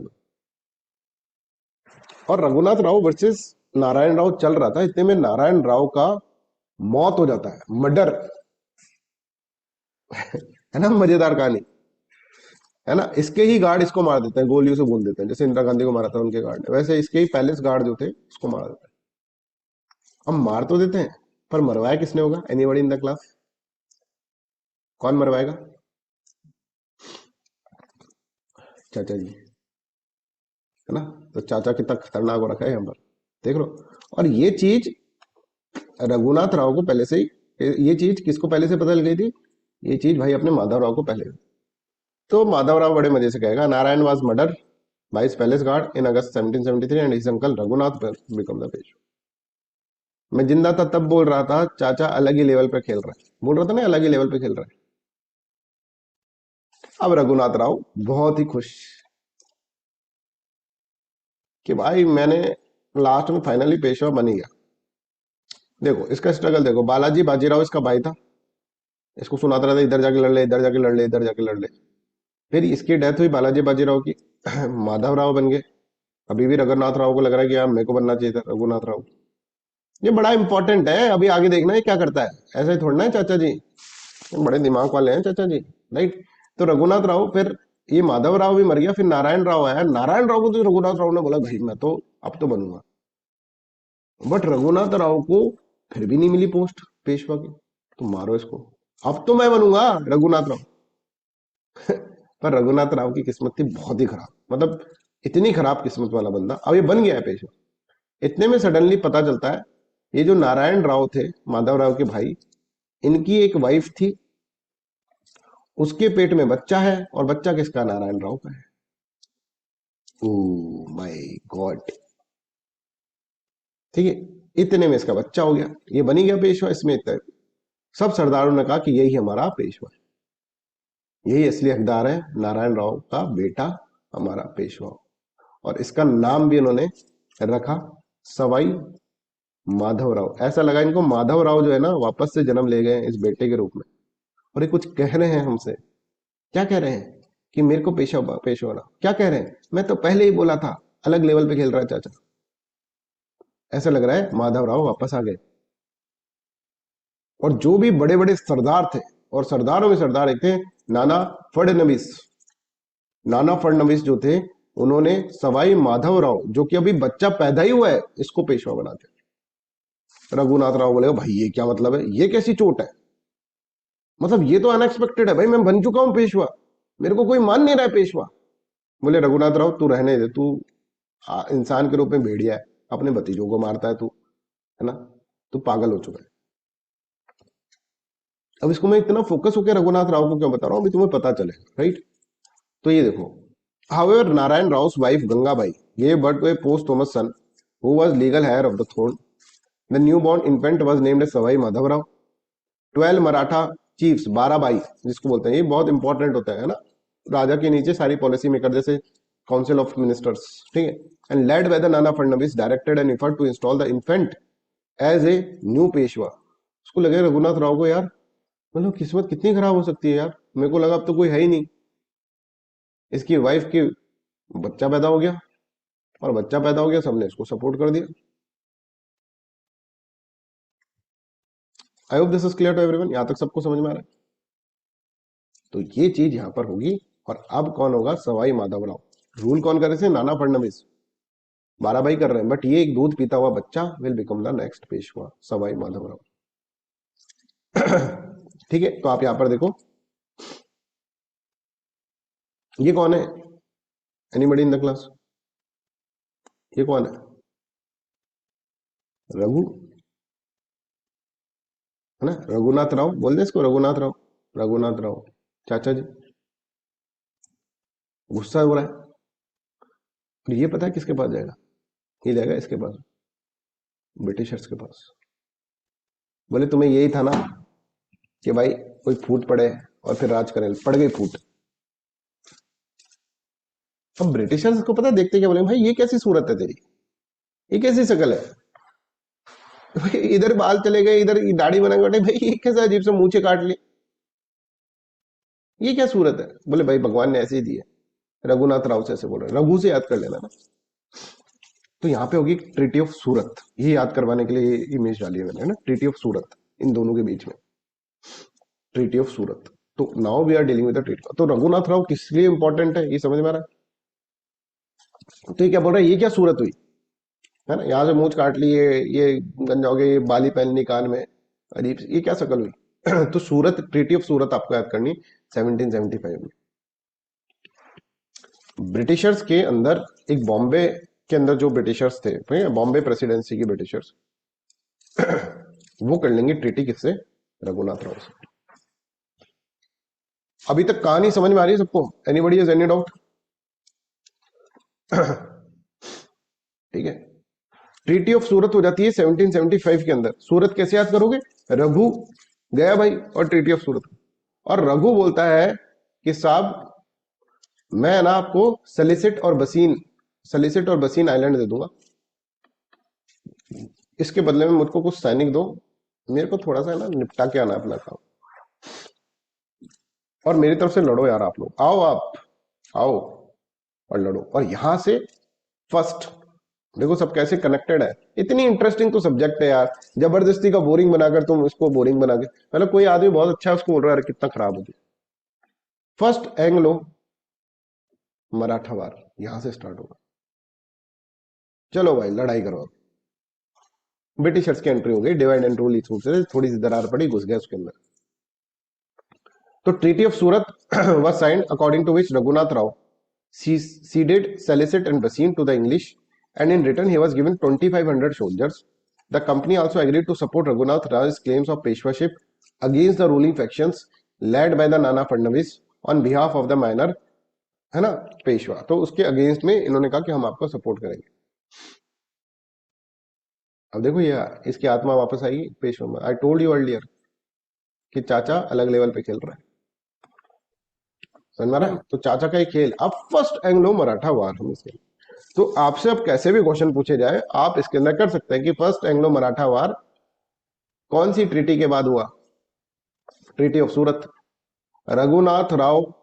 और रघुनाथ राव वर्सेस नारायण राव चल रहा था, इतने में नारायण राव का मौत हो जाता है, मर्डर है ना, मजेदार कहानी है ना। इसके ही गार्ड इसको मार देते हैं, गोलियों से भून देते हैं, जैसे इंदिरा गांधी को मारा था उनके गार्ड ने, वैसे इसके ही पैलेस गार्ड जो थे उसको मार देते हैं। अब मार तो देते हैं, पर मरवाया किसने होगा, एनीबॉडी इन द क्लास, कौन मरवाएगा, चाचा जी, है ना। तो चाचा कितना खतरनाक हो रखा है यहाँ पर, देख लो। और ये चीज रघुनाथ राव को पहले से ही, ये चीज किसको पहले से पता लग गई थी, ये चीज भाई अपने माधव राव को पहले। तो माधव राव बड़े मजे से कहेगा Narayan was murder by his palace guard in August 1773 and his uncle Raghunath become the Peshwa. मैं जिंदा था तब बोल रहा था चाचा अलग ही लेवल पे खेल रहा है, बोल रहा था ना अलग ही लेवल पे खेल रहा है। अब रघुनाथ राव बहुत ही खुश कि भाई मैंने लास्ट में फाइनली पेशवा बन ही गया। देखो इसका स्ट्रगल देखो, बालाजी बाजीराव इसका भाई था, इसको सुनाता रहता इधर जाके लड़ ले, इधर जाके लड़ ले, इधर जाके लड़ ले। फिर इसकी डेथ हुई बालाजी बाजीराव की, माधव राव बन गए। अभी भी रघुनाथ राव को लग रहा है कि यार मेरे को बनना चाहिए था रघुनाथ राव। ये बड़ा इंपॉर्टेंट है, अभी आगे देखना है क्या करता है, ऐसा ही थोड़ा है चाचा जी, बड़े दिमाग वाले हैं चाचा जी, राइट। तो रघुनाथ राव, फिर ये माधव राव भी मर गया, फिर नारायण राव आया, नारायण राव को तो रघुनाथ राव ने बोला भाई मैं तो अब तो बनूंगा, बट रघुनाथ राव को फिर भी नहीं मिली पोस्ट पेशवा की, तो मारो इसको, अब तो मैं बनूंगा रघुनाथ राव। पर रघुनाथ राव की किस्मत थी बहुत ही खराब, मतलब इतनी खराब किस्मत वाला बंदा, अब ये बन गया है पेशवा। इतने में सडनली पता चलता है ये जो नारायण राव थे माधव राव के भाई, इनकी एक वाइफ थी, उसके पेट में बच्चा है, और बच्चा किसका, नारायण राव का है। ओह माय गॉड, ठीक है, इतने में इसका बच्चा हो गया, ये बनी गया पेशवा। इसमें सब सरदारों ने कहा कि यही हमारा पेशवा है, यही असली हकदार है, नारायण राव का बेटा हमारा पेशवा। और इसका नाम भी इन्होंने रखा सवाई माधव राव। ऐसा लगा इनको माधव राव जो है ना वापस से जन्म ले गए इस बेटे के रूप में। और ये कुछ कह रहे हैं हमसे, क्या कह रहे हैं कि मेरे को पेशवा ना, क्या कह रहे हैं, मैं तो पहले ही बोला था अलग लेवल पे खेल रहा है चाचा। ऐसा लग रहा है माधव राव वापस आ गए, और जो भी बड़े बड़े सरदार थे, और सरदारों में सरदार एक थे नाना फडणवीस। नाना फडणवीस जो थे, उन्होंने सवाई माधवराव, जो कि अभी बच्चा पैदा ही हुआ है, इसको पेशवा बना दिया। रघुनाथ राव बोले भाई ये क्या मतलब है, ये कैसी चोट है, मतलब ये तो अनएक्सपेक्टेड है भाई, मैं बन चुका हूं पेशवा, मेरे को कोई मान नहीं रहा है पेशवा। बोले रघुनाथ राव तू रहने दे, तू इंसान के रूप में भेड़िया है, अपने भतीजों को मारता है तू, है ना, तू पागल हो चुका है। अब इसको मैं इतना फोकस होकर रघुनाथ राव को क्यों बता रहा हूं, अभी तुम्हें पता चलेगा, राइट। तो ये देखो, however Narayan Rao's wife Gangabai gave birth to a posthumous son who was legal heir of the throne. The newborn infant was named as Sawai Madhavrao. 12 Maratha chiefs, 12 by जिसको बोलते हैं, ये बहुत इंपॉर्टेंट होता है ना, राजा के नीचे सारी पॉलिसी मेकर जैसे काउंसिल ऑफ मिनिस्टर्स, ठीक है। And led by the Nana Phadnavis directed an effort to install the infant as a new Peshwa. उसको लगे रघुनाथ राव को यार, मतलब किस्मत कितनी खराब हो सकती है यार, मेरे को लगा अब तो कोई है ही नहीं। इसकी वाइफ की बच्चा पैदा हो गया, और बच्चा पैदा हो गया, सबने इसको सपोर्ट कर दिया। I hope this is clear to everyone, यहां तक सबको समझ में आ रहा है। तो ये चीज यहां पर होगी। और अब कौन होगा, सवाई माधवराव। रूल कौन कर रहे थे, नाना फडणवीस, 12 भाई कर रहे हैं, बट ये एक दूध पीता हुआ बच्चा will become the next Peshwa, Sawai Madhavrao. ठीक है, तो आप यहां पर देखो, ये कौन है, एनीबडी इन द क्लास, ये कौन है, रघु, है ना, रघुनाथ राव बोल दे इसको, रघुनाथ राव, रघुनाथ राव चाचा जी। गुस्सा हो रहा है, और ये पता है किसके पास जाएगा, ये जाएगा इसके पास, ब्रिटिशर्स के पास। बोले तुम्हें यही था ना कि भाई कोई फूट पड़े और फिर राज करें, पड़ गई फूट। अब ब्रिटिशर्स को पता, देखते क्या बोले, भाई ये कैसी सूरत है तेरी, ये कैसी शक्ल है, भाई इधर बाल चले गए, इधर दाढ़ी बना के, भाई ये कैसा अजीब से मूछे काट लिए, ये क्या सूरत है। बोले भाई भगवान ने ऐसे ही दी है, रघुनाथ राव से ऐसे बोल रहे, रघु से याद कर लेना ना। तो यहाँ पे होगी ट्रीटी ऑफ सूरत, ये याद करवाने के लिए इमेज डाली है मैंने, ना, ट्रीटी ऑफ सूरत, इन दोनों के बीच में ट्रीटी ऑफ सूरत। तो now we are dealing with the treaty. तो रघुनाथ राव किस लिए इंपॉर्टेंट है, ये समझ में आ रहा है। तो ये क्या बोल रहा है, ये क्या सूरत हुई, है ना, यहाँ से मूछ काट ली, ये गंजा हो गया, ये बाली पहन ली कान में, अजीब, ये क्या शक्ल हुई। तो सूरत, ट्रीटी ऑफ सूरत आपको याद करनी 1775 में। ब्रिटिशर्स के अंदर, एक बॉम्बे के अंदर जो ब्रिटिशर्स थे, बॉम्बे प्रेसिडेंसी के ब्रिटिशर्स, वो कर लेंगे ट्रीटी किससे, रघुनाथ राव से। अभी तक कहानी समझ में आ रही है सबको, एनीबॉडी हैज एनी डाउट। ठीक है, ट्रीटी ऑफ सूरत हो जाती है 1775 के अंदर। सूरत कैसे याद करोगे, रघु गया भाई और ट्रीटी ऑफ सूरत, और रघु बोलता है कि साहब मैं ना आपको सलिसिट और बसीन आइलैंड दे दूंगा, इसके बदले में मुझको कुछ सैनिक दो, मेरे को थोड़ा सा ना निपटा के आना अपना काम, और मेरी तरफ से लड़ो यार, आप लोग आओ, आप आओ और लड़ो। और यहां से फर्स्ट देखो सब कैसे कनेक्टेड है, इतनी इंटरेस्टिंग तो सब्जेक्ट है यार, जबरदस्ती का बोरिंग बनाकर तुम इसको बोरिंग बना के, मतलब कोई आदमी बहुत अच्छा है उसको बोल रहा है कितना खराब हो गया। फर्स्ट एंग्लो मराठा वार यहां से स्टार्ट होगा। चलो भाई लड़ाई करो। ब्रिटिशर्स की एंट्री हो गई, डिवाइड एंड रूल, इस रूप से थोड़ी सी दरार पड़ी, घुस गया उसके अंदर। तो treaty of Surat was signed according to which Raghunath Rao ceded Salisit and Bassein to the English, and in return he was given 2500 soldiers. The company also agreed to support Raghunath Rao's claims of Peshwaship against the ruling factions led by the Nana Fadnavis on behalf of the minor, है ना, पेशवा। तो उसके अगेंस्ट में इन्होंने कहा कि हम आपको सपोर्ट करेंगे। अब देखो ये इसकी आत्मा वापस आएगी पेशवा में। आई टोल्ड यू अर्लियर कि चाचा अलग लेवल पे खेल रहा है, समझ में रहा है। तो चाचा का ही खेल। अब फर्स्ट एंग्लो मराठा वार हम इसके, तो आपसे अब कैसे भी क्वेश्चन पूछे जाए आप इसके अंदर कर सकते हैं कि फर्स्ट एंग्लो मराठा वार कौन सी ट्रीटी के बाद हुआ, ट्रीटी ऑफ सूरत, रघुनाथ राव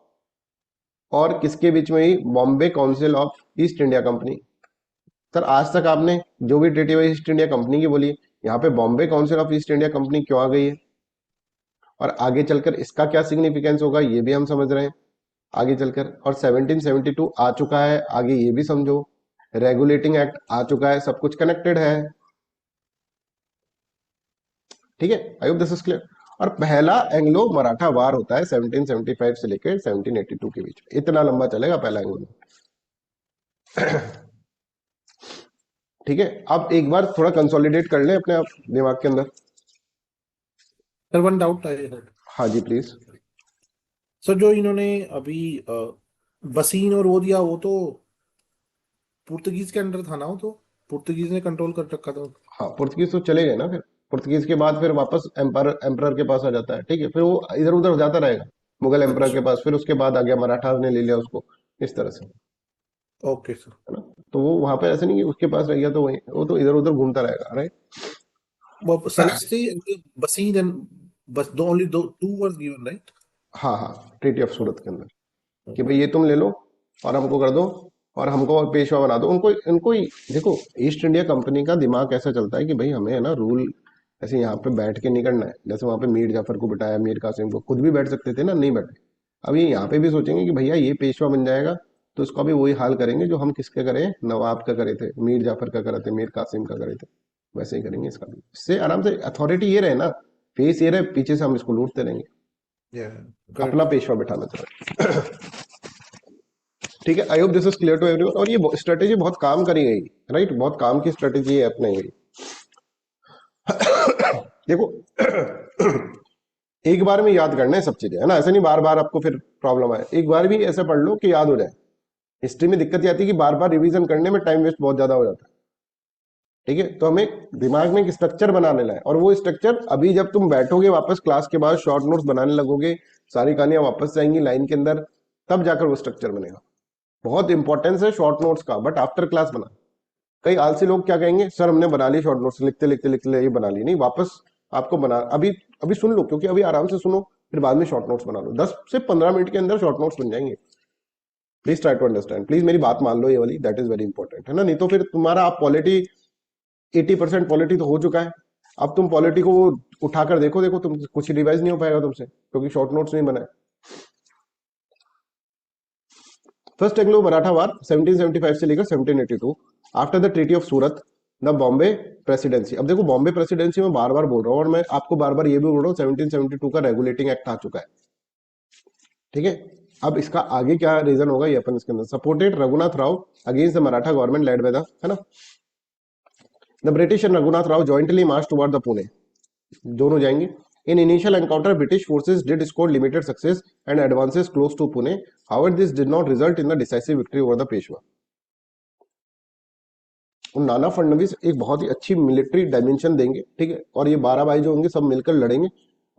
और किसके बीच में ही, Bombay council of East India Company. Sir आज तक आपने जो भी ट्रीटी हुई ईस्ट इंडिया कंपनी की बोली, यहाँ पे Bombay council of East India company क्यों आ गई है, और आगे चलकर इसका क्या सिग्निफिकेंस होगा ये भी हम समझ रहे हैं आगे चलकर। और 1772 आ चुका है, आगे ये भी समझो, रेगुलेटिंग एक्ट आ चुका है, सब कुछ कनेक्टेड है। ठीक है, I hope this is clear. और पहला एंग्लो मराठा वार होता है 1775 से लेकर 1782 के बीच। इतना लंबा चलेगा पहला एंग्लो। ठीक है, अब एक बार थोड़ा कंसोलिडेट कर लें अपने आप दिमाग के अंदर। Sir one doubt I had. हाँ जी प्लीज। सर जो इन्होंने अभी बसीन और वो दिया, वो तो पुर्तगीज के अंडर था ना, वो तो पुर्तगीज ने कंट्रोल कर रखा था। हाँ, पुर्तगीज तो चले गए ना, फिर पुर्तगीज के बाद फिर वापस एम्पर के पास आ जाता है। ठीक है, फिर वो इधर उधर जाता रहेगा मुगल एम्पर के अच्छा, पास, फिर उसके बाद आ गया मराठा ने ले लिया उसको, इस तरह से, ओके सर। है ना। तो वो वहां पे ऐसे नहीं कि उसके पास रह गया तो वही, वो तो इधर उधर घूमता रहेगा, राइट। वो सलेस्टी बसीन एंड बस दो ओनली दो टू वर्ड्स गिवन राइट। हाँ हाँ, ट्रीटी ऑफ सूरत के अंदर कि भाई ये तुम ले लो और हमको कर दो और हमको पेशवा बना दो। उनको उनको ही देखो, ईस्ट इंडिया कंपनी का दिमाग ऐसा चलता है कि भाई हमें है ना रूल ऐसे यहाँ पे बैठ के नहीं करना है। जैसे वहां पे मीर जाफर को बिठाया, मीर कासिम को, खुद भी बैठ सकते थे ना, नहीं बैठे। अब ये यहाँ पे भी सोचेंगे कि भैया ये पेशवा बन जाएगा तो इसका भी वही हाल करेंगे जो हम किसके करें, नवाब का करे थे, मीर जाफर का करे थे, मीर कासिम का करे थे, वैसे ही करेंगे इसका भी। इससे आराम से अथॉरिटी ये रहे ना, फेस ये रहे, पीछे से हम इसको लूटते रहेंगे। या अपना करेक्ट। पेशवा बिठाना चाहिए। ठीक है, I hope this is clear to everyone. और ये स्ट्रेटेजी बहुत काम करी गई, राइट, बहुत काम की स्ट्रेटेजी है अपनाई गई। देखो, एक बार में याद करना है सब चीजें, है ना, ऐसा नहीं बार बार आपको फिर प्रॉब्लम आए। एक बार भी ऐसे पढ़ लो कि याद हो जाए। हिस्ट्री में दिक्कत ये आती है कि बार बार रिवीजन करने में टाइम वेस्ट बहुत ज्यादा हो जाता है। ठीक है, तो हमें दिमाग में एक स्ट्रक्चर बना लेना है, और वो स्ट्रक्चर अभी जब तुम बैठोगे वापस क्लास के बाद शॉर्ट नोट्स बनाने लगोगे, सारी कहानियां वापस जाएंगी लाइन के अंदर, तब जाकर वो स्ट्रक्चर बनेगा। बहुत इंपॉर्टेंस है शॉर्ट नोट्स का, बट आफ्टर क्लास बना। कई आलसी लोग क्या कहेंगे, सर हमने बना ली शॉर्ट नोट्स, लिखते लिखते लिखते ये बना ली। नहीं, वापस आपको बना, अभी अभी सुन लो, क्योंकि अभी आराम से सुनो, फिर बाद में शॉर्ट नोट्स बना लो। 10 से 15 मिनट के अंदर शॉर्ट नोट्स बन जाएंगे। Please try to understand, please मेरी बात मान लो ये वाली, दैट इज वेरी इंपॉर्टेंट, है ना। नहीं तो फिर तुम्हारा, आप पॉलिटी 80% पॉलिटी तो हो चुका है, अब तुम पॉलिटी को उठाकर देखो, देखो तुम कुछ रिवाइज नहीं हो पाएगा तुमसे, क्योंकि शॉर्ट नोट्स नहीं बनाए। फर्स्ट एंग्लो मराठा वार 1775 से लेकर 1782, after the treaty of Surat, the Bombay presidency. अब देखो, बॉम्बे प्रेसिडेंसी में बार बार बोल रहा हूं, और मैं आपको बार बार ये भी बोल रहा हूँ 1772 का रेगुलेटिंग एक्ट आ चुका है। ठीक है, अब इसका आगे क्या रीजन होगा ये अपन इसके अंदर। Supported Raghunath Rao against the Maratha government led by the, है ना, the British and Raghunath Rao jointly March toward the Pune. दोनों जाएंगे। In initial encounter, British forces did score limited success and advances close to Pune. However, this did not result in the decisive victory over the Peshwa. और नाना फडणवीस एक बहुत ही अच्छी मिलिट्री डायमेंशन देंगे, ठीक है, और ये 12 भाई जो होंगे सब मिलकर लड़ेंगे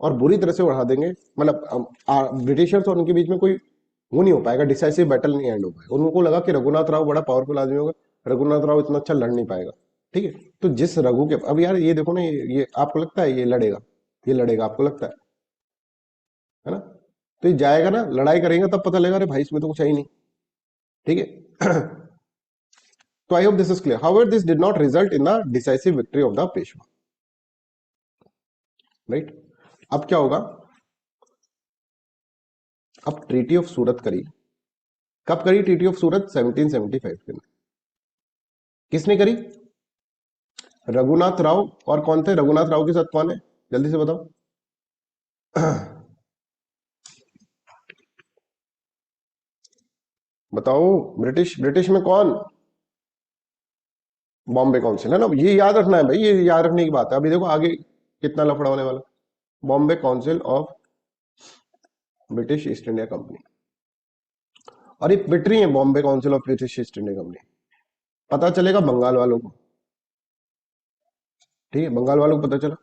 और बुरी तरह से उड़ा देंगे। मतलब ब्रिटिशर्स और उनके बीच में कोई वो नहीं हो पाएगा, डिसाइसिव बैटल नहीं एंड हो पाएगा। उनको लगा कि रघुनाथ राव बड़ा पावरफुल आदमी होगा, रघुनाथ राव इतना अच्छा लड़ नहीं पाएगा। ठीक है, तो जिस रघु के, अब यार ये देखो ना, ये आपको लगता है ये लड़ेगा, ये लड़ेगा, आपको लगता है ना। तो ये जाएगा ना, लड़ाई करेंगे, तब पता लगेगा अरे भाई इसमें तो कुछ है ही नहीं। ठीक है, तो I hope this is clear. However this did not result in the decisive victory of the Peshwa, right. अब क्या होगा, अब ट्रीटी ऑफ सूरत करी। कब करी ट्रीटी ऑफ सूरत? 1775 के अंदर। किसने करी? रघुनाथ राव। और कौन थे रघुनाथ राव के साथ, कौन है, जल्दी से बताओ। बताओ, ब्रिटिश, ब्रिटिश में कौन? बॉम्बे काउंसिल, है ना, ये याद रखना है भाई, ये याद रखने की बात है। अभी देखो आगे कितना लफड़ा होने वाला। Bombay council of British East India company, और ये पिट रही है Bombay council of British East India company. पता चलेगा बंगाल वालों को, ठीक है, बंगाल वालों को पता चला,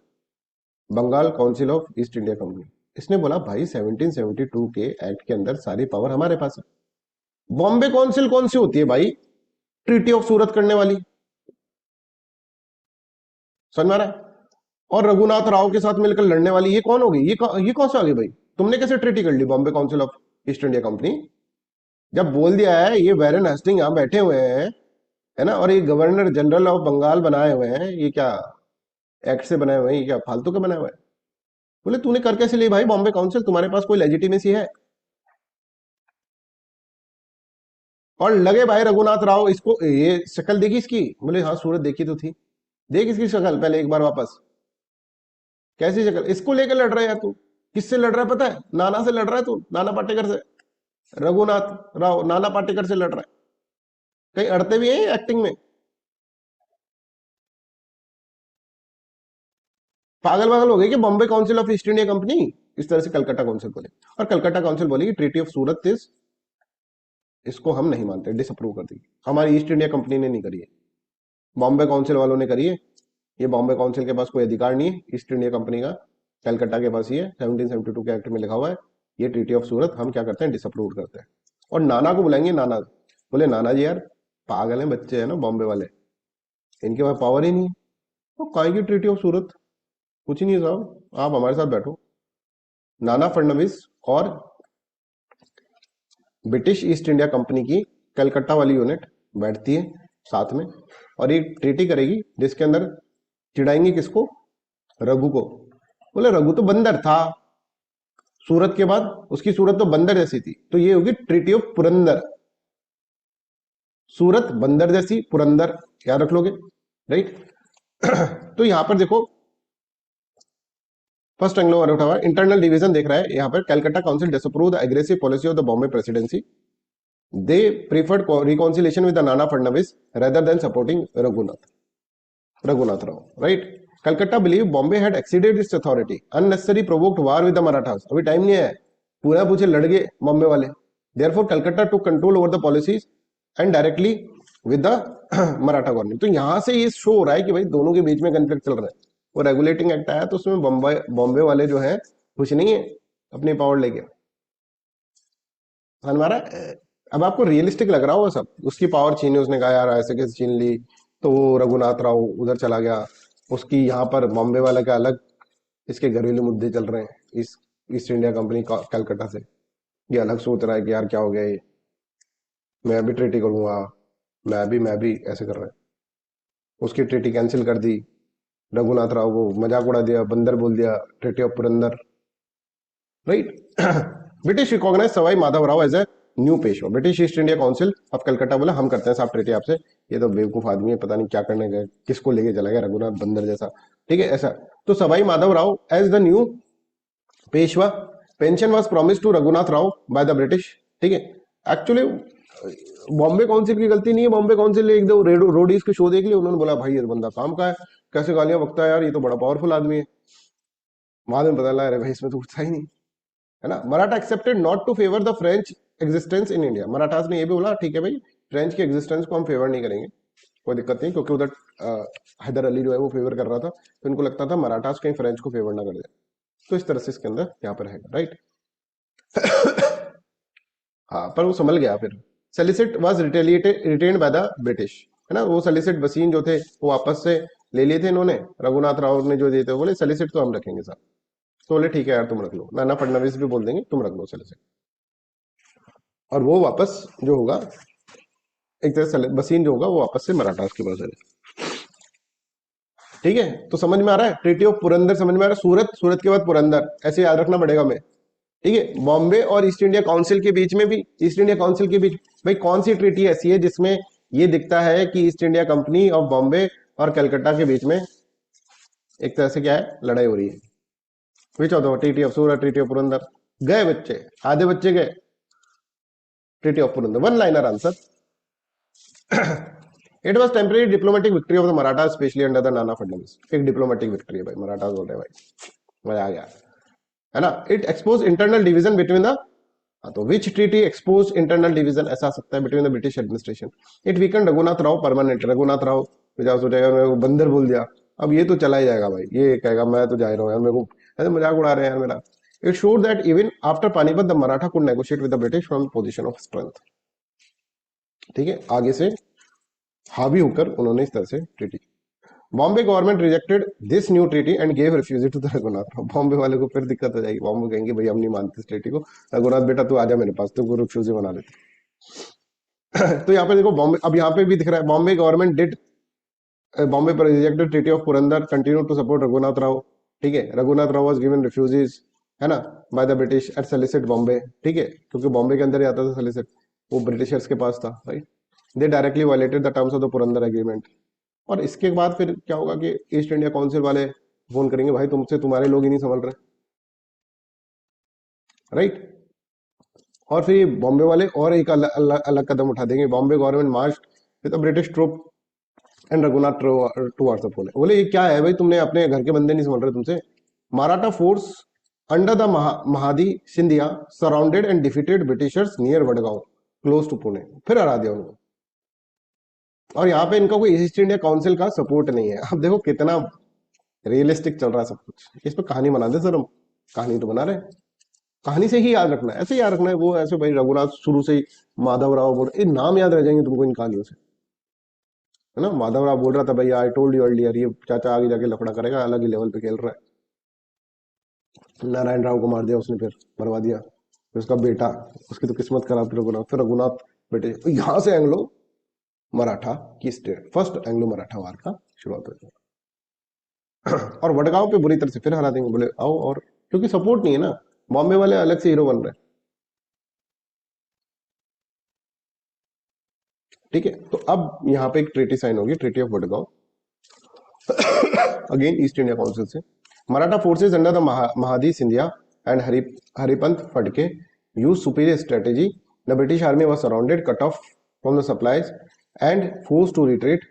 Bengal council of East India Company. इसने बोला भाई 1772 के एक्ट के अंदर सारी पावर हमारे पास है। बॉम्बे काउंसिल कौन सी होती है भाई? ट्रीटी ऑफ सूरत करने वाली, समझ में आ रहा है? और रघुनाथ राव के साथ मिलकर लड़ने वाली ये कौन होगी? ये कौन सा आ गई भाई? तुमने कैसे ट्रीटी कर ली Bombay council of East India Company? जब बोल दिया है ये बैरन हेस्टिंग यहां बैठे हुए हैं, है ना, और ये गवर्नर जनरल ऑफ बंगाल बनाए हुए हैं, ये क्या एक्ट से बनाए हुए हैं? ये क्या फालतू के बनाए हुए हैं? बोले तूने कर कैसे ली भाई बॉम्बे काउंसिल, तुम्हारे पास कोई लेजिटिमेसी है? और लगे भाई रघुनाथ राव, इसको ये शक्ल देखी इसकी? बोले हाँ सूरत देखी तो थी। देख इसकी शक्ल पहले एक बार वापस, कैसी शक्ल, इसको लेकर लड़ रहा है यार तू। किससे लड़ रहा है पता है? नाना से लड़ रहा है तू, नाना पाटेकर से। रघुनाथ राव नाना पाटेकर से लड़ रहा है। कहीं अड़ते भी है एक्टिंग में? पागल पागल हो गए कि Bombay council of East India company इस तरह से कलकत्ता काउंसिल बोले। और कलकत्ता काउंसिल बोली कि ट्रीटी ऑफ सूरत इज, इसको हम नहीं मानते, डिसअप्रूव कर दी। हमारी ईस्ट इंडिया कंपनी ने नहीं करी है, बॉम्बे काउंसिल वालों ने करी है। ये बॉम्बे काउंसिल के पास कोई अधिकार नहीं है ईस्ट इंडिया कंपनी का, कलकत्ता के पास ही है। 1772 के एक्ट में लिखा हुआ है ये ट्रीटी ऑफ सूरत हम क्या करते हैं, डिसअप्रूव करते हैं। और नाना को बुलाएंगे, नाना बोले नाना जी यार पागल है बच्चे है ना बॉम्बे वाले, इनके पास पावर ही नहीं है, तो काय की ट्रीटी ऑफ सूरत, कुछ ही नहीं साहब, आप हमारे साथ बैठो। नाना फडणवीस और ब्रिटिश ईस्ट इंडिया कंपनी की कलकत्ता वाली यूनिट बैठती है साथ में और एक ट्रीटी करेगी जिसके अंदर चिढ़ाएंगे किसको, रघु को। बोले रघु तो बंदर था, सूरत के बाद उसकी सूरत तो बंदर जैसी थी, तो ये होगी ट्रीटी ऑफ पुरंदर। सूरत बंदर जैसी, पुरंदर याद रख लोगे, राइट। तो यहां पर देखो फर्स्ट एंग्लो उठा हुआ इंटरनल डिवीजन देख रहा है यहाँ पर। Calcutta council disapprove the aggressive policy of the Bombay presidency, they preferred reconciliation with the Nana Phadnavis rather than supporting Raghunath Rao, right. Calcutta believe Bombay had exceeded its authority, unnecessary provoked war with the Marathas, अभी टाइम नहीं है, पूरा पूछे लड़ गए बॉम्बे वाले। Therefore Calcutta to control over the policies and directly with the Maratha government. तो यहां से ये शो हो रहा है कि भाई दोनों के बीच में कन्फ्लिक्ट चल रहा है। वो रेगुलेटिंग एक्ट आया तो उसमें बॉम्बे वाले जो है कुछ नहीं है अपनी पावर लेके, हमारा। अब आपको रियलिस्टिक लग रहा होगा सब, उसकी पावर छीनी, उसने कहा यार ऐसे कैसे छीन ली, तो वो रघुनाथ राव उधर चला गया, उसकी यहाँ पर बॉम्बे वाले का अलग इसके घरेलू मुद्दे चल रहे हैं, इस ईस्ट इंडिया कंपनी कलकत्ता से ये अलग सोच रहा है कि यार क्या हो गया ये, मैं भी ट्रीटी करूंगा, मैं भी ऐसे कर रहे हैं। उसकी ट्रीटी कैंसिल कर दी, रघुनाथ राव को मजाक उड़ा दिया, बंदर बोल दिया, treaty of Purandar, right. British recognise Sawai Madhav Rao as a new Peshwa, British East India council of Calcutta बोला हम करते हैं साहब ट्रीटी आपसे, ये तो बेवकूफ आदमी है, पता नहीं क्या करने गए, किसको लेके चला गया रघुनाथ बंदर जैसा, ठीक है ऐसा। तो Sawai Madhav Rao as the new Peshwa, pension was promise to Raghunath Rao by the British, ठीक है। एक्चुअली बॉम्बे काउंसिल की गलती नहीं है, बॉम्बे काउंसिल ने एक दो रोडीज के शो देख लिए, उन्होंने बोला भाई ये बंदा काम का है, कैसे गालियां बकता है यार, ये तो बड़ा पावरफुल आदमी है। बाद में पता लगा अरे भाई इसमें तो कुछ था ही नहीं, है ना। Maratha accepted not to favour the French existence in India, Marathas ने ये भी बोला ठीक है भाई फ्रेंच के एग्जिस्टेंस को हम फेवर नहीं करेंगे, कोई दिक्कत नहीं, क्योंकि उधर हैदर अली जो है वो फेवर कर रहा था, तो इनको लगता था मराठास कहीं फ्रेंच को फेवर ना कर दे, तो इस तरह से इसके अंदर यहाँ पर है, राइट। हाँ पर वो संभल गया फिर। Salsette was retained by the British, है ना, वो सैलिसिट वसीन जो थे वो वापस से ले लिए थे इन्होंने, रघुनाथ राव ने जो दिए थे, बोले सैलिसिट तो हम रखेंगे साहब, तो बोले ठीक है यार तुम रख लो, नाना फडणवीस भी बोल देंगे तुम रख लो सैलिसिट, और वो वापस जो होगा एक तरह से वसीन जो होगा वो वापस से मराठास के पास है, ठीक है। तो समझ में आ रहा है, ट्रीटी ऑफ पुरंदर समझ में आ रहा है, सूरत, सूरत के बाद पुरंदर, ऐसे याद रखना पड़ेगा हमें, ठीक है। बॉम्बे और ईस्ट इंडिया काउंसिल के बीच में भी, ईस्ट इंडिया काउंसिल के बीच भाई कौन सी ट्रीटी ऐसी है जिसमें ये दिखता है कि east India company of Bombay और कलकत्ता के बीच में एक तरह से क्या है, लड़ाई हो रही है। Which of the treaty of Surat, treaty of Purandar, गए बच्चे, आधे बच्चे गए, treaty of Purandar, one liner answer. It was temporary diplomatic victory of the Maratha specially under the Nana Fadnavis, एक डिप्लोमेटिक विक्ट्री है भाई, मराठा बोल रहे भाई, मजा आ गया, है ना। It expose internal division between the, तो विच ट्रीटी एक्सपोज इंटरनल डिवीजन, ऐसा सकता है between the British administration. It weaken Raghunath Rao permanent, Raghunath Rao विचार सोचेगा मेरे को बंदर बोल दिया, अब ये तो चला ही जाएगा भाई, ये कहेगा मैं तो जा रहा हूँ यार, मेरे को ऐसे मजाक उड़ा रहे हैं यार मेरा। It showed that even after Panipat the Maratha could negotiate with the British from position of strength, ठीक है, आगे से हावी होकर उन्होंने इस तरह से treaty. Bombay government rejected this new treaty and gave refuge to the Raghunath. Bombay वाले को फिर दिक्कत हो जाएगी, बॉम्बे कहेंगे भाई हम नहीं मानते इस ट्रीटी को, रघुनाथ बेटा तू आजा मेरे पास, तो रिफ्यूज बना लेते। तो यहाँ पे देखो बॉम्बे, अब यहाँ पे भी दिख रहा है बॉम्बे गवर्नमेंट डिड, बॉम्बे पर rejected treaty of Purandar, continue to support Raghunath Rao, ठीक है। Raghunath Rao was given refugees, है ना, by the British at Salsette Bombay, ठीक है, क्योंकि बॉम्बे के अंदर ही आता था सलिसिट, वो ब्रिटिशर्स के पास था, right. They directly violated the terms of the Purandar agreement. और इसके बाद फिर क्या होगा कि ईस्ट इंडिया काउंसिल वाले फोन करेंगे, भाई तुमसे तुम्हारे लोग ही नहीं संभल रहे, राइट। और फिर ये बॉम्बे वाले और एक अलग कदम उठा देंगे। Bombay government march with the British troop and Raghunath towards the Pune. बोले ये क्या है भाई, तुमने अपने घर के बंदे नहीं संभल रहे तुमसे। Maratha force under the Mahadji Scindia surrounded and defeated Britishers near Vadgaon close to Pune. फिर हरा दिया उनको। और यहाँ पे इनका कोई ईस्ट इंडिया काउंसिल का सपोर्ट नहीं है। अब देखो कितना रियलिस्टिक चल रहा है सब कुछ। इस पर कहानी बना दे सर हम, कहानी तो बना रहे हैं। कहानी से ही याद रखना है, ऐसे याद रखना है। वो ऐसे भाई रघुनाथ शुरू से ही माधव राव बोल, ये नाम याद रह जाएंगे तुमको इन कहानियों से, है ना। माधव राव बोल रहा था भाई आई टोल्ड यू अर्लियर, ये चाचा आगे जाके लफड़ा करेगा, अलग ही लेवल पे खेल रहा है। नारायण राव को मार दिया उसने, फिर मरवा दिया। फिर उसका बेटा, उसकी तो किस्मत खराब थी रघुनाथ। फिर रघुनाथ बेटे, तो यहाँ से एंग्लो मराठा की स्टेट, फर्स्ट एंग्लो मराठा वार का शुरुआत हुई। और वडगांव पे बुरी तरह से फिर हरा देंगे। बोले आओ, और क्योंकि सपोर्ट नहीं है ना, बॉम्बे वाले अलग से हीरो बन रहे हैं, ठीक है। तो अब यहाँ पे एक ट्रीटी साइन होगी, treaty of Vadgaon, again East India council से। Maratha forces under the Mahadji Scindia and Haripant Phadke use superior strategy. The British army was surrounded, cut off from the supplies and forced to retreat.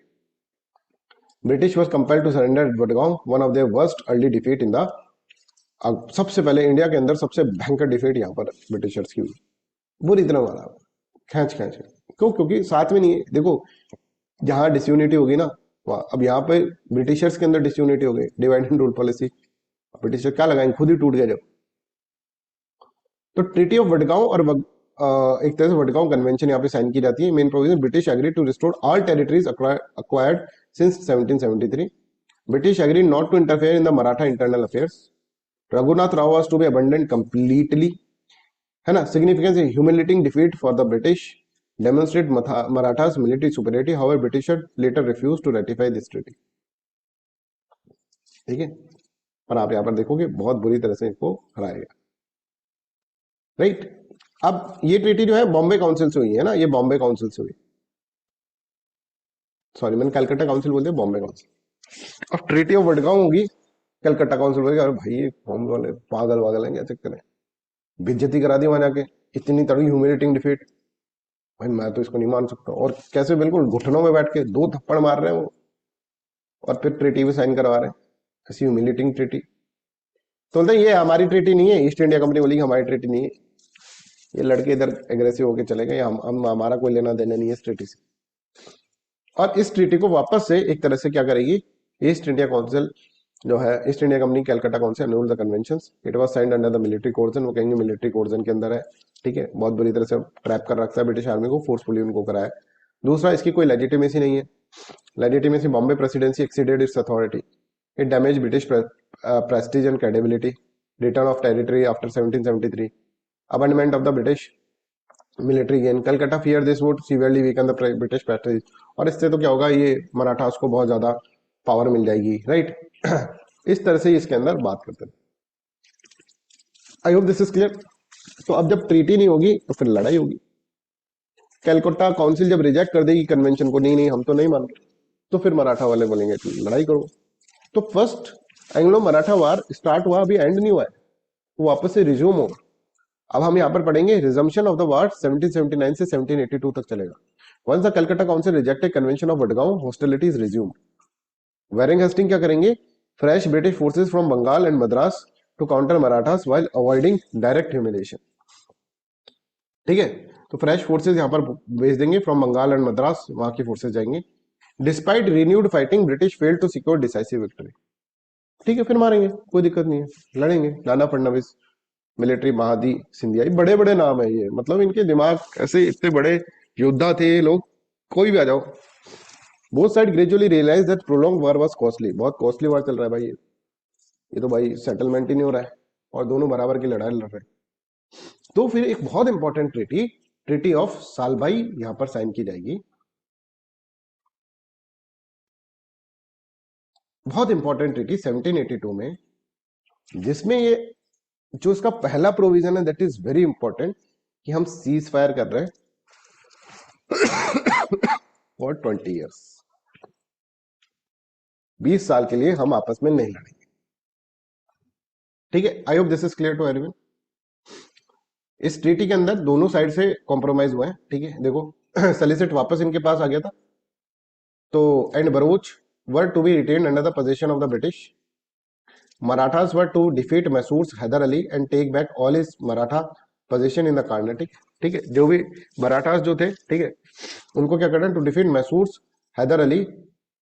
British was compelled to surrender at Wadgaon, one of their worst early defeat in the। अब सबसे पहले इंडिया के अंदर सबसे भयंकर डिफीट यहाँ पर ब्रिटिशर्स की हुई, बुरी तरह मारा, खींच खींच। क्यों? क्योंकि साथ में नहीं है। देखो जहां डिसयूनिटी होगी ना, अब यहाँ पे ब्रिटिशर्स के अंदर डिसयूनिटी हो गई, divide and rule policy. Britisher क्या लगाएंगे, खुद ही टूट गया जब। तो ट्रीटी ऑफ वडगांव और एक तरह से वडगांव कन्वेंशन यहाँ पे साइन की जाती है। Main provision, British agree to restore all territories acquired since 1773. British agreed not to interfere in the Maratha internal affairs. Raghunath Rao was to be abandoned completely, है ना। Significance, humiliating defeat for the British, demonstrate Marathas military superiority. However, British later refused to ratify this treaty. ठीक है, और आप यहाँ पर देखोगे बहुत बुरी तरह से इनको हराएगा, राइट। अब ये ट्रीटी जो है बॉम्बे काउंसिल से हुई है ना, ये बॉम्बे काउंसिल से हुई, सॉरी मैंने कलकत्ता काउंसिल बोल दिया, बॉम्बे काउंसिल। अब ट्रीटी ऑफ वडगांव होगी, कलकत्ता काउंसिल बोलेगा अरे भाई ये बॉम्बे वाले पागल वागल हैं, क्या चक्कर है, बेइज्जती करा दी वहां जाके, इतनी तगड़ी ह्यूमिलेटिंग डिफीट, भाई मैं तो इसको नहीं मान सकता। और कैसे बिल्कुल घुटनों में बैठ के 2 थप्पड़ मार रहे हैं वो, और फिर ट्रीटी भी साइन करवा रहे हैं, ऐसी ह्यूमिलेटिंग ट्रीटी। तो बोलते ये हमारी ट्रीटी नहीं है, ईस्ट इंडिया कंपनी बोली हमारी ट्रीटी नहीं है, ये लड़के इधर एग्रेसिव होके चले गए, हम हमारा कोई लेना देना नहीं है इस ट्रीटी से। और इस ट्रीटी को वापस से एक तरह से क्या करेगी, ईस्ट इंडिया काउंसिल जो है, East India Company Calcutta council annul the conventions. It was signed under the military coercion. वो कहेंगे मिलिट्री कोर्जन के अंदर है, ठीक है। बहुत बुरी तरह से ट्रैप कर रखता है ब्रिटिश आर्मी को, फोर्सफुली उनको कराया। दूसरा, इसकी कोई लेजिटिमेसी नहीं है। Legitimacy, Bombay presidency exceeded its authority, it damage British prestige and credibility, return of territory after 1773, abandonment of the British military gain, Calcutta fear this would severely weaken the British prestige. और इससे तो क्या होगा, ये मराठास को बहुत ज्यादा पावर मिल जाएगी, राइट। इस तरह से इसके अंदर बात करते हैं। आई होप दिस इज क्लियर। तो अब जब ट्रीटी नहीं होगी तो फिर लड़ाई होगी। कलकत्ता काउंसिल जब रिजेक्ट कर देगी कन्वेंशन को, नहीं नहीं हम तो नहीं मान रहे, तो फिर मराठा वाले बोलेंगे लड़ाई करो। तो फर्स्ट एंग्लो मराठा वार स्टार्ट हुआ, अभी एंड नहीं हुआ है, वो वापस से रिज्यूम होगा। अब हम यहाँ पर पढ़ेंगे रिजम्पशन ऑफ द वार 1779 से 1782 तक चलेगा। Once the Calcutta council rejected convention of Wadgaon, hostilities resume. Warren Hastings क्या करेंगे, fresh British forces from Bengal and Madras to counter Marathas while avoiding direct humiliation, ठीक है। तो फ्रेश फोर्सेस यहाँ पर भेज देंगे फ्रॉम बंगाल एंड मद्रास, वहां की फोर्सेस जाएंगे। Despite renewed fighting, British failed to secure decisive victory, ठीक है। फिर मारेंगे, कोई दिक्कत नहीं है, लड़ेंगे। नाना फडणवीस, मिलिट्री महादी सिंधिया, बड़े बड़े नाम है ये, मतलब इनके दिमाग ऐसे, इतने बड़े योद्धा थे ये लोग, कोई भी आ जाओ। Both side gradually realise that prolong war was costly, बहुत कॉस्टली वार चल रहा है भाई, ये तो भाई सेटलमेंट ही नहीं हो रहा है, और दोनों बराबर की लड़ाई लड़ रहे हैं। तो फिर एक बहुत important treaty, treaty of Salbai यहां पर साइन की जाएगी। बहुत इंपॉर्टेंट ट्रीटी 1782 में जिसमें ये जो इसका पहला प्रोविजन है दैट इज वेरी इंपॉर्टेंट कि हम सीज फायर कर रहे हैं फॉर 20 ईयर्स। 20 साल के लिए हम आपस में नहीं लड़ेंगे। ठीक है, I hope this is clear to everyone. इस ट्रीटी के अंदर दोनों साइड से कॉम्प्रोमाइज हुए हैं। ठीक है, देखो सलिसिट वापस इनके पास आ गया था, तो and Bharuch were to be retained under the position of the British. Marathas were to defeat Mysore's Hyder Ali and take back all his Maratha position in the Carnatic. ठीक है, जो भी मराठास जो थे, ठीक है, उनको क्या करना है, to defeat Mysore's Hyder Ali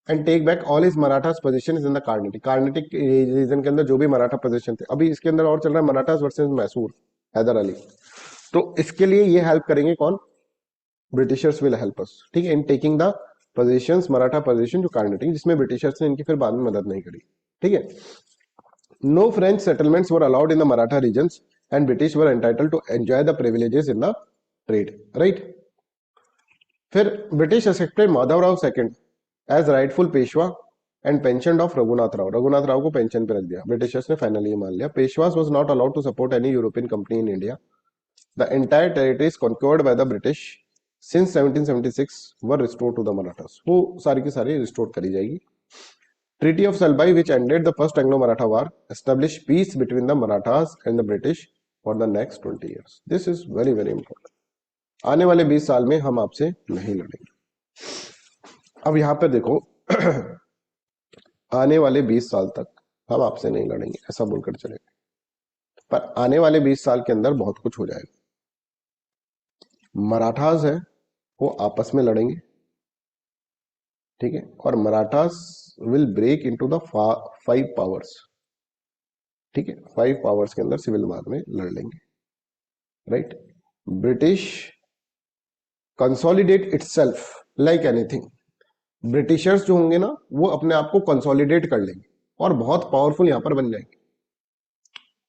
and take back all his Marathas position in the Carnatic. Carnatic region के अंदर जो भी मराठा पोजीशन थे, अभी इसके अंदर और चल रहा है मराठास वर्सेस मैसूर हैदर अली। तो इसके लिए ये हेल्प करेंगे कौन, ब्रिटिशर्स विल हेल्प अस। ठीक है, in taking the positions, Maratha position जो कार्नेटिक, जिसमें ब्रिटिशर्स ने इनकी फिर बाद में मदद नहीं करी। ठीक है, no French settlements were allowed in the Maratha regions and British were entitled to enjoy the privileges in the trade. Right, फिर British accepted Madhavrao second as rightful Peshwa and pension of Raghunath Rao. Raghunath Rao को पेंशन पे रख दिया, ब्रिटिशर्स ने फाइनली मान लिया। Peshwas was not allowed to support any European company in India. The entire territories conquered by the British since 1776 were restored to the Marathas. वो सारी की सारी रिस्टोर करी जाएगी। Treaty of Salbai which ended the first Anglo Maratha war establish peace between the Marathas and the British for the next 20 years. This is very very important. आने वाले 20 साल में हम आपसे नहीं लड़ेंगे। अब यहां पर देखो आने वाले 20 साल तक हम आपसे नहीं लड़ेंगे ऐसा बोलकर चलेंगे, पर आने वाले 20 साल के अंदर बहुत कुछ हो जाएगा। मराठास है वो आपस में लड़ेंगे। ठीक है, और Marathas will break into the 5 powers. ठीक है, 5 पावर्स के अंदर सिविल वार में लड़ लेंगे। Right, British consolidate itself like anything. Britishers जो होंगे ना वो अपने आप को कंसोलिडेट कर लेंगे और बहुत पावरफुल यहां पर बन जाएंगे,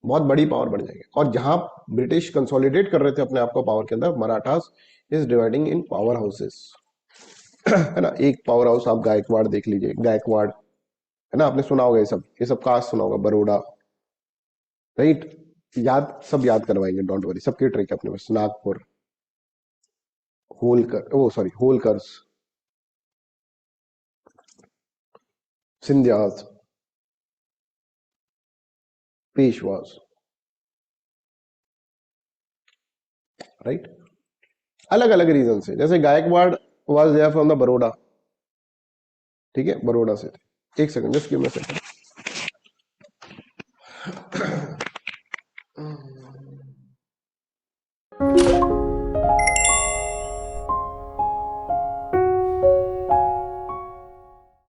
बहुत बड़ी पावर बन जाएगी। और जहां ब्रिटिश कंसोलिडेट कर रहे थे अपने आप को पावर के अंदर, Marathas is dividing in power houses. है ना, एक पावर हाउस आप गायकवाड़ देख लीजिए, गायकवाड़ है ना, आपने सुना होगा, ये सब कास्ट सुना होगा, बड़ौदा। राइट, सब याद करवाएंगे, डोंट वरी, सबकी ट्रिक है अपने पास। नागपुर, होलकर्स, सिंधियास, पेशवास। राइट, अलग अलग रीजन से, जैसे Gaekwad was there from the Baroda. ठीक है, बड़ौदा से थे। एक second, just give me a second.